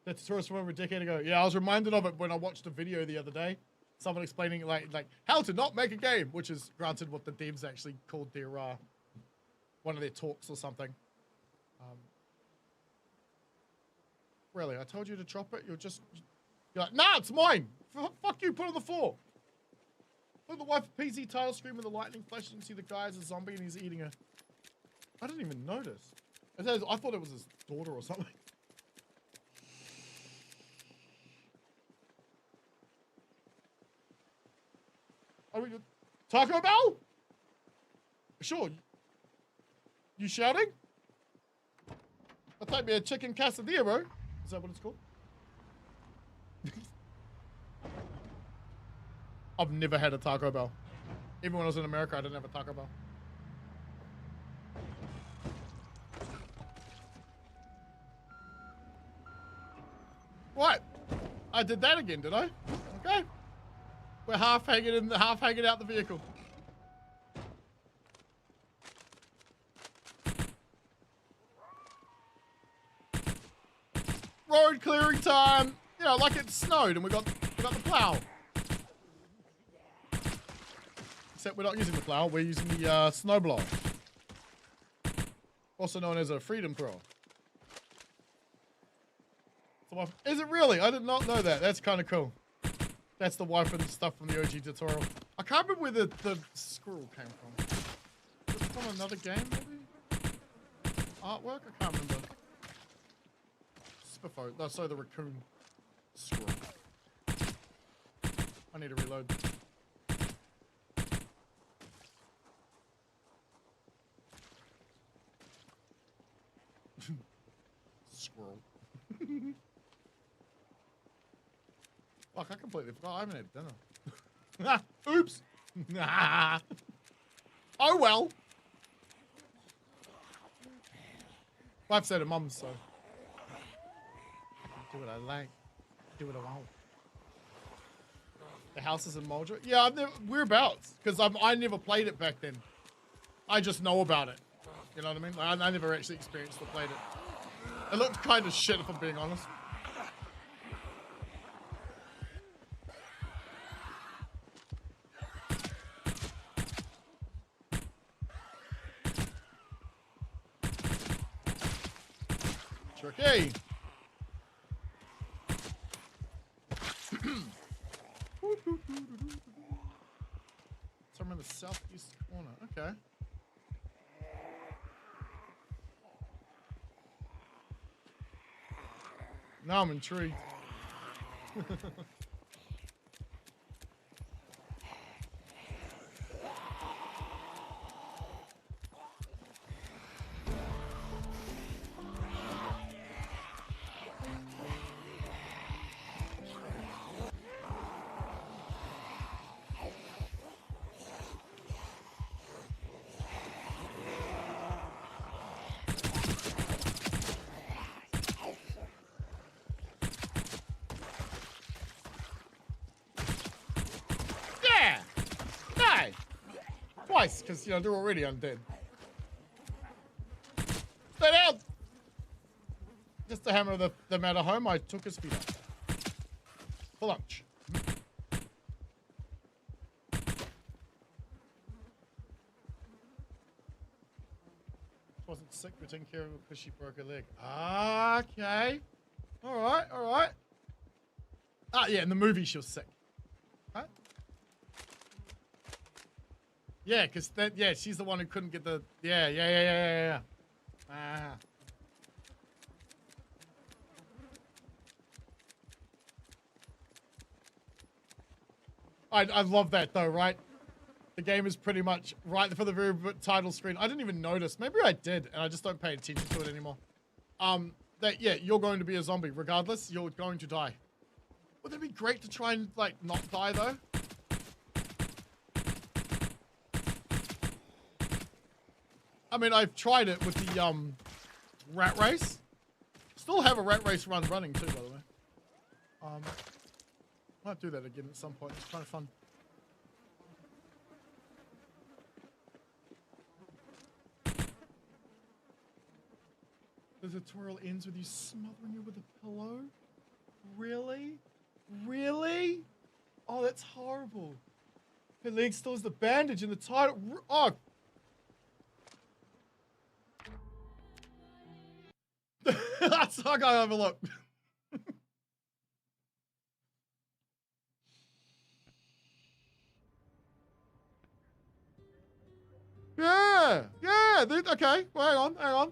That tutorial from over a decade ago. Yeah, I was reminded of it when I watched a video the other day. Someone explaining like how to not make a game, which is granted what the devs actually called their one of their talks or something. Really, I told you to drop it. You're like, nah, it's mine. Fuck you. Put it on the floor. Put the wife PZ title screen with the lightning flash. You can see the guy is a zombie and he's eating a. I didn't even notice. I thought it was his daughter or something. Taco Bell? Sure. You shouting? I'll take me a chicken quesadilla, bro. Is that what it's called? I've never had a Taco Bell. Even when I was in America, I didn't have a Taco Bell. What? I did that again, did I? Okay. We're half hanging out the vehicle. Road clearing time. You know, like it snowed and we got the plow. Except we're not using the plow, we're using the snowblower. Also known as a freedom thrower. Is it really? I did not know that. That's kind of cool. That's the wife and stuff from the OG tutorial. I can't remember where the squirrel came from. Was it from another game, maybe? Artwork? I can't remember. Spiffo. No, sorry, the raccoon. Squirrel. I need to reload. Squirrel. Fuck, I completely forgot. I haven't had dinner. Oops. Oh well. Wife said to mum, so. I can do what I like. Do what I want. The house is in Muldra? Yeah, I've never, whereabouts? Because I never played it back then. I just know about it. You know what I mean? Like, I never actually experienced or played it. It looked kind of shit, if I'm being honest. Tricky. So I'm in the southeast corner. Okay. Now I'm intrigued. Twice, because, you know, they're already undead. Stay down! Just to hammer them out of home, I took his feet up. For lunch. Wasn't sick, we were taking care of her because she broke her leg. Okay. Alright, alright. Ah, yeah, in the movie she was sick. Huh? Yeah, because that, yeah, she's the one who couldn't get the, yeah. Ah. I love that though, right? The game is pretty much right for the very title screen. I didn't even notice. Maybe I did, and I just don't pay attention to it anymore. That, yeah, you're going to be a zombie. Regardless, you're going to die. Would it be great to try and, like, not die, though? I mean, I've tried it with the, rat race. Still have a rat race run running, too, by the way. Might do that again at some point. It's kind of fun. The tutorial ends with you smothering her with a pillow? Really? Really? Oh, that's horrible. Her leg still has the bandage in the title. Oh. That's like I overlooked. Yeah. Okay. Well, hang on.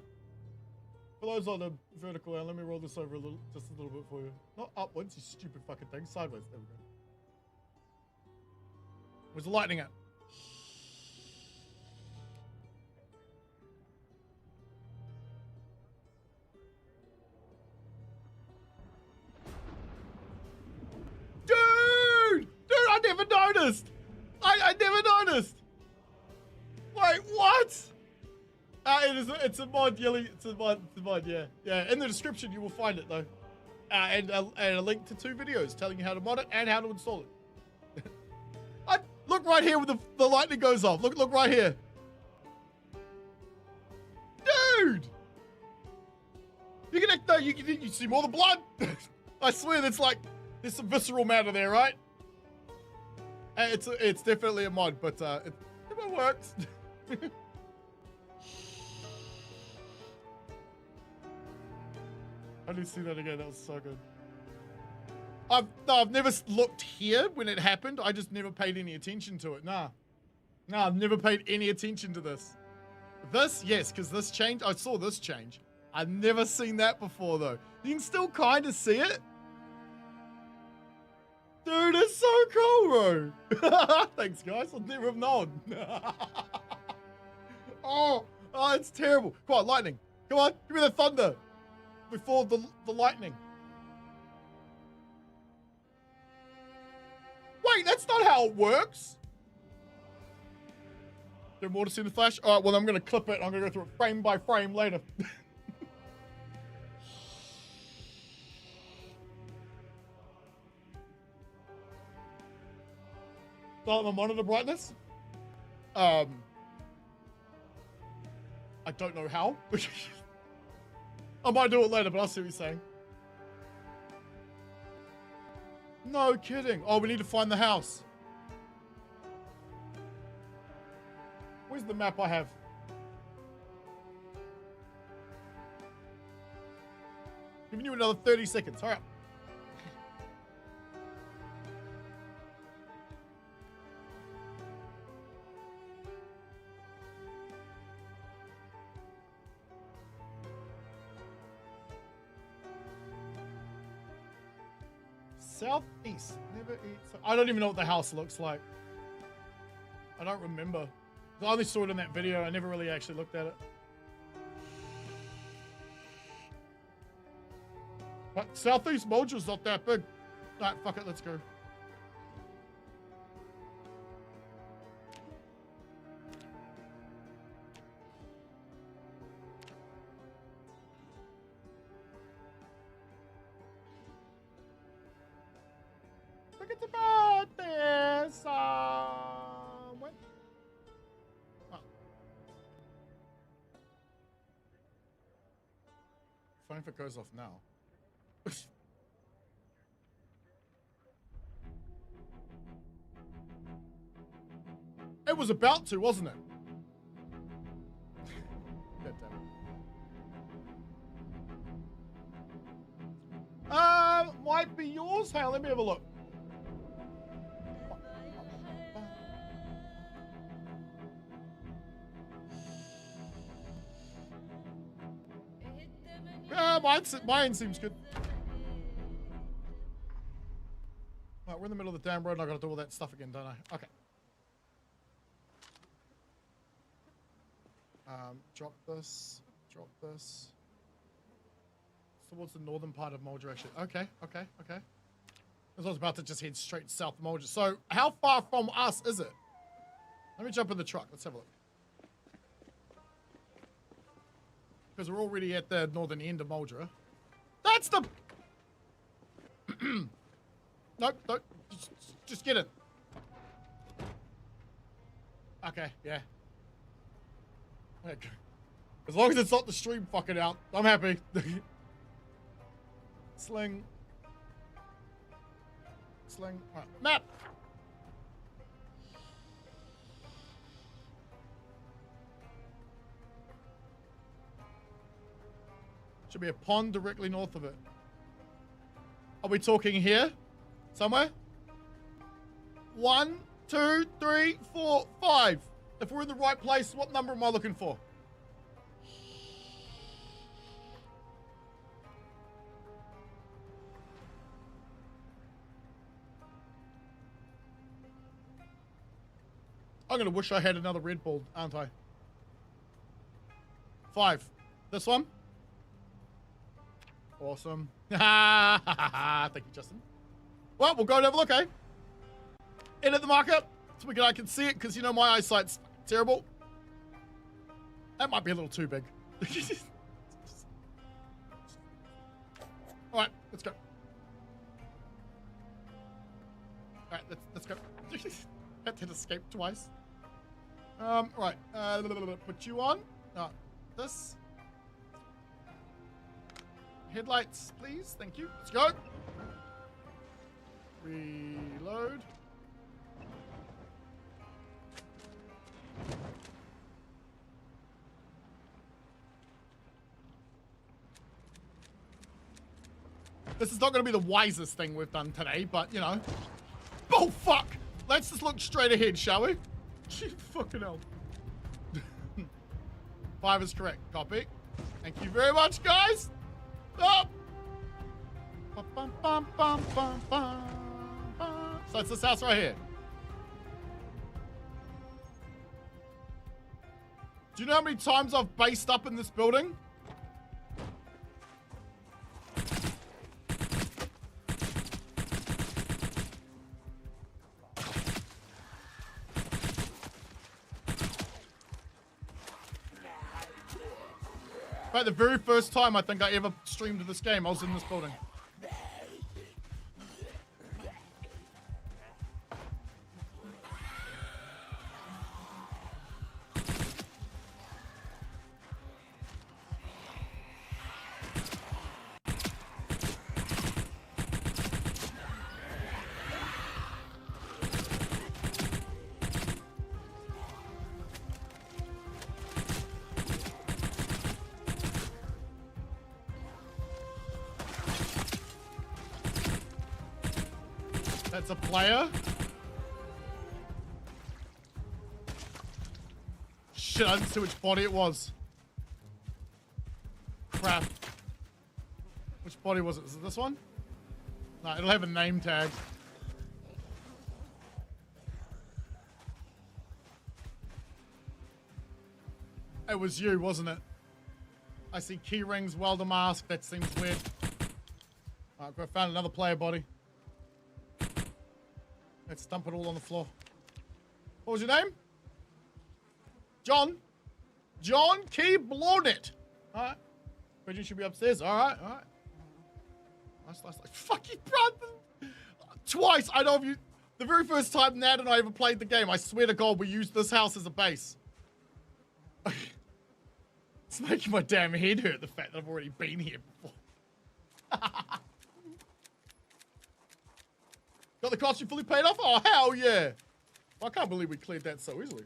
Pillow's on the vertical end. Let me roll this over just a little bit for you. Not upwards, you stupid fucking thing. Sideways. There we Where's the lightning at? Dude! Dude, I never noticed! I never noticed! Wait, what? It's a mod, Yelly. It's a mod, yeah. Yeah, in the description you will find it, though. And a link to 2 videos telling you how to mod it and how to install it. Look right here when the lightning goes off. Look right here. Dude! You see more of the blood? I swear there's some visceral matter there, right? It's definitely a mod, but it works. I didn't see that again. That was so good. I've never looked here when it happened. I just never paid any attention to it. Nah, I've never paid any attention to this. This, yes, because this changed. I saw this change. I've never seen that before, though. You can still kind of see it. Dude, it's so cool, bro. Thanks, guys. I'd never have known. Oh, it's terrible. Come on, lightning. Come on, give me the thunder before the lightning. Wait, that's not how it works. There more to see in the flash? All right, well, I'm going to clip it. I'm going to go through it frame by frame later. Start my monitor brightness. I don't know how. I might do it later, but I'll see what you're saying. No kidding. Oh, we need to find the house. Where's the map I have? Giving you another 30 seconds. Hurry up. Southeast. Never eat. I don't even know what the house looks like. I don't remember. I only saw it in that video. I never really actually looked at it. But Southeast Moja's not that big. Alright, fuck it. Let's go. Look at the bird there somewhere. Oh. Fine if it goes off now. It was about to, wasn't it? God damn it. Might be yours. Hang on, let me have a look. Mine seems good. Right, we're in the middle of the damn road and I gotta do all that stuff again, don't I? Okay. Drop this. Drop this. Towards the northern part of Mulder, actually. Okay. I was about to just head straight south of Mulder. So, how far from us is it? Let me jump in the truck. Let's have a look. Because we're already at the northern end of Mulder. That's the... Nope. Just get it. Okay, yeah. Okay. As long as it's not the stream fucking out, I'm happy. Sling. Right. Map! Should be a pond directly north of it. Are we talking here? Somewhere? 1, 2, 3, 4, 5. If we're in the right place, what number am I looking for? I'm gonna wish I had another Red Bull, aren't I? 5. This one. Awesome. Thank you, Justin. Well, we'll go and have a look, eh? In at the market, so I can see it, because you know my eyesight's terrible. That might be a little too big. All right, let's go. All right, let's go. That did escape twice. Right. Put you on. This. Headlights, please. Thank you. Let's go. Reload. This is not going to be the wisest thing we've done today, but, you know. Oh, fuck! Let's just look straight ahead, shall we? Fucking hell. 5 is correct. Copy. Thank you very much, guys. Oh. So it's this house right here. Do you know how many times I've based up in this building? Right, the very first time I think I ever streamed this game, I was in this building. That's a player. Shit, I didn't see which body it was. Crap. Which body was it? Is it this one? No, it'll have a name tag. It was you, wasn't it? I see key rings, welder mask. That seems weird. Alright, I found another player body. Let's dump it all on the floor. What was your name? John. John Key Blornett. Alright. Bridget should be upstairs. Alright, alright. Nice. Fuck you, brother. Twice. I know if you. The very first time Nad and I ever played the game, I swear to God, we used this house as a base. It's making my damn head hurt, the fact that I've already been here before. Got the costume fully paid off? Oh, hell yeah. I can't believe we cleared that so easily.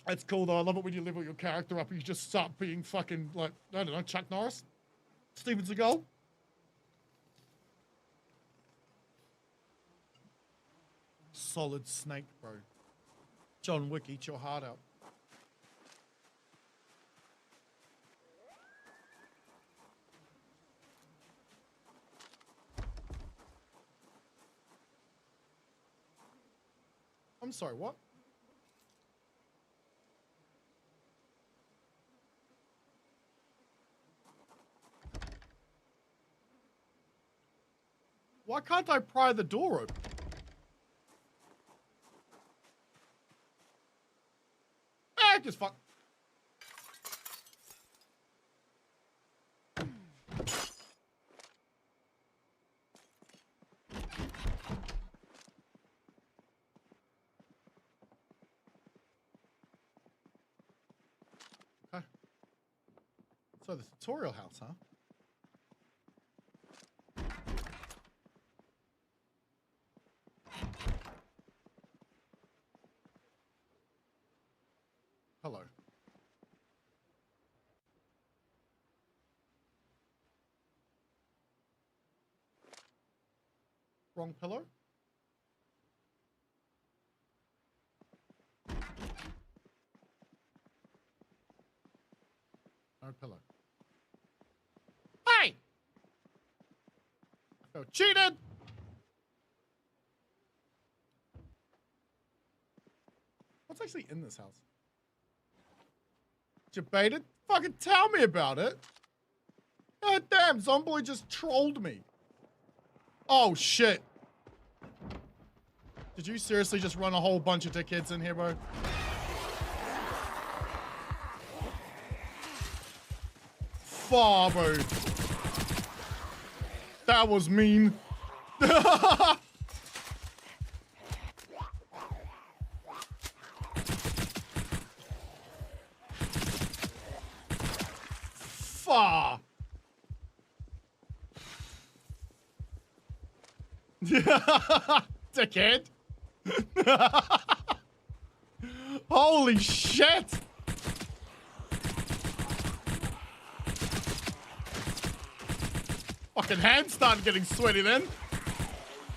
That's cool, though. I love it when you level your character up and you just start being fucking, like, I don't know, Chuck Norris? Steven Seagal? Solid snake, bro. John Wick, eat your heart out. I'm sorry, what? Why can't I pry the door open? Just fuck. Okay. So the tutorial house, huh? Hello. Wrong pillow? No pillow. Hey! I felt cheated! What's actually in this house? Debated? Fucking tell me about it. God damn, Zomboid just trolled me. Oh, shit. Did you seriously just run a whole bunch of dickheads in here, bro? Far, bro. That was mean. Far. Dickhead. Holy shit. Fucking hands started getting sweaty then.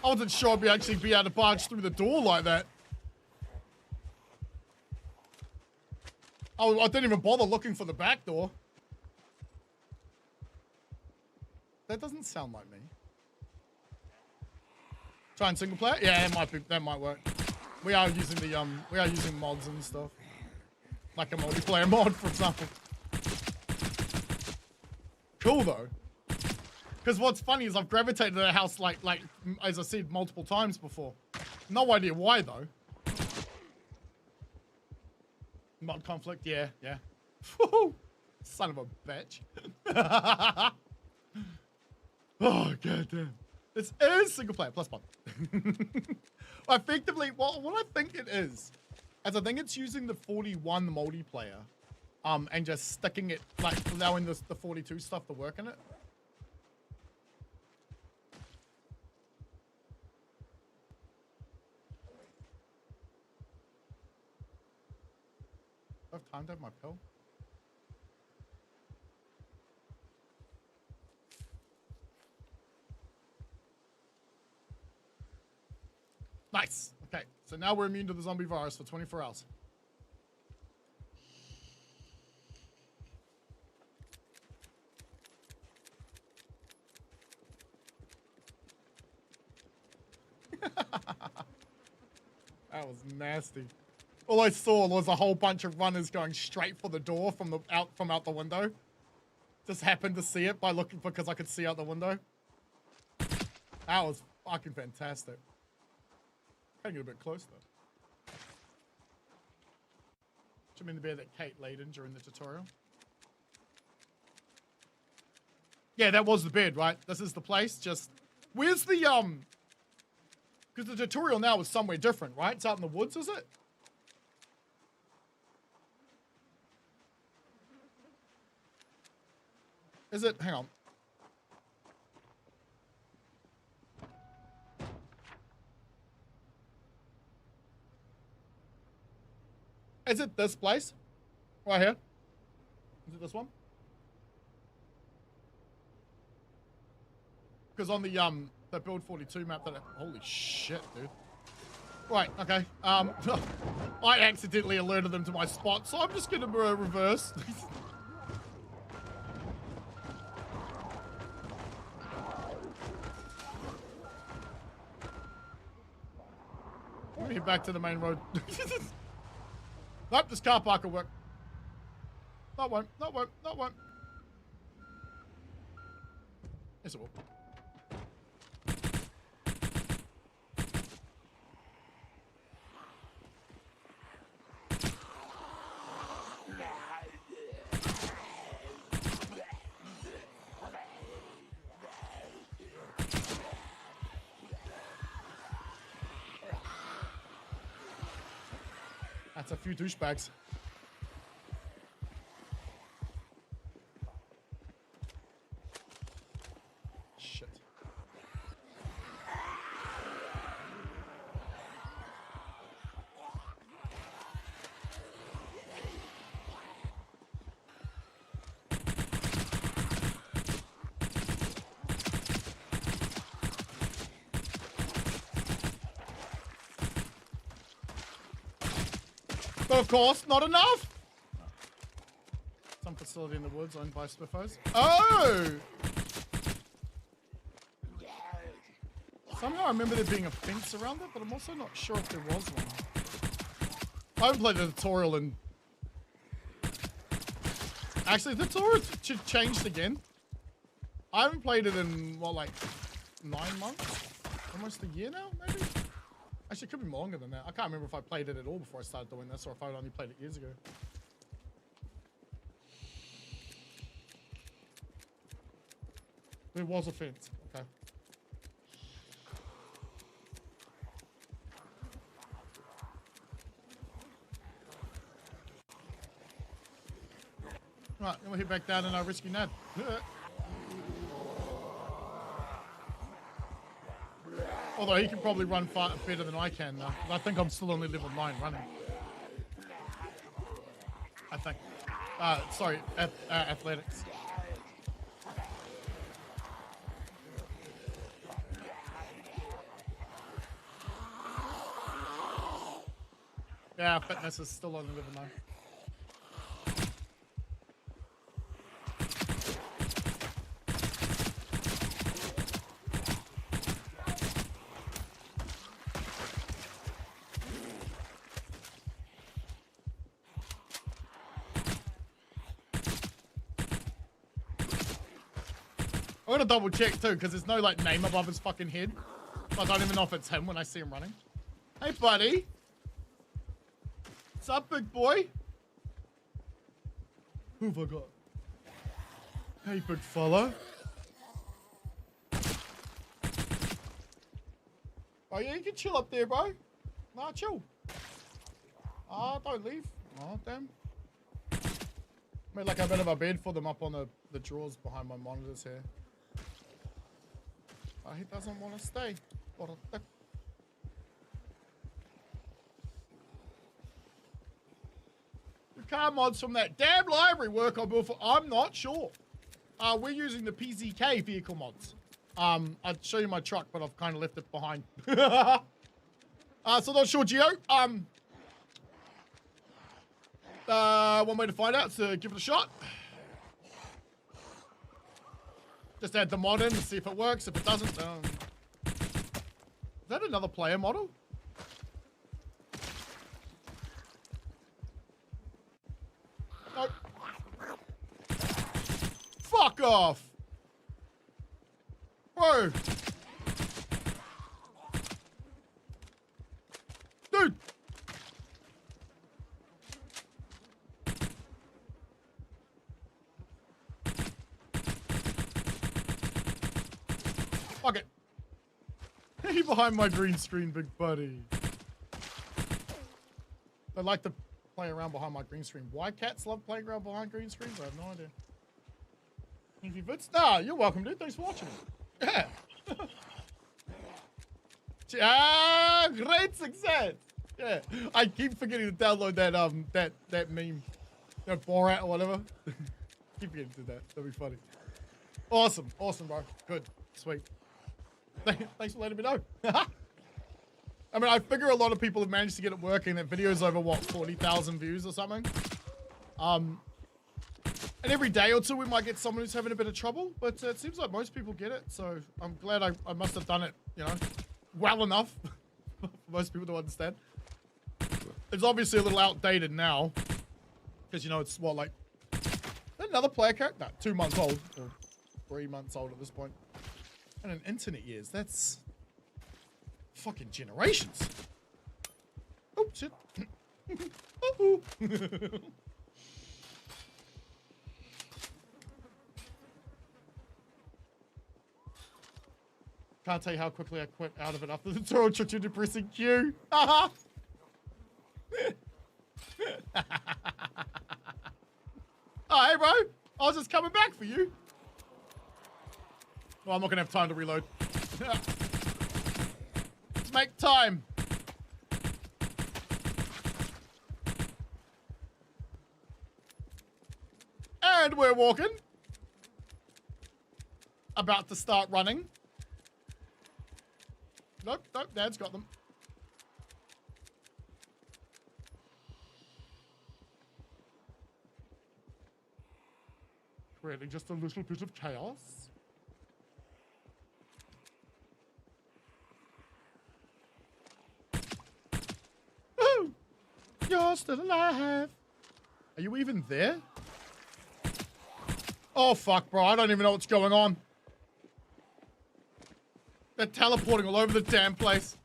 I wasn't sure I'd actually be able to barge through the door like that. Oh, I didn't even bother looking for the back door. That doesn't sound like me. Try and single player? Yeah, it might be. That might work. We are using mods and stuff, like a multiplayer mod, for example. Cool though, because what's funny is I've gravitated to the house like as I said multiple times before. No idea why though. Mod conflict, yeah. Woo! Son of a bitch. Oh goddamn. This is single player plus mod. Effectively, what I think it is I think it's using the 41 multiplayer, and just sticking it, like allowing the 42 stuff to work in it. Do I have time to have my pill? Nice. Okay, so now we're immune to the zombie virus for 24 hours. That was nasty. All I saw was a whole bunch of runners going straight for the door from out the window. Just happened to see it by looking, because I could see out the window. That was fucking fantastic. Can get a bit closer. Do you mean the bear that Kate laid in during the tutorial? Yeah, that was the bed, right? This is the place. Just where's the because the tutorial now is somewhere different, right? It's out in the woods, is it? Is it? Hang on. Is it this place? Right here? Is it this one? Because on the build 42 map that holy shit, dude. Right, okay. I accidentally alerted them to my spot, so I'm just gonna reverse. Let me get back to the main road. Nope, this car park will work. That won't. Yes, it will. That's a few douchebags. Shit. But of course, not enough. Some facility in the woods owned by Spiffos. Oh! Somehow I remember there being a fence around it, but I'm also not sure if there was one. I haven't played the tutorial in... Actually, the tutorial changed again. I haven't played it in, what, like 9 months? Almost a year now, maybe? Actually, it could be longer than that. I can't remember if I played it at all before I started doing this or if I only played it years ago. There was a fence. Okay. Right, then we'll head back down and I'll rescue Nad. Although he can probably run far better than I can now. I think I'm still only level 9 running. I think. Sorry, athletics. Yeah, fitness is still only level 9. I'm gonna double check too, because there's no like name above his fucking head. So I don't even know if it's him when I see him running. Hey buddy. What's up, big boy? Who have I got? Hey big fella. Oh yeah, you can chill up there, bro. Nah, chill. Ah, don't leave. Oh, damn. Made like a bit of a bed for them up on the drawers behind my monitors here. Oh, he doesn't want to stay. What a dick. The car mods from that damn library work on Build for... I'm not sure. We're using the PZK vehicle mods. I'd show you my truck, but I've kind of left it behind. So not sure, Geo. One way to find out is to give it a shot. Just add the mod in and see if it works. If it doesn't, is that another player model? Nope. Fuck off! Bro! Dude! Fuck it. Hey, behind my green screen, big buddy. I like to play around behind my green screen. Why cats love playing around behind green screens? I have no idea. Thank you, Vince. Nah, you're welcome, dude. Thanks for watching. Yeah. Great success. Yeah. I keep forgetting to download that meme. That Borat or whatever. Keep forgetting to do that. That'd be funny. Awesome. Awesome, bro. Good. Sweet. Thanks for letting me know. I mean, I figure a lot of people have managed to get it working. That video's over, what, 40,000 views or something? And every day or two we might get someone who's having a bit of trouble, but it seems like most people get it, so I'm glad I must have done it, you know, well enough for most people to understand. It's obviously a little outdated now, because, you know, it's, what, like, another player character? No, 2 months old, or 3 months old at this point. And in internet years, that's fucking generations. Oh, shit. Oh. Can't tell you how quickly I quit out of it after the tutorial took you to pressing Q. Oh, hey, bro. I was just coming back for you. Well, I'm not going to have time to reload. Let's make time. And we're walking. About to start running. Nope, nope, Dad's got them. Creating just a little bit of chaos. You're still alive. Are you even there? Oh, fuck, bro. I don't even know what's going on. They're teleporting all over the damn place.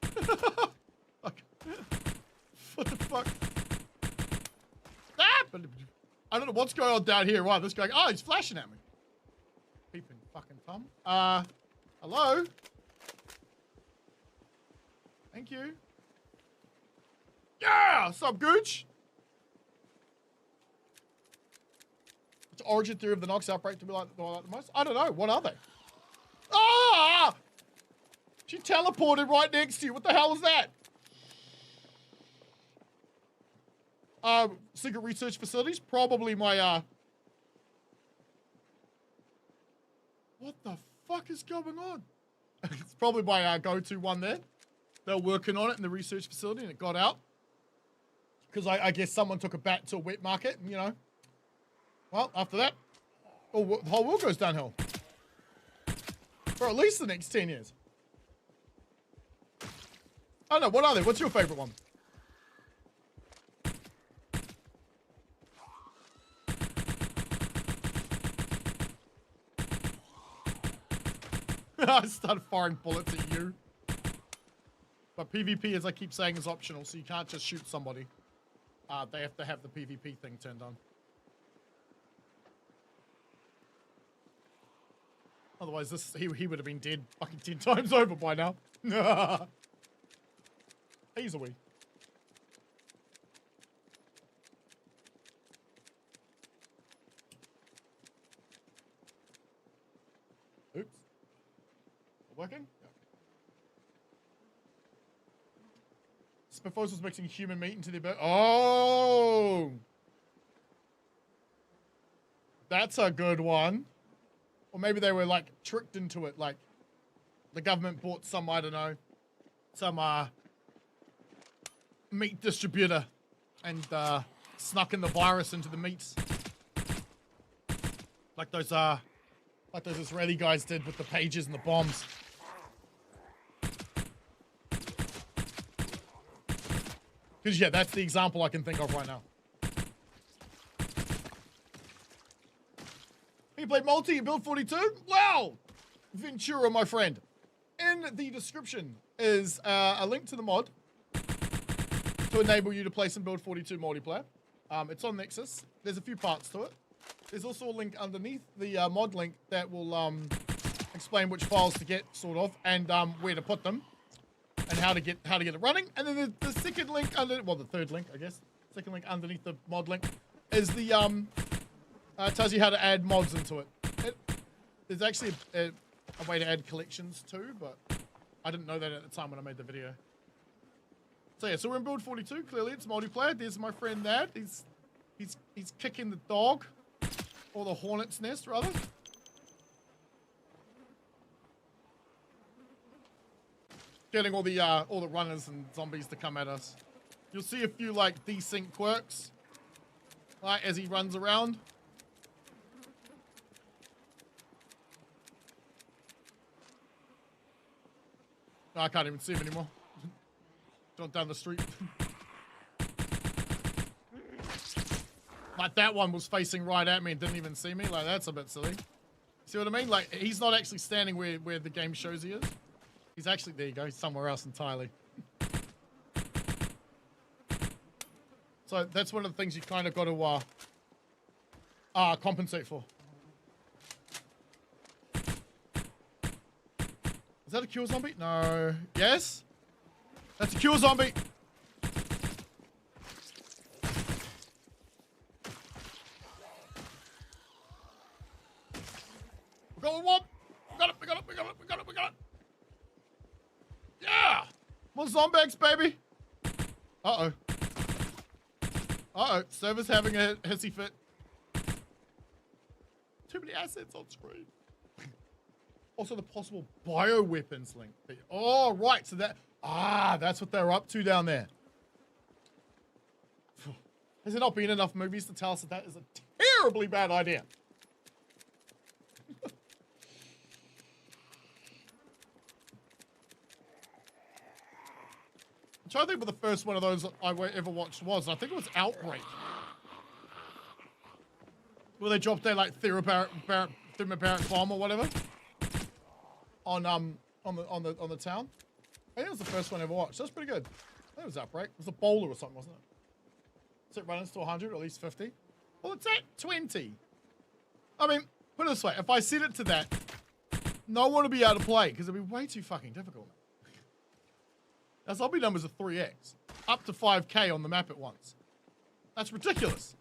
Fuck. What the fuck? Ah! I don't know what's going on down here. Right, this guy. Oh, he's flashing at me. Peeping fucking Tom. Hello? Thank you. Yeah! What's up, Gooch? What's the origin theory of the Nox outbreak to be like the most? I don't know. What are they? Ah! She teleported right next to you. What the hell is that? Secret research facilities? Probably my, What the fuck is going on? It's probably my, go-to one there. They were working on it in the research facility and it got out. Because I guess someone took a bat to a wet market and, you know. Well, after that, the whole world goes downhill. For at least the next 10 years. I don't know, what are they? What's your favorite one? I started firing bullets at you. But PvP, as I keep saying, is optional, so you can't just shoot somebody. They have to have the PvP thing turned on. Otherwise, he would have been dead fucking 10 times over by now. Easily. Oops. Working? Yeah. Spiffos was mixing human meat into the bird. Oh! That's a good one. Or maybe they were, like, tricked into it. Like, the government bought some, I don't know, some, meat distributor and, snuck in the virus into the meats. Like those Israeli guys did with the pages and the bombs. Because, yeah, that's the example I can think of right now. You play multi, you build 42? Wow! Ventura, my friend. In the description is a link to the mod to enable you to play some build 42 multiplayer. It's on Nexus. There's a few parts to it. There's also a link underneath the mod link that will explain which files to get, sort of, and where to put them, and how to get it running. And then the second link the third link, I guess, second link underneath the mod link is the tells you how to add mods into it. There's actually a way to add collections too, but I didn't know that at the time when I made the video. So yeah, so we're in build 42. Clearly, it's multiplayer. There's my friend Nad. He's kicking the dog, or the hornet's nest rather. Getting all the runners and zombies to come at us. You'll see a few like desync quirks, like as he runs around. No, I can't even see him anymore. Not down the street. Like that one was facing right at me and didn't even see me. Like that's a bit silly. See what I mean? Like he's not actually standing where the game shows he is. He's actually, there you go, he's somewhere else entirely. So that's one of the things you kind of got to compensate for. Is that a kill zombie? No. Yes? That's a kill zombie. We got one. We got it. Yeah! More zombies, baby. Uh-oh. Server's having a hissy fit. Too many assets on screen. Also, the possible bioweapons link. Oh, right. So that's what they're up to down there. Has there not been enough movies to tell us that is a terribly bad idea? I'm trying to think what the first one of those I ever watched was. I think it was Outbreak. Where they dropped their like thermobaric bomb or whatever on the town. I think it was the first one I ever watched. That's pretty good. I think it was Outbreak. It was a bowler or something, wasn't it? So it runs to 100 or at least 50. Well, it's at 20. I mean, put it this way: if I set it to that, no one will be able to play because it'll be way too fucking difficult. Our zombie numbers are 3x, up to 5k on the map at once. That's ridiculous.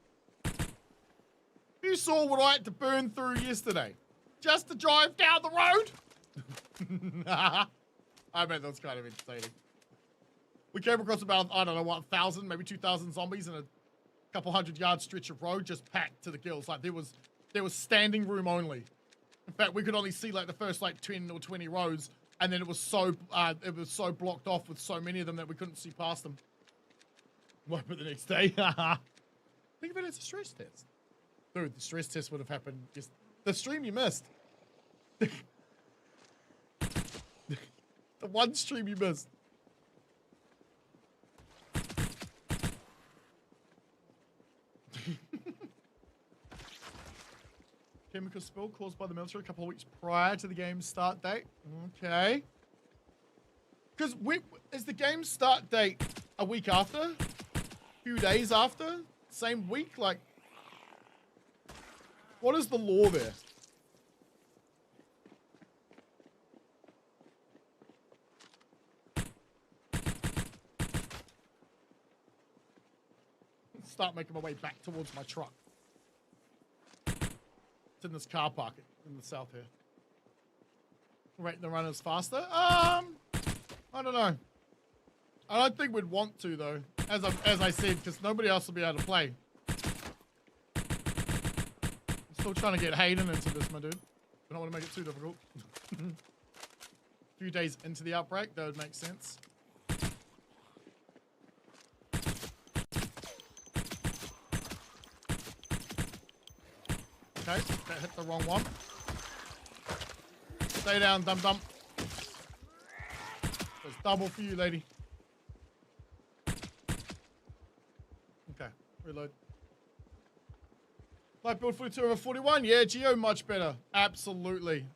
You saw what I had to burn through yesterday, just to drive down the road. I bet that's kind of entertaining. We came across about, I don't know what, 1,000, maybe 2,000 zombies in a couple 100-yard stretch of road, just packed to the gills. Like there was standing room only. In fact, we could only see like the first like 10 or 20 rows, and then it was so blocked off with so many of them that we couldn't see past them. Wipe it the next day. Think of it as a stress test. Dude, the stress test would have happened just the stream you missed. The one stream you missed. Chemical spill caused by the military a couple of weeks prior to the game's start date. Okay. Because is the game's start date a week after? A few days after? Same week? Like, what is the law there? Start making my way back towards my truck. In this car park in the south here. Rating the runners faster? I don't know. I don't think we'd want to though, as I said, because nobody else will be able to play. I'm still trying to get Hayden into this, my dude. I don't want to make it too difficult. A few days into the outbreak, that would make sense. Okay, that hit the wrong one. Stay down, dum-dum. There's double for you, lady. Okay, reload. Light build 42 over 41. Yeah, Geo much better. Absolutely.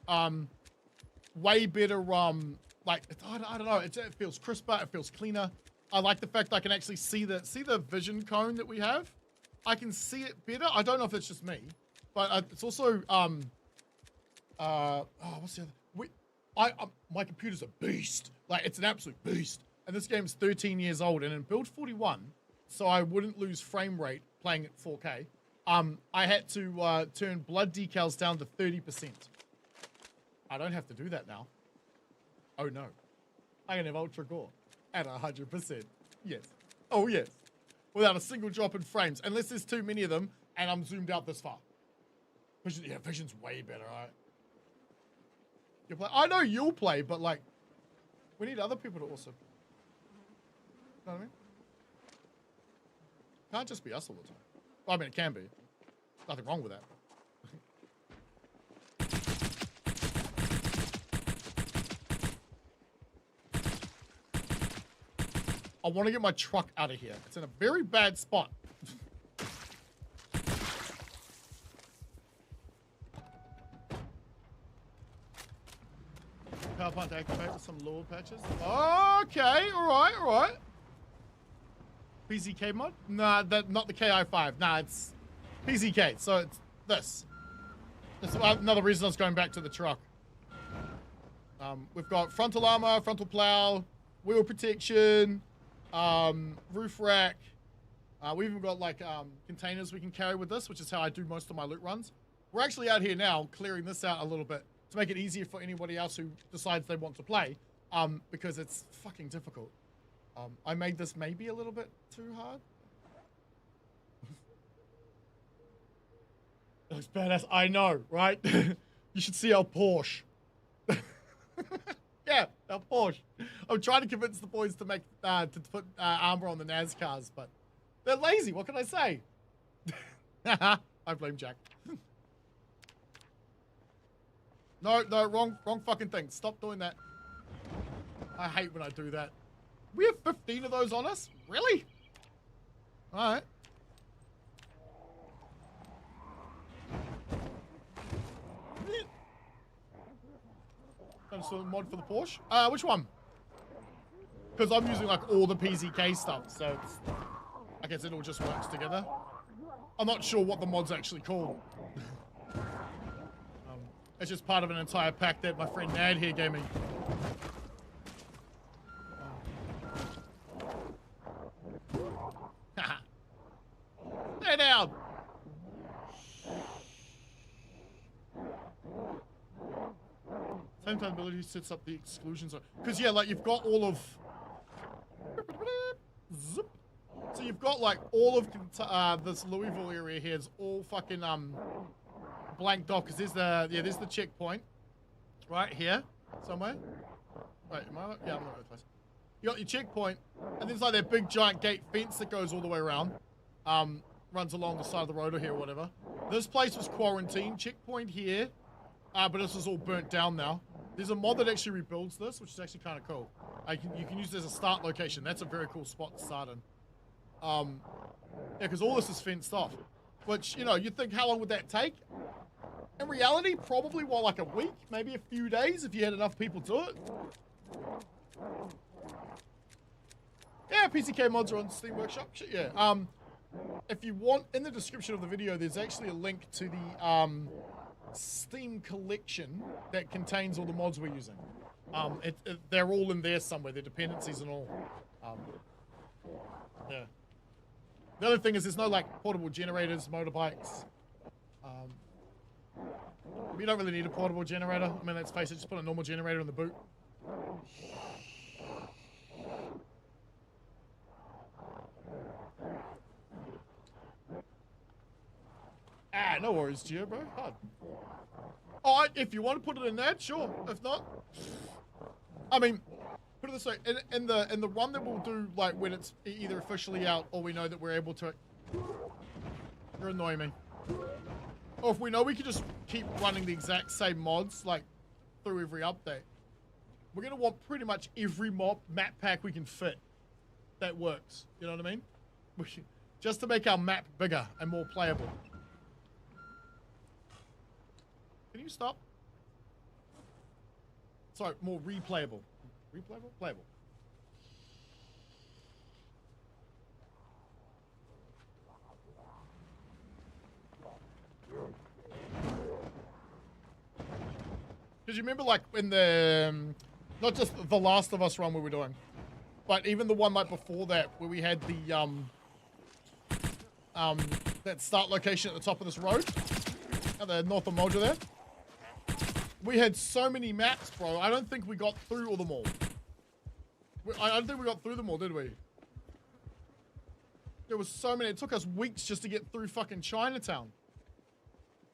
Way better. Like I don't know. It feels crisper. It feels cleaner. I like the fact I can actually see the vision cone that we have. I can see it better. I don't know if it's just me. But it's also, what's the other? My computer's a beast. Like, it's an absolute beast. And this game's 13 years old and in build 41, so I wouldn't lose frame rate playing at 4K. I had to turn blood decals down to 30%. I don't have to do that now. Oh no. I can have ultra gore at 100%. Yes. Oh yes. Without a single drop in frames, unless there's too many of them and I'm zoomed out this far. Vision, yeah, vision's way better, right? You play. I know you'll play, but like, we need other people to also. You know what I mean? Can't just be us all the time. Well, I mean, it can be. Nothing wrong with that. I want to get my truck out of here. It's in a very bad spot. Power plant to activate with some lure patches. Okay, alright. PZK mod? Nah, not the KI5. Nah, it's PZK, so it's this. That's another reason I was going back to the truck. We've got frontal armor, frontal plow, wheel protection, roof rack. We've even got like containers we can carry with this, which is how I do most of my loot runs. We're actually out here now clearing this out a little bit to make it easier for anybody else who decides they want to play, because it's fucking difficult. I made this maybe a little bit too hard. That's badass. I know, right? You should see our Porsche. Yeah, our Porsche. I'm trying to convince the boys to make to put armor on the NASCARs, but they're lazy. What can I say? I blame Jack. No, wrong fucking thing. Stop doing that. I hate when I do that. We have 15 of those on us? Really? All right. So mod for the Porsche. Which one? Because I'm using like all the PZK stuff, so it's, I guess it all just works together. I'm not sure what the mod's actually called. It's just part of an entire pack that my friend Nad here gave me. Stay down. Same time ability sets up the exclusion zone. Because yeah, like you've got all of. Zip. So you've got like all of this Louisville area here is all fucking blanked off because there's the checkpoint right here somewhere. Wait, am I? Yeah, I'm not right place. You got your checkpoint, and there's like that big giant gate fence that goes all the way around. Runs along the side of the road or here or whatever. This place was quarantined. Checkpoint here, but this is all burnt down now. There's a mod that actually rebuilds this, which is actually kind of cool. You can use it as a start location. That's a very cool spot to start in. Yeah, because all this is fenced off. Which, you know, you'd think how long would that take? In reality, probably, well, like a week, maybe a few days if you had enough people do it. Yeah, PCK mods are on Steam Workshop. Shit, yeah. If you want, in the description of the video, there's actually a link to the Steam collection that contains all the mods we're using. They're all in there somewhere, their dependencies and all. Yeah. The other thing is there's no like portable generators, motorbikes. You don't really need a portable generator. I mean, let's face it, just put a normal generator in the boot. No worries, Gio, bro. Hard. Oh, if you want to put it in there, sure. If not, I mean, put it this way: in the run that we'll do, like when it's either officially out or we know that we're able to. You're annoying me. Or if we know we can just keep running the exact same mods like through every update, we're gonna want pretty much every map pack we can fit that works. You know what I mean? Just to make our map bigger and more playable. Can you stop? Sorry, more replayable. Replayable? Playable. Because you remember, like, in the... not just the Last of Us run we were doing, but even the one like before that, where we had the, that start location at the top of this road, at the north of Moja there. We had so many maps, bro. I don't think we got through all them all. I don't think we got through them all, did we? There was so many. It took us weeks just to get through fucking Chinatown.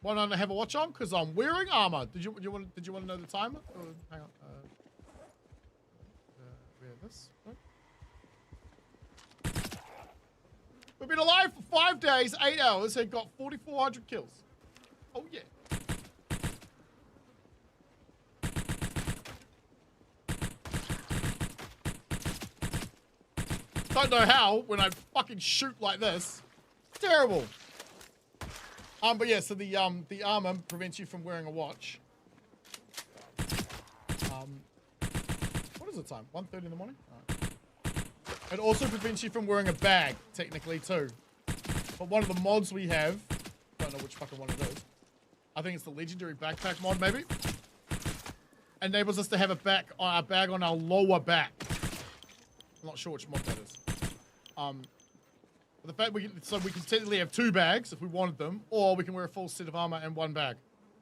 Why don't I have a watch on? Because I'm wearing armor. Did you want to know the timer? Hang on. We have this. Right. We've been alive for 5 days, 8 hours, and got 4,400 kills. Oh yeah. Don't know how when I fucking shoot like this. It's terrible. But yeah, so the armor prevents you from wearing a watch. What is the time? 1:30 in the morning? All right. It also prevents you from wearing a bag, technically too. But one of the mods we have, don't know which fucking one it is. I think it's the legendary backpack mod, maybe. Enables us to have a bag on our lower back. I'm not sure which mod that is. But the fact we can technically have 2 bags if we wanted them, or we can wear a full set of armor and 1 bag.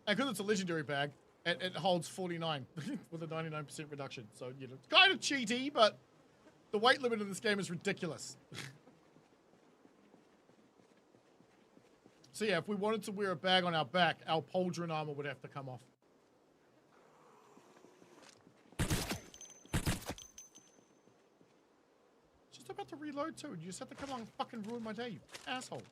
And because it's a legendary bag, it holds 49 with a 99% reduction. So, you know, it's kind of cheaty, but the weight limit in this game is ridiculous. So yeah, if we wanted to wear a bag on our back, our pauldron armor would have to come off. Just about to reload too. You just have to come along and fucking ruin my day, you asshole.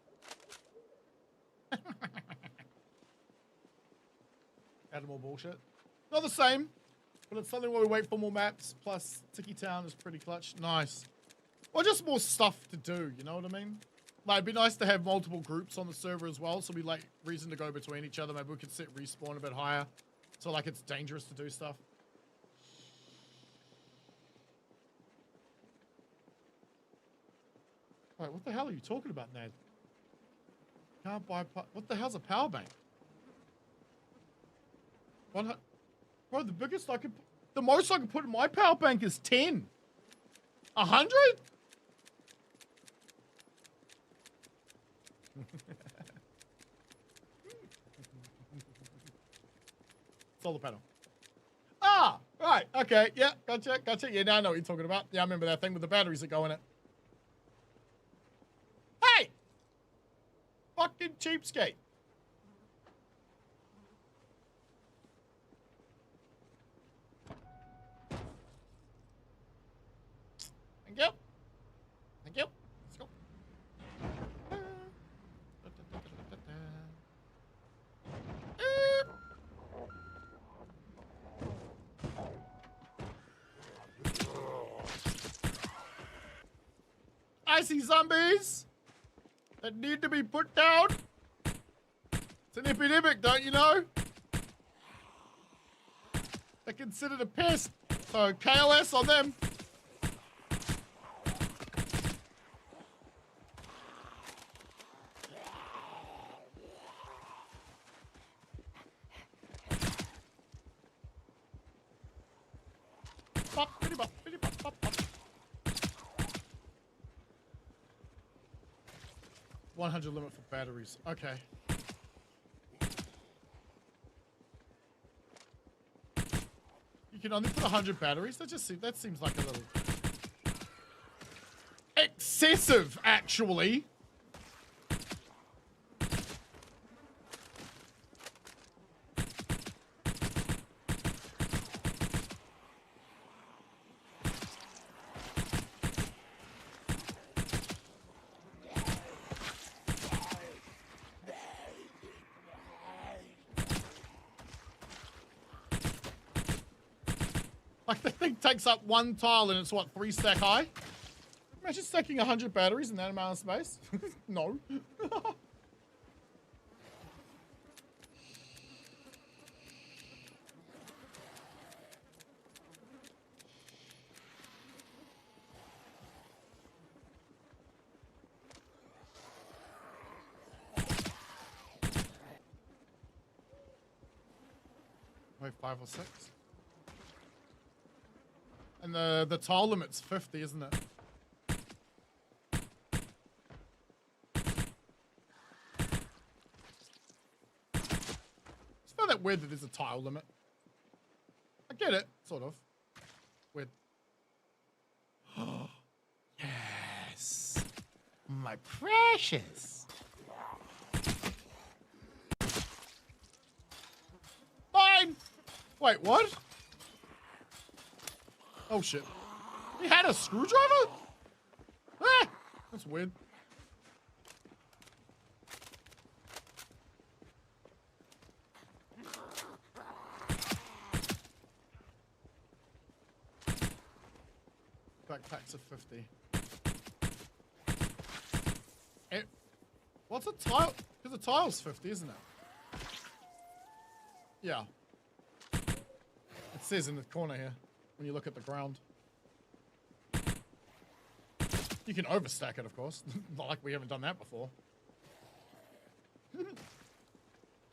Add more bullshit. Not the same. But it's something where we wait for more maps, plus Tiki Town is pretty clutch. Nice. Or just more stuff to do, you know what I mean? Like, it'd be nice to have multiple groups on the server as well, so we like reason to go between each other. Maybe we could set respawn a bit higher, so like it's dangerous to do stuff. Wait, what the hell are you talking about, Ned? Can't buy... What the hell's a power bank? Bro, the biggest I could... The most I can put in my power bank is 10. 100? Solar panel. Ah, right. Okay. Yeah, gotcha. Yeah, now I know what you're talking about. Yeah, I remember that thing with the batteries that go in it. Hey! Fucking cheapskate. Thank you. Thank you. Let's go. I see zombies that need to be put down. It's an epidemic, don't you know? They're considered a pest, so KOS on them. Pop, bitty pop, bitty pop, pop, pop. 100 limit for batteries. Okay. You can only put 100 batteries? That seems like a little excessive, actually. Like, the thing takes up one tile and it's, what, 3 stack high? Imagine stacking 100 batteries in that amount of space. No. Wait, 5 or 6? And the tile limit's 50, isn't it? It's not that weird that there's a tile limit. I get it, sort of. Weird. Yes! My precious! Fine! Wait, what? Oh shit. He had a screwdriver? Ah! That's weird. Backpacks of 50. What's a tile? Because the tile's 50, isn't it? Yeah. It says in the corner here. When you look at the ground. You can overstack it, of course. Not like we haven't done that before.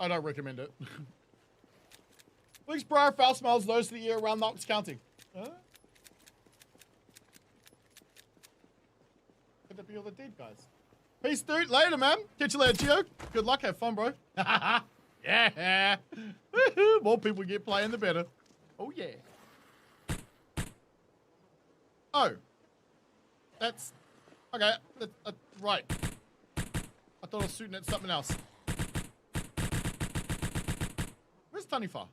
I don't recommend it. Thanks, bro. Foul smells those of the year around Knox County. Huh? Could that be all the dead guys? Peace, dude. Later, man. Catch you later, Gio. Good luck. Have fun, bro. Yeah. More people get playing, the better. Oh, yeah. Oh. That's... Okay. Right. I thought I was shooting at something else. Where's Tanifa?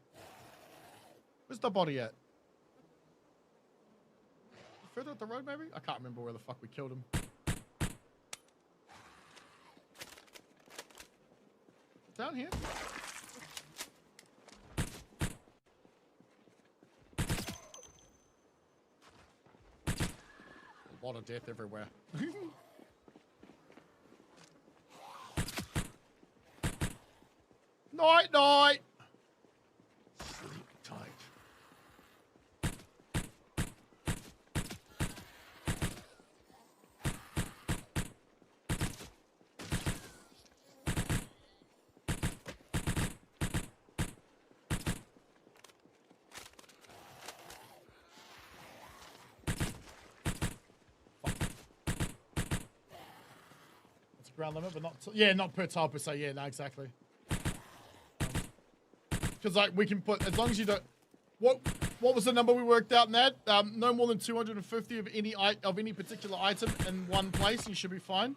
Where's the body at? Further up the road, maybe? I can't remember where the fuck we killed him. Down here? A lot of death everywhere. Night, night. Sleep tight. It's a ground limit, but not yeah, not per tile per se. Yeah, no, exactly. Because like we can put, as long as you don't, what was the number we worked out, Ned? No more than 250 of any particular item in one place, and you should be fine.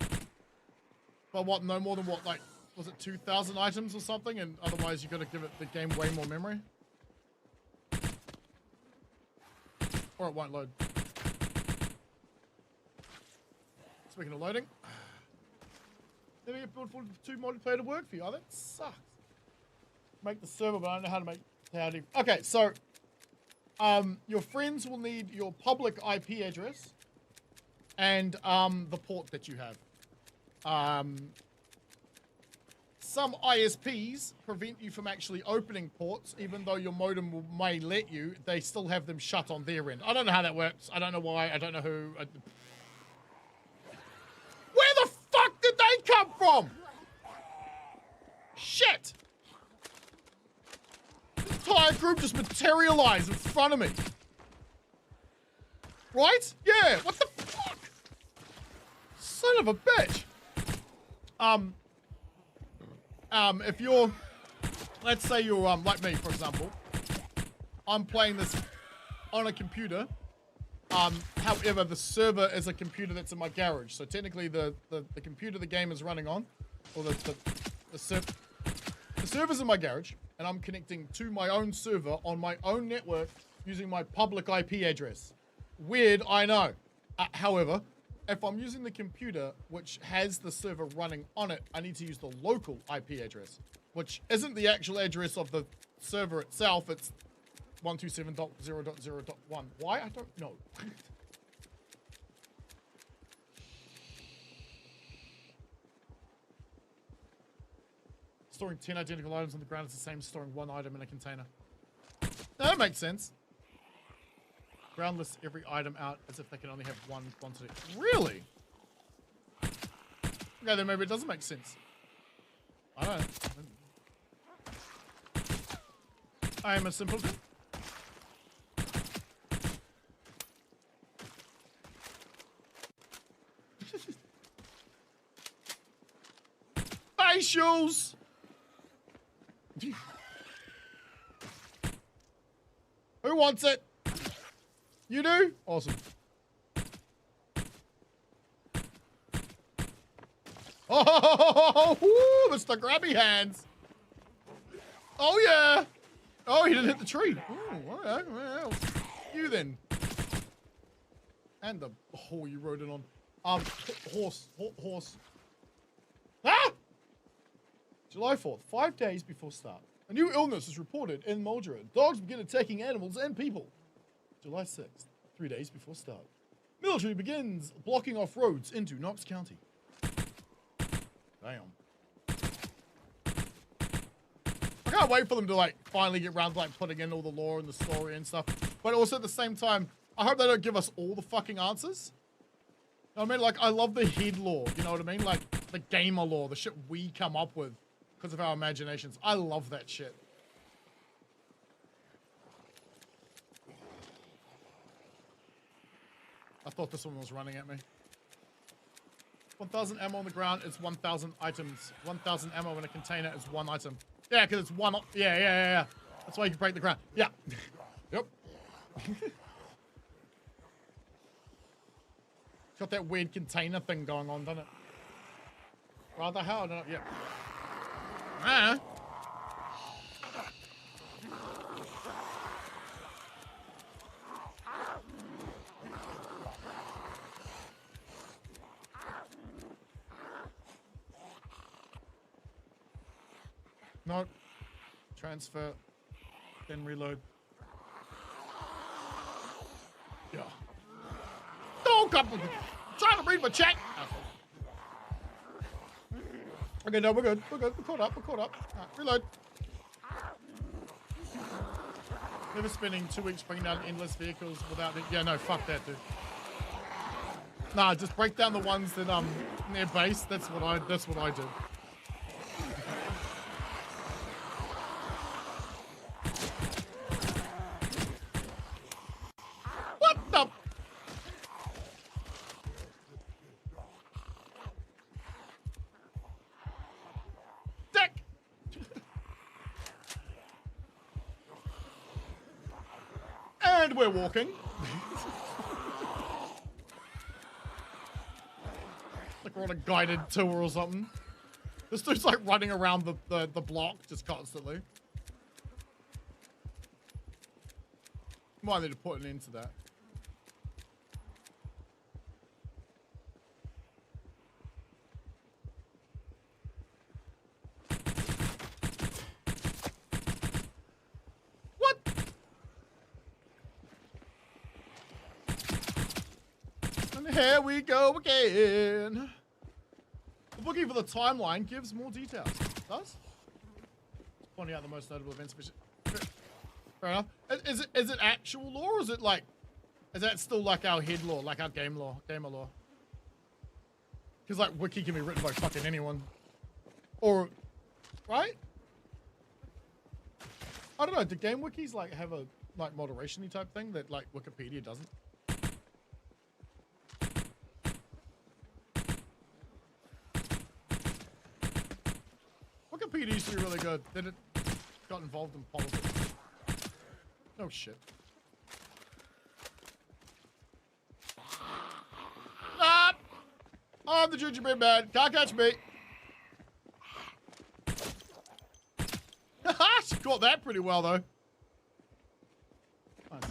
But what? No more than what? Like, was it 2,000 items or something? And otherwise, you got to give it the game way more memory, or it won't load. Speaking of loading, never get build 42 multiplayer to work for you. Oh, that sucks. Make the server, but I don't know how to make how to. Okay, so your friends will need your public IP address and the port that you have. Some ISPs prevent you from actually opening ports, even though your modem may let you. They still have them shut on their end. I don't know how that works. I don't know why. I don't know who. Where the fuck did they come from? Shit! Entire group just materialized in front of me. Right? Yeah, what the fuck? Son of a bitch. If you're, let's say you're, like me, for example, I'm playing this on a computer. However, the server is a computer that's in my garage. So technically the computer the game is running on, or the server's in my garage, and I'm connecting to my own server on my own network using my public IP address. Weird, I know. However, if I'm using the computer which has the server running on it, I need to use the local IP address, which isn't the actual address of the server itself. It's 127.0.0.1. Why? I don't know. Storing 10 identical items on the ground is the same as storing one item in a container. That makes sense. Ground lists every item out as if they can only have one quantity. Really? Okay, then maybe it doesn't make sense. I don't know. I am a simpleton. Facials! Who wants it? You do? Awesome. Oh, woo, Mr. Grabby Hands. Oh, yeah. Oh, he didn't hit the tree. Ooh, all right. Well, you then. And the hole you rode it on. Horse. Ah! July 4th, 5 days before start. A new illness is reported in Mildura. Dogs begin attacking animals and people. July 6th, 3 days before start. Military begins blocking off roads into Knox County. Damn. I can't wait for them to like finally get around to like putting in all the lore and the story and stuff. But also at the same time, I hope they don't give us all the fucking answers. You know what I mean? Like, I love the head lore, you know what I mean? Like, the gamer lore, the shit we come up with because of our imaginations. I love that shit. I thought this one was running at me. 1,000 ammo on the ground is 1,000 items. 1,000 ammo in a container is one item. Yeah, because it's one. Yeah. That's why you can break the ground. Yeah. Yep. Got that weird container thing going on, doesn't it? Rather how? I don't know. Yeah. Ah. No. Transfer. Then reload. Yeah. woke up trying to read my chat. Okay, no, we're good. We're good. We're caught up. We're caught up. All right, reload. Never spending 2 weeks bringing down endless vehicles without it. Yeah, no, fuck that, dude. Nah, just break down the ones that near base. That's what I do. What the? Dick. And we're walking. Like we're on a guided tour or something. This dude's like running around the block just constantly. Might need to put an end to that. What? And here we go again. The booking for the timeline gives more details. It does? It's pointing out the most notable events. Fair enough. Is it actual lore, or is it like, is that still like our head lore, like our gamer lore? Because like wiki can be written by fucking anyone, or right? I don't know. Do game wikis like have a like moderation-y type thing that like Wikipedia doesn't? Wikipedia used to be really good. Then it got involved in politics. Oh shit. Ah! Oh, I'm the gingerbread man. Can't catch me. Haha, she caught that pretty well though. Nice.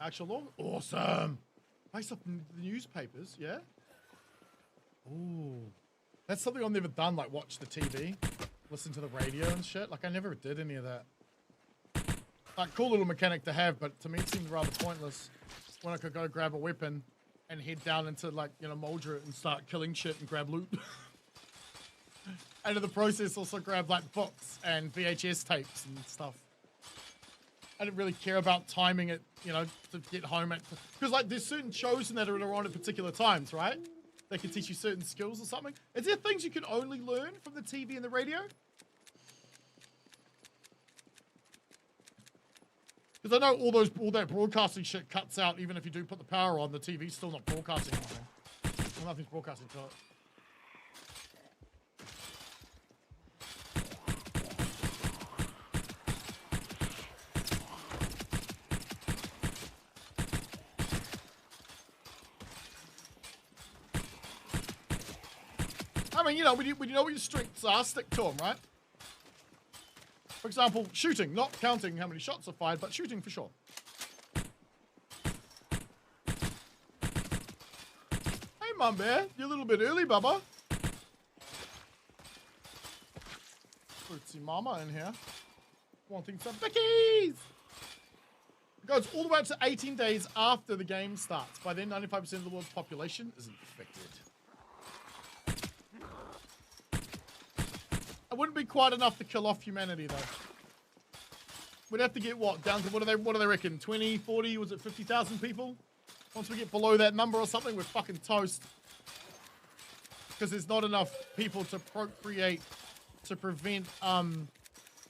Actual law? Awesome. Based off the newspapers, yeah? Ooh. That's something I've never done, like watch the TV, listen to the radio and shit. Like I never did any of that. Like cool little mechanic to have, but to me it seemed rather pointless when I could go grab a weapon and head down into like, you know, Moldra and start killing shit and grab loot. And in the process also grab like books and VHS tapes and stuff. I didn't really care about timing it, you know, to get home at, because like there's certain shows that are on at particular times, right? They can teach you certain skills or something. Is there things you can only learn from the TV and the radio? Because I know all that broadcasting shit cuts out even if you do put the power on, the TV's still not broadcasting anything. Well, nothing's broadcasting to it. I mean, you know, when you know what your strengths are, stick to them, right? For example, shooting, not counting how many shots are fired, but shooting for sure. Hey, Mum Bear, you're a little bit early, Bubba. Fruitsy Mama in here. Wanting some bickies! It goes all the way up to 18 days after the game starts. By then, 95% of the world's population is infected. It wouldn't be quite enough to kill off humanity, though. We'd have to get what? Down to what do they reckon? 20, 40, was it 50,000 people? Once we get below that number or something, we're fucking toast. Because there's not enough people to procreate to prevent,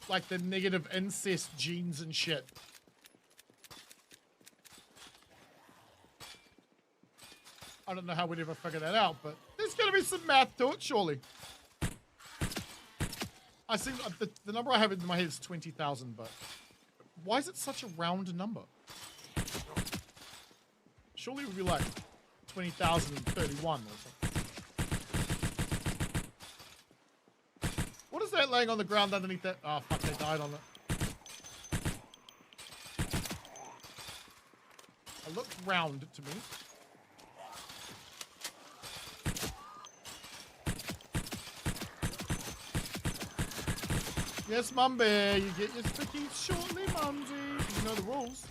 like the negative incest genes and shit. I don't know how we'd ever figure that out, but there's gonna be some math to it, surely. I see the number I have in my head is 20,000, but why is it such a round number? Surely it would be like 20,031 or something. What is that laying on the ground underneath that? Oh, fuck, they died on it. It looks round to me. Yes, Mum Bear, you get your stickies shortly, Mumsy. You know the rules.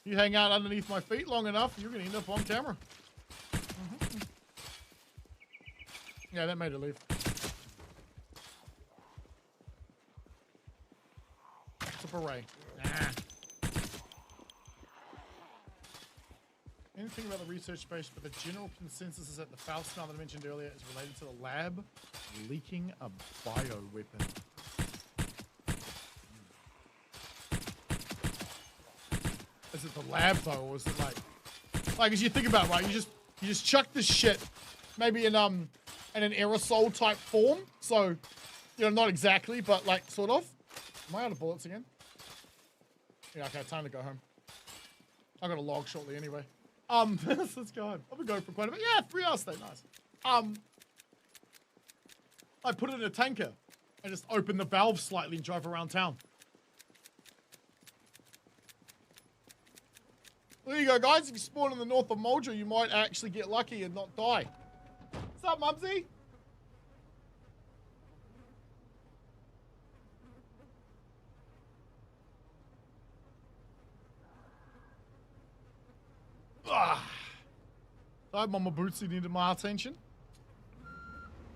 You hang out underneath my feet long enough, you're gonna end up on camera. Yeah, that made it leave. It's a beret. Nah. Anything about the research space, but the general consensus is that the foul smell that I mentioned earlier is related to the lab leaking a bioweapon. Is it the lab though, or is it like as you think about it, right? You just chuck this shit, maybe in an aerosol type form. So, you know, not exactly, but like sort of. Am I out of bullets again? Yeah, okay, time to go home. I got a log shortly anyway. Let's go home. I've been going for quite a bit. Yeah, 3 hours stay nice. I put it in a tanker and just open the valve slightly and drive around town. There you go, guys. If you spawn in the north of Moldra, you might actually get lucky and not die. What's up, Mumsy? Sorry, Mama Bootsy needed my attention.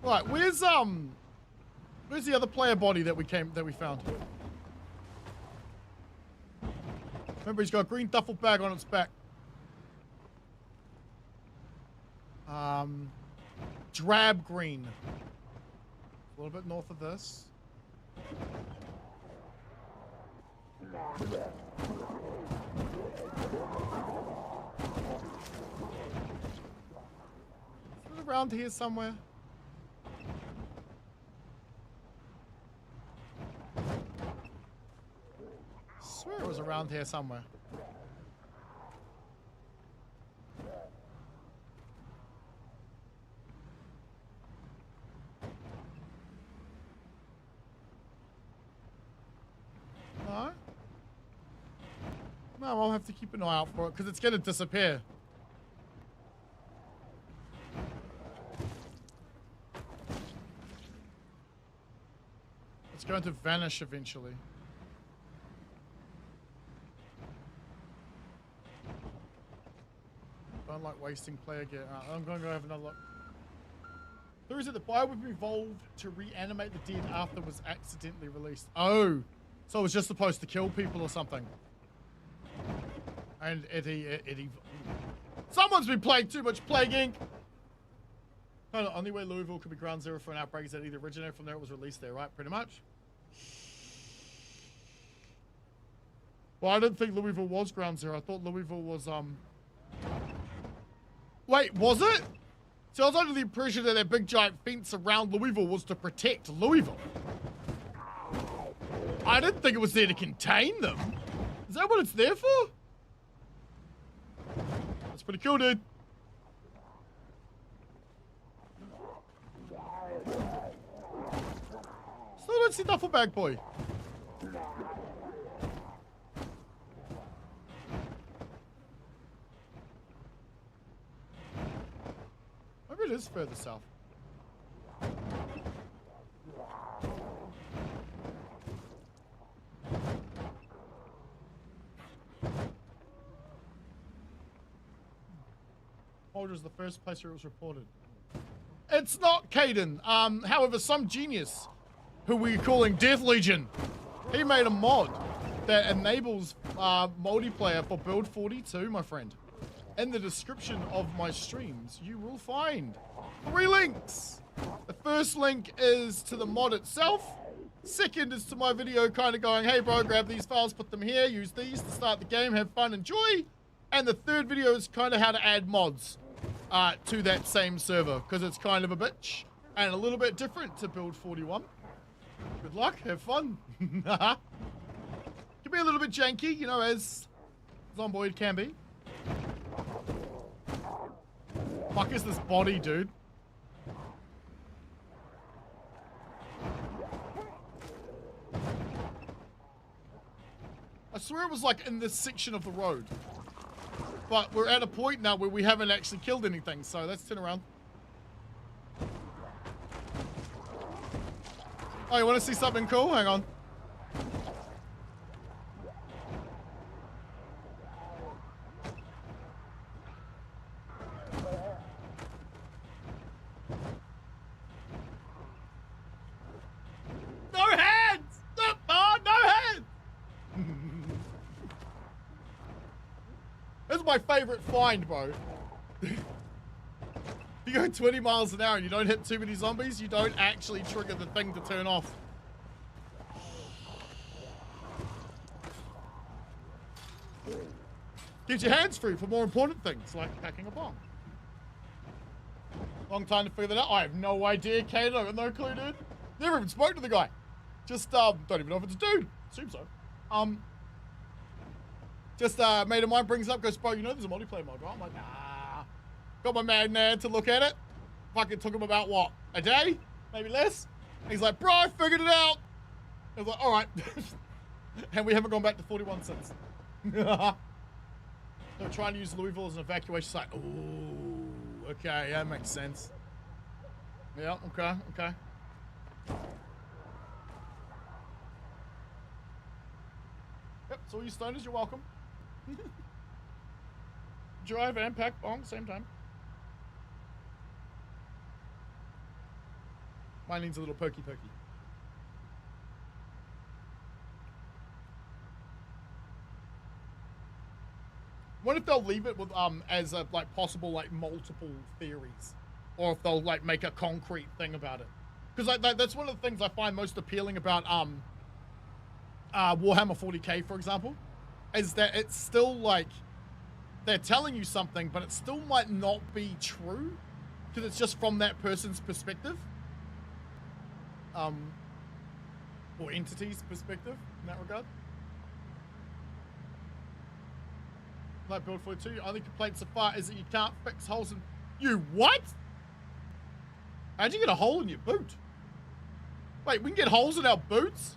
Right, where's the other player body that we found? Remember, he's got a green duffel bag on its back. Drab green. A little bit north of this. Is it around here somewhere? I swear it was around here somewhere. No? No, I'll have to keep an eye out for it because it's going to disappear. It's going to vanish eventually. Don't like wasting player gear. I'm going to go have another look. There is it, the bioweapon evolved to reanimate the dead after it was accidentally released. Oh, so it was just supposed to kill people or something. And someone's been playing too much Plague Inc. The only way Louisville could be ground zero for an outbreak is that it either originated from there or was released there, right? Pretty much. Well, I didn't think Louisville was ground zero. I thought Louisville was, Wait, was it? So I was under the impression that that big giant fence around Louisville was to protect Louisville. I didn't think it was there to contain them. Is that what it's there for? That's pretty cool, dude. Still don't see duffel bag boy. Maybe it is further south. Moldra is the first place where it was reported. It's not Kitten. However, some genius, who we're calling Death Legion, he made a mod that enables multiplayer for Build 42, my friend. In the description of my streams, you will find 3 links. The first link is to the mod itself. Second is to my video kind of going, hey bro, grab these files, put them here, use these to start the game, have fun, enjoy. And the third video is kind of how to add mods to that same server, because it's kind of a bitch and a little bit different to Build 41. Good luck, have fun. Can be a little bit janky, you know, as Zomboid can be. Fuck is this body, dude? I swear it was like in this section of the road. But we're at a point now where we haven't actually killed anything, so let's turn around. Oh, you want to see something cool? Hang on. my favorite find, bro. You go 20 miles an hour and you don't hit too many zombies, you don't actually trigger the thing to turn off. Get your hands free for more important things, like packing a bomb. Long time to figure that out. I have no idea, Kate. I got no clue, dude. Never even spoke to the guy. Just, don't even know if it's a dude. Assume so. Just, mate of mine brings up, goes, bro, you know there's a multiplayer mode, right? I'm like, nah. Got my man to look at it. Fucking took him about, what, a day? Maybe less? And he's like, bro, I figured it out. I was like, all right. And we haven't gone back to 41 since. They're trying to use Louisville as an evacuation site. Ooh, okay, that makes sense. Yeah, okay. Yep, so you stoners, you're welcome. Drive and pack bomb same time. Mine needs a little pokey. What if they'll leave it with as a like possible like multiple theories, or if they'll like make a concrete thing about it? Because like that's one of the things I find most appealing about Warhammer 40k, for example, is that it's still like they're telling you something, but it still might not be true because it's just from that person's perspective, or entity's perspective in that regard. Like build 42, your only complaint so far is that you can't fix holes in... You what? How'd you get a hole in your boot? Wait, we can get holes in our boots?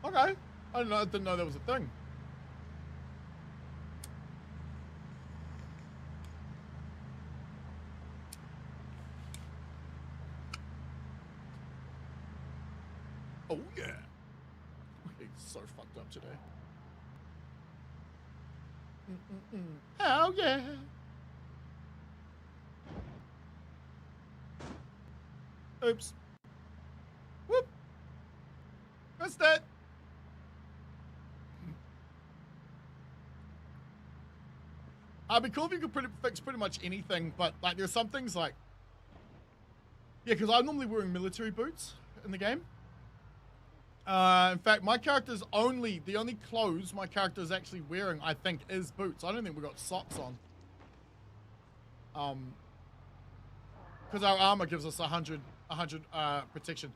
Okay. I didn't know that was a thing. Oh yeah. So fucked up today. Oh yeah. Oops. Whoop. What's that? I'd be cool if you could fix pretty much anything, but like there's some things like, yeah, because I'm normally wearing military boots in the game. In fact, my character's the only clothes my character is actually wearing, I think, is boots. I don't think we got socks on. Because our armor gives us 100 protection.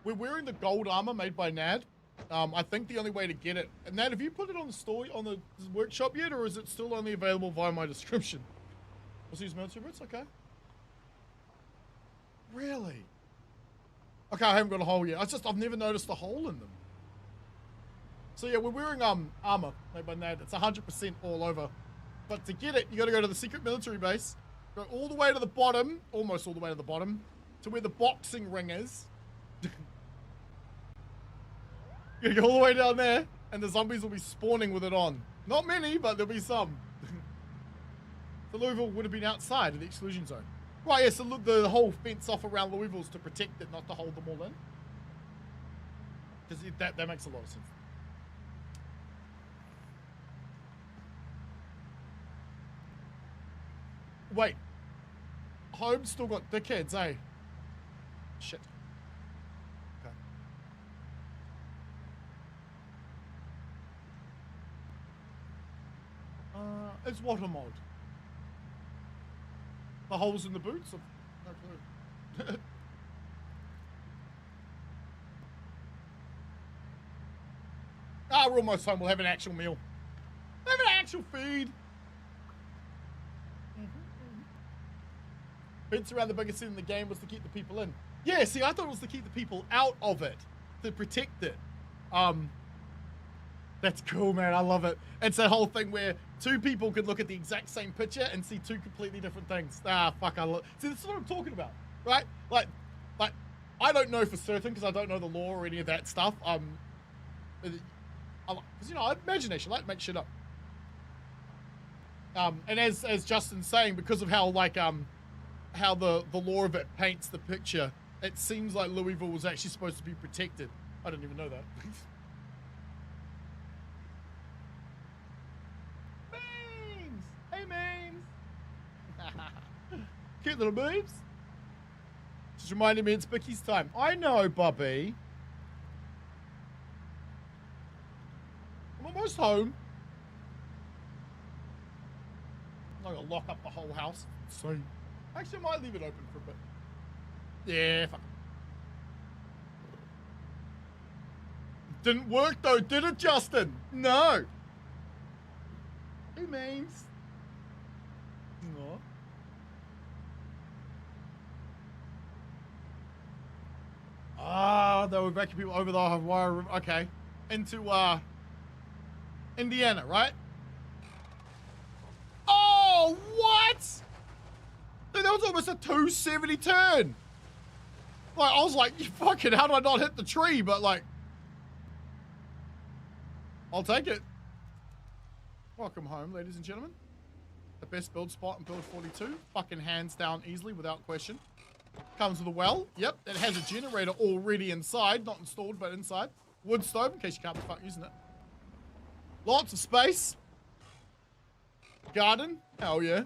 We're wearing the gold armor made by Nad. I think the only way to get it, and Nad, have you put it on the store, on the workshop yet, or is it still only available via my description? Let's use military boots, okay. Really? Okay, I haven't got a hole yet. I've never noticed a hole in them. So yeah, we're wearing armor made by Nad. It's 100% all over. But to get it, you gotta go to the secret military base, go all the way to the bottom, almost all the way to the bottom, to where the boxing ring is. You gotta go all the way down there, and the zombies will be spawning with it on. Not many, but there'll be some. The Louisville would have been outside of the exclusion zone. Right, yeah, so look, the whole fence off around Louisville's to protect it, not to hold them all in. Because that makes a lot of sense. Wait. Home's still got dickheads, eh? Shit. Okay. It's what a mod? The holes in the boots? No clue. We're almost home. We'll have an actual meal. Have an actual feed. Fence around the biggest thing in the game was to keep the people in. Yeah, see, I thought it was to keep the people out of it. To protect it. That's cool, man. I love it. It's that whole thing where two people could look at the exact same picture and see two completely different things. Fuck, I love. See, this is what I'm talking about, right? Like, I don't know for certain because I don't know the law or any of that stuff. Because you know, imagination, I like to make shit up. And as Justin's saying, because of how like how the law of it paints the picture, it seems like Louisville was actually supposed to be protected. I didn't even know that. Cute little boobs. Just reminded me it's Bicky's time. I know, Bobby. I'm almost home. I'm not gonna lock up the whole house. So, actually, I might leave it open for a bit. Yeah, fuck. Didn't work though, did it, Justin? No. Who means? No. Ah, they were backing people over the wire. Okay, into Indiana, right? Oh, what? Dude, that was almost a 270 turn. Like, I was like, you fucking, how did I not hit the tree? But like, I'll take it. Welcome home, ladies and gentlemen. The best build spot in build 42. Fucking hands down easily, without question. Comes with a well. Yep, it has a generator already inside. Not installed, but inside. Wood stove, in case you can't be fucking using it. Lots of space. Garden. Hell yeah.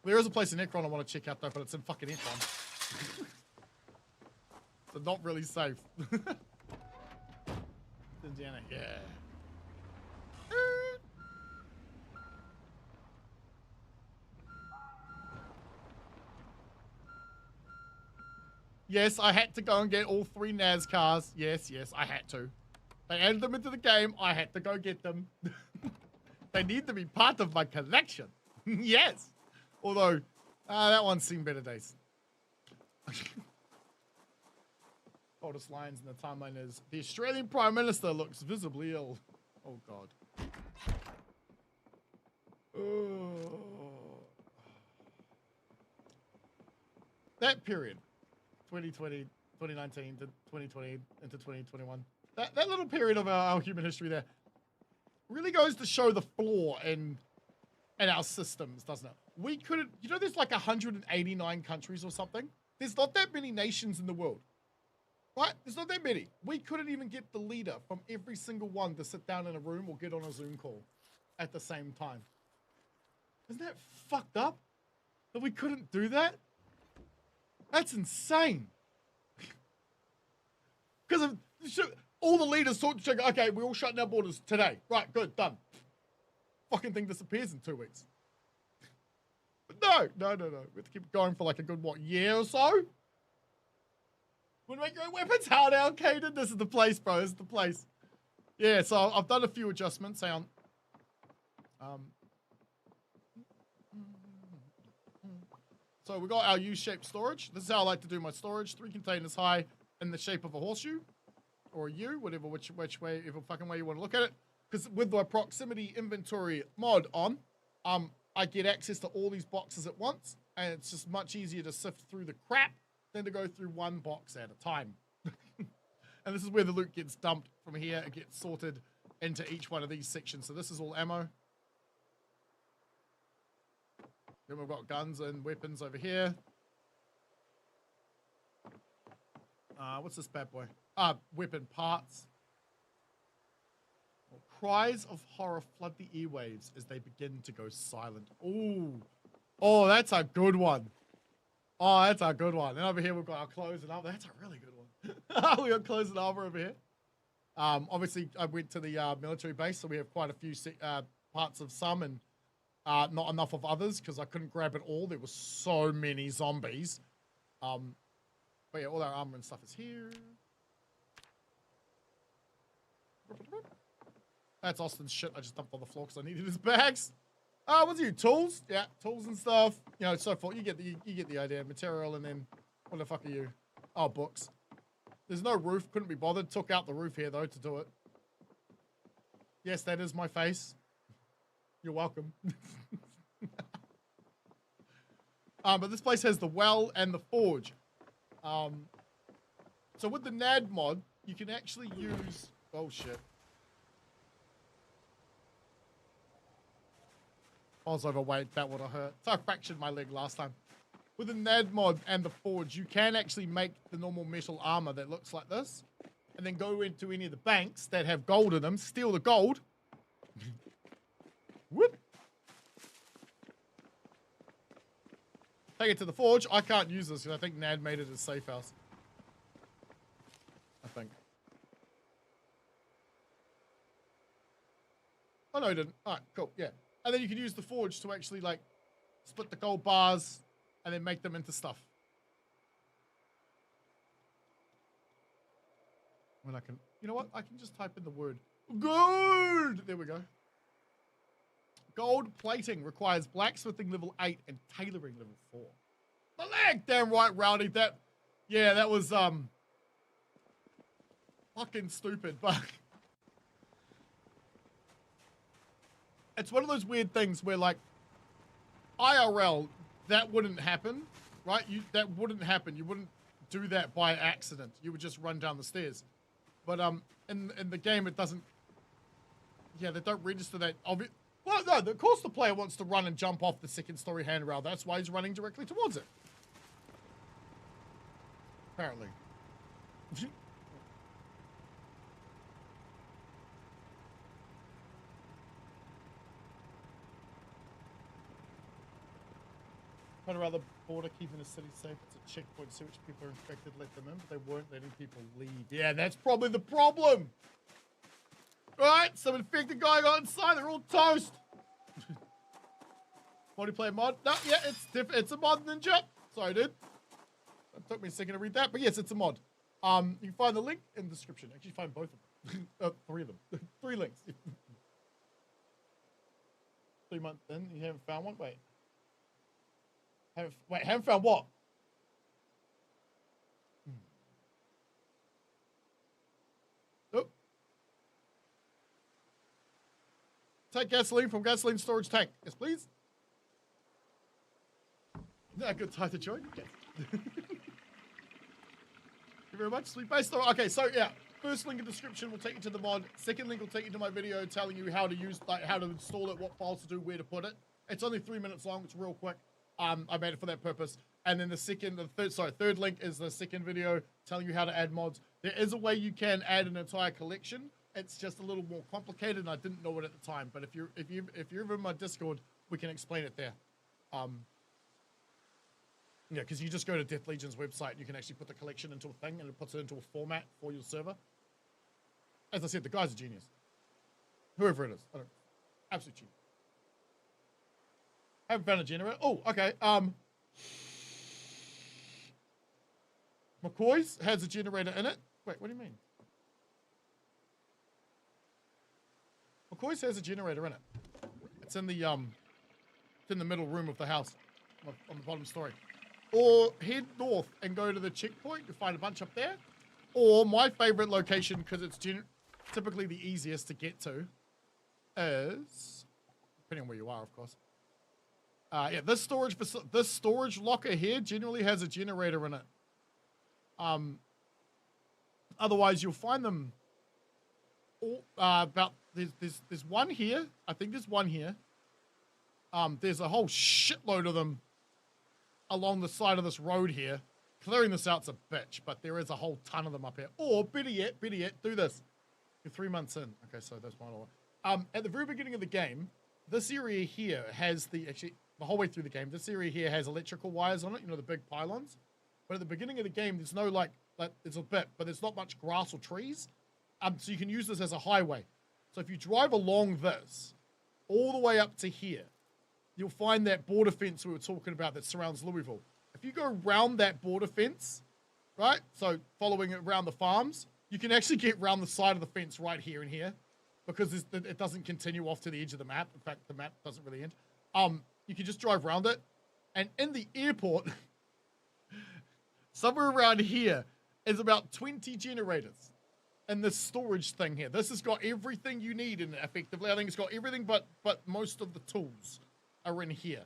There is a place in Ekron I want to check out, though, but it's in fucking Ekron. So not really safe. Indiana, yeah. Yes, I had to go and get all 3 NASCARs. Yes, I had to. They added them into the game. I had to go get them. They need to be part of my collection. Yes. Although, that one's seen better days. Oldest lines in the timeline is, the Australian Prime Minister looks visibly ill. Oh, God. Oh. That period. 2020, 2019 to 2020 into 2021. That little period of our human history there really goes to show the flaw in our systems, doesn't it? We couldn't, you know, there's like 189 countries or something. There's not that many nations in the world, right? There's not that many. We couldn't even get the leader from every single one to sit down in a room or get on a Zoom call at the same time. Isn't that fucked up that we couldn't do that? That's insane. Because all the leaders talk to each other, okay, we're all shutting our borders today. Right, good, done. Fucking thing disappears in 2 weeks. But no. We have to keep going for like a good, what, year or so? When we make your own weapons? How now, Caden? This is the place, bro. This is the place. Yeah, so I've done a few adjustments. Hang on. So we got our U-shaped storage. This is how I like to do my storage. 3 containers high in the shape of a horseshoe. Or a U, whatever, which way, if a fucking way you want to look at it. Because with the proximity inventory mod on, I get access to all these boxes at once. And it's just much easier to sift through the crap than to go through one box at a time. And this is where the loot gets dumped from here. It gets sorted into each one of these sections. So this is all ammo. Then we've got guns and weapons over here. What's this bad boy? Weapon parts. Cries of horror flood the airwaves as they begin to go silent. Ooh. Oh, that's a good one. Oh, that's a good one. And over here we've got our clothes and armor. That's a really good one. We got clothes and armor over here. Obviously, I went to the military base, so we have quite a few parts of some and not enough of others because I couldn't grab it all. There were so many zombies. But yeah, all our armor and stuff is here. That's Austin's shit. I just dumped on the floor because I needed his bags. What's you? Tools? Yeah, tools and stuff. You know, so forth. You get the idea. Material, and then what the fuck are you? Oh, books. There's no roof. Couldn't be bothered. Took out the roof here though to do it. Yes, that is my face. You're welcome. But this place has the well and the forge. So with the NAD mod, you can actually use... Oh, shit. I was overweight. That would have hurt. So I fractured my leg last time. With the NAD mod and the forge, you can actually make the normal metal armor that looks like this. And then go into any of the banks that have gold in them, steal the gold. Whoop. Take it to the forge. I can't use this because I think Nad made it a safe house. I think. Oh, no, he didn't. All right, cool. Yeah. And then you can use the forge to actually, like, split the gold bars and then make them into stuff. When I can, you know what? I can just type in the word gold. There we go. Gold plating requires blacksmithing level 8 and tailoring level 4. The lag, damn right, Rowdy. That, yeah, that was fucking stupid, but it's one of those weird things where, like, IRL, that wouldn't happen, right? That wouldn't happen. You wouldn't do that by accident. You would just run down the stairs. But in the game, it doesn't. Yeah, they don't register that. Well, no, of course the player wants to run and jump off the second story handrail. That's why he's running directly towards it. Apparently. What about the border keeping the city safe? It's a checkpoint, see which people are infected, let them in, but they weren't letting people leave. Yeah, that's probably the problem. Right, some infected guy got inside, they're all toast. Multiplayer mod? No, yeah, it's a mod, Ninja. Sorry, dude. It took me a second to read that, but yes, it's a mod. You can find the link in the description. Actually, find both of them. 3 of them. 3 links. 3 months in, you haven't found one? Wait. Haven't found what? Oh. Take gasoline from gasoline storage tank. Yes, please. Yeah, good time to join. Okay. Thank you very much. Sweet base. Okay, so yeah. First link in the description will take you to the mod. Second link will take you to my video telling you how to use, like, how to install it, what files to do, where to put it. It's only 3 minutes long. It's real quick. I made it for that purpose. And then third link is the second video telling you how to add mods. There is a way you can add an entire collection. It's just a little more complicated, and I didn't know it at the time. But if you're ever in my Discord, we can explain it there. Yeah, because you just go to Death Legion's website, and you can actually put the collection into a thing, and it puts it into a format for your server. As I said, the guy's a genius. Whoever it is, I don't know. Absolute genius. Haven't found a generator. Oh, okay. McCoy's has a generator in it. Wait, what do you mean? McCoy's has a generator in it. It's in the middle room of the house, on the bottom story. Or head north and go to the checkpoint. You'll find a bunch up there. Or my favorite location, because it's typically the easiest to get to, is, depending on where you are, of course. Yeah, this storage locker here generally has a generator in it. Otherwise, you'll find them all, there's one here. I think there's one here. There's a whole shitload of them along the side of this road here. Clearing this out's a bitch, but there is a whole ton of them up here. Or better yet, do this. You're 3 months in. Okay, so that's one. At the very beginning of the game, this area here has the whole way through the game, this area here has electrical wires on it, you know, the big pylons. But at the beginning of the game, there's no, like there's a bit, but there's not much grass or trees. So you can use this as a highway. So if you drive along this, all the way up to here, you'll find that border fence we were talking about that surrounds Louisville. If you go around that border fence, right, so following it around the farms, you can actually get around the side of the fence right here and here, because it doesn't continue off to the edge of the map. In fact, the map doesn't really end. You can just drive around it. And in the airport, somewhere around here is about 20 generators in this storage thing here. This has got everything you need in it, effectively. I think it's got everything but most of the tools are in here.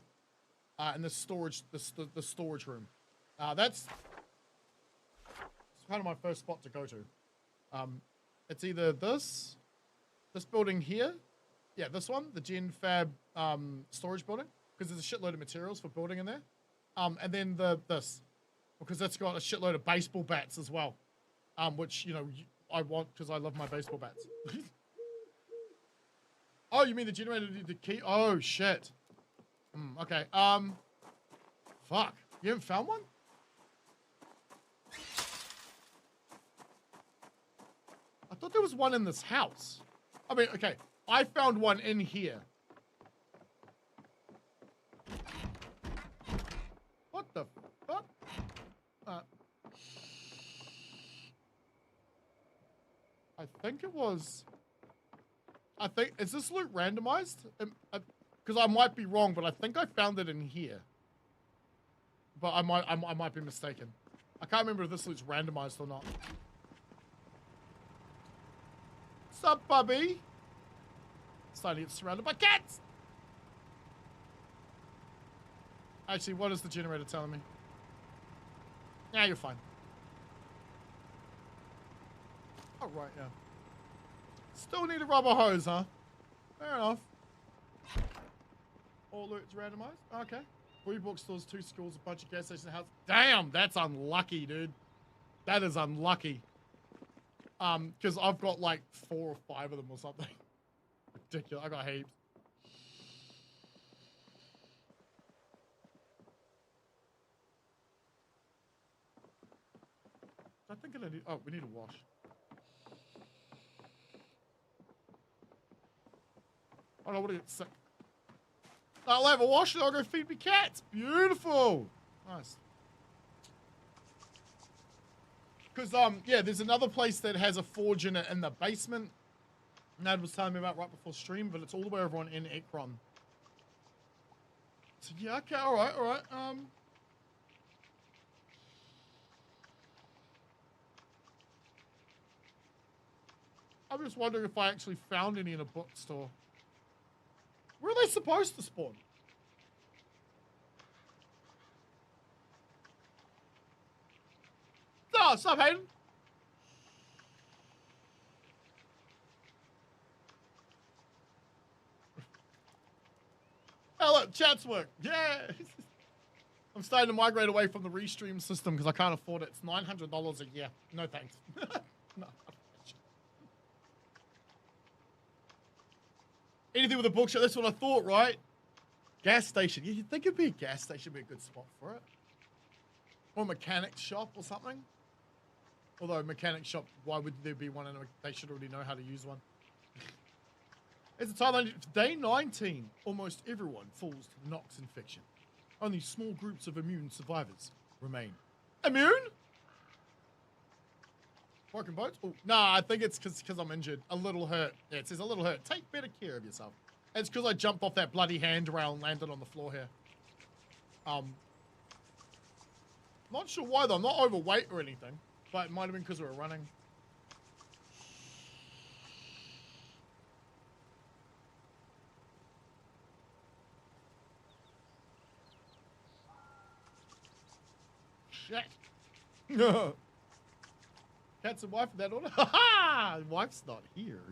In the storage room. That's kind of my first spot to go to. It's either this building here. Yeah, this one, the Gen Fab storage building, because there's a shitload of materials for building in there. And then this, because that's got a shitload of baseball bats as well, which, you know, I want because I love my baseball bats. Oh, you mean the generator, the key? Oh, shit. Okay, fuck. You haven't found one? I thought there was one in this house. I mean, okay, I found one in here. What the fuck? I think it was... is this loot randomized? Because I might be wrong, but I think I found it in here. But I might be mistaken. I can't remember if this loot's randomized or not. What's up, Bubby? Starting to get surrounded by cats! Actually, what is the generator telling me? Yeah, you're fine. Oh, right, yeah. Still need a rubber hose, huh? Fair enough. All loot's randomized? Okay. 3 bookstores, 2 schools, a bunch of gas stations, house. Damn, that's unlucky, dude. That is unlucky. Because I've got like 4 or 5 of them or something. Ridiculous. I got heaps. I think I need. Oh, we need a wash. Oh, no, I want to get sick. I'll have a wash and I'll go feed me cats. Beautiful. Nice. Because, yeah, there's another place that has a forge in it in the basement. Nad was telling me about right before stream, but it's all the way over on in Ekron. So, yeah, okay, all right. I'm just wondering if I actually found any in a bookstore. Where are they supposed to spawn? Oh, sup, Hayden? Oh, look, chat's work. Yeah. I'm starting to migrate away from the restream system because I can't afford it. It's $900 a year. No thanks. No. Anything with a bookshop, that's what I thought, right? Gas station. Yeah, you'd think it'd be a gas station would be a good spot for it. Or a mechanic shop or something. Although mechanic shop, why would there be one? They should already know how to use one. It's a time day 19. Almost everyone falls to the Nox infection. Only small groups of immune survivors remain. Immune? Broken boats? Oh, nah, I think it's because I'm injured. A little hurt. Yeah, it says a little hurt. Take better care of yourself. It's because I jumped off that bloody handrail and landed on the floor here. Not sure why though. I'm not overweight or anything, but it might have been because we were running. Shit. Cats and wife in that order? Ha ha! Wife's not here.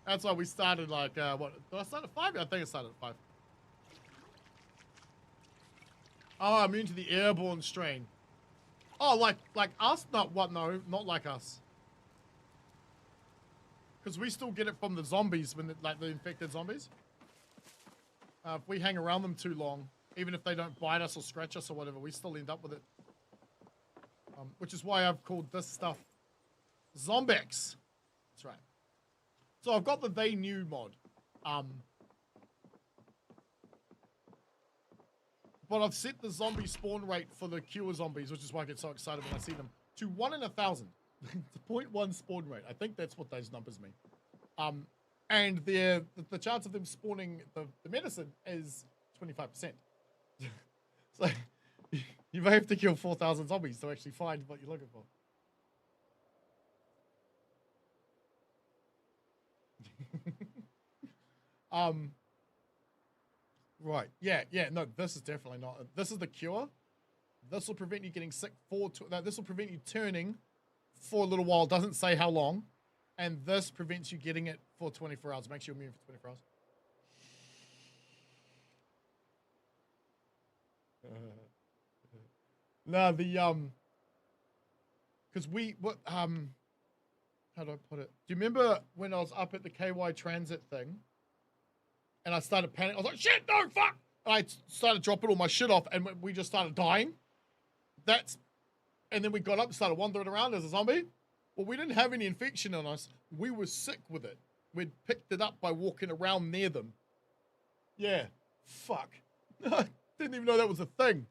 That's why we started like, what? Did I start at 5? I think I started at 5. Oh, immune to the airborne strain. Oh, like us? Not what? No, not like us. Because we still get it from the zombies when, like the infected zombies. If we hang around them too long, even if they don't bite us or scratch us or whatever, we still end up with it. Which is why I've called this stuff Zombex. That's right. So I've got the They Knew mod. But I've set the zombie spawn rate for the cure zombies, which is why I get so excited when I see them, to 1 in 1,000. It's a 0.1 spawn rate. I think that's what those numbers mean. And the chance of them spawning the medicine is 25%. So you may have to kill 4,000 zombies to actually find what you're looking for. Right. Yeah. No, this is definitely not. This is the cure. This will prevent you getting sick this will prevent you turning for a little while. Doesn't say how long. And this prevents you getting it for 24 hours. Makes you immune for 24 hours. No, because how do I put it? Do you remember when I was up at the KY Transit thing and I started panicking? I was like, shit, no, fuck! I started dropping all my shit off, and we just started dying. And then we got up and started wandering around as a zombie. Well, we didn't have any infection on us. We were sick with it. We'd picked it up by walking around near them. Yeah, fuck. I didn't even know that was a thing.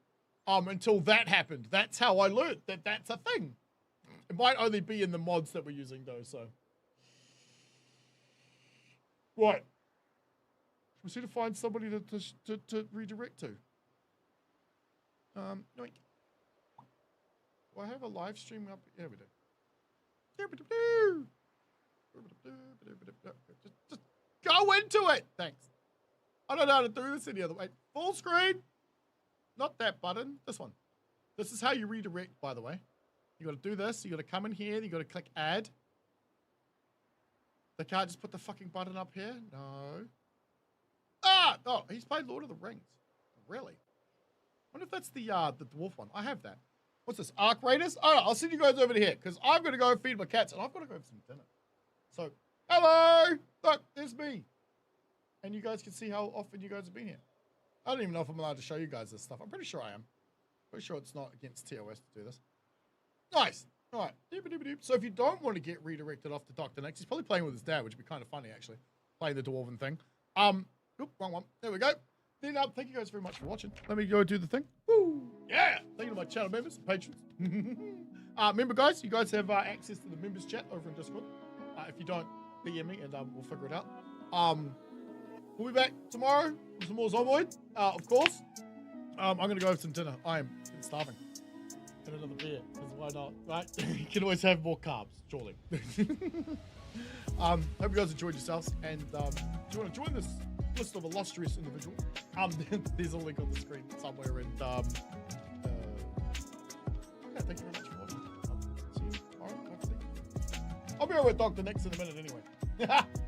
Until that happened. That's how I learned that that's a thing. It might only be in the mods that we're using though, so. Right. We need to find somebody to redirect to. No. Do I have a live stream up? Yeah, we do. Just go into it. Thanks. I don't know how to do this any other way. Full screen. Not that button. This one. This is how you redirect, by the way. You got to do this. You got to come in here. You got to click add. They can't just put the fucking button up here. No. Ah! Oh, he's played Lord of the Rings. Really? I wonder if that's the dwarf one. I have that. What's this? Arc Raiders? Oh, I'll send you guys over to here because I'm going to go feed my cats and I've got to go have some dinner. So, hello! Look, there's me. And you guys can see how often you guys have been here. I don't even know if I'm allowed to show you guys this stuff. I'm pretty sure I am. Pretty sure it's not against TOS to do this. Nice. All right. So if you don't want to get redirected off to Dr. Next, he's probably playing with his dad, which would be kind of funny, actually. Playing the dwarven thing. Oop, wrong one. There we go. Then, thank you guys very much for watching. Let me go do the thing. Woo! Yeah! Thank you to my channel members and patrons. Remember, guys, you guys have access to the members chat over in Discord. If you don't, DM me and we'll figure it out. We'll be back tomorrow with some more Zomboid, of course. I'm going to go have some dinner. I am starving. And another beer, because why not, right? You can always have more carbs, surely. Hope you guys enjoyed yourselves. And do you want to join this list of illustrious individuals? There's a link on the screen somewhere. And yeah, thank you very much for watching. See you tomorrow, hopefully. I'll be over with Dr. Next in a minute anyway.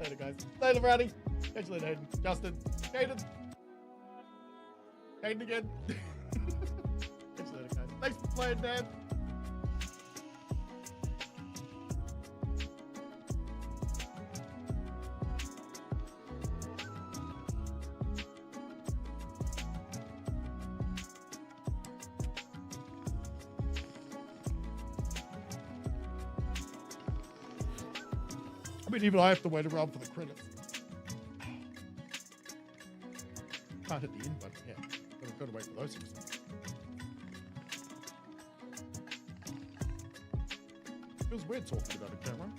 Later, guys. Later, Rowdy. Catch you later, Hayden. Justin. Hayden. Hayden again. Catch you later, guys. Thanks for playing, Dad. I mean, even I have to wait around for the credits. Can't hit the end button. Yeah, gotta wait for those things. Feels weird talking about a camera.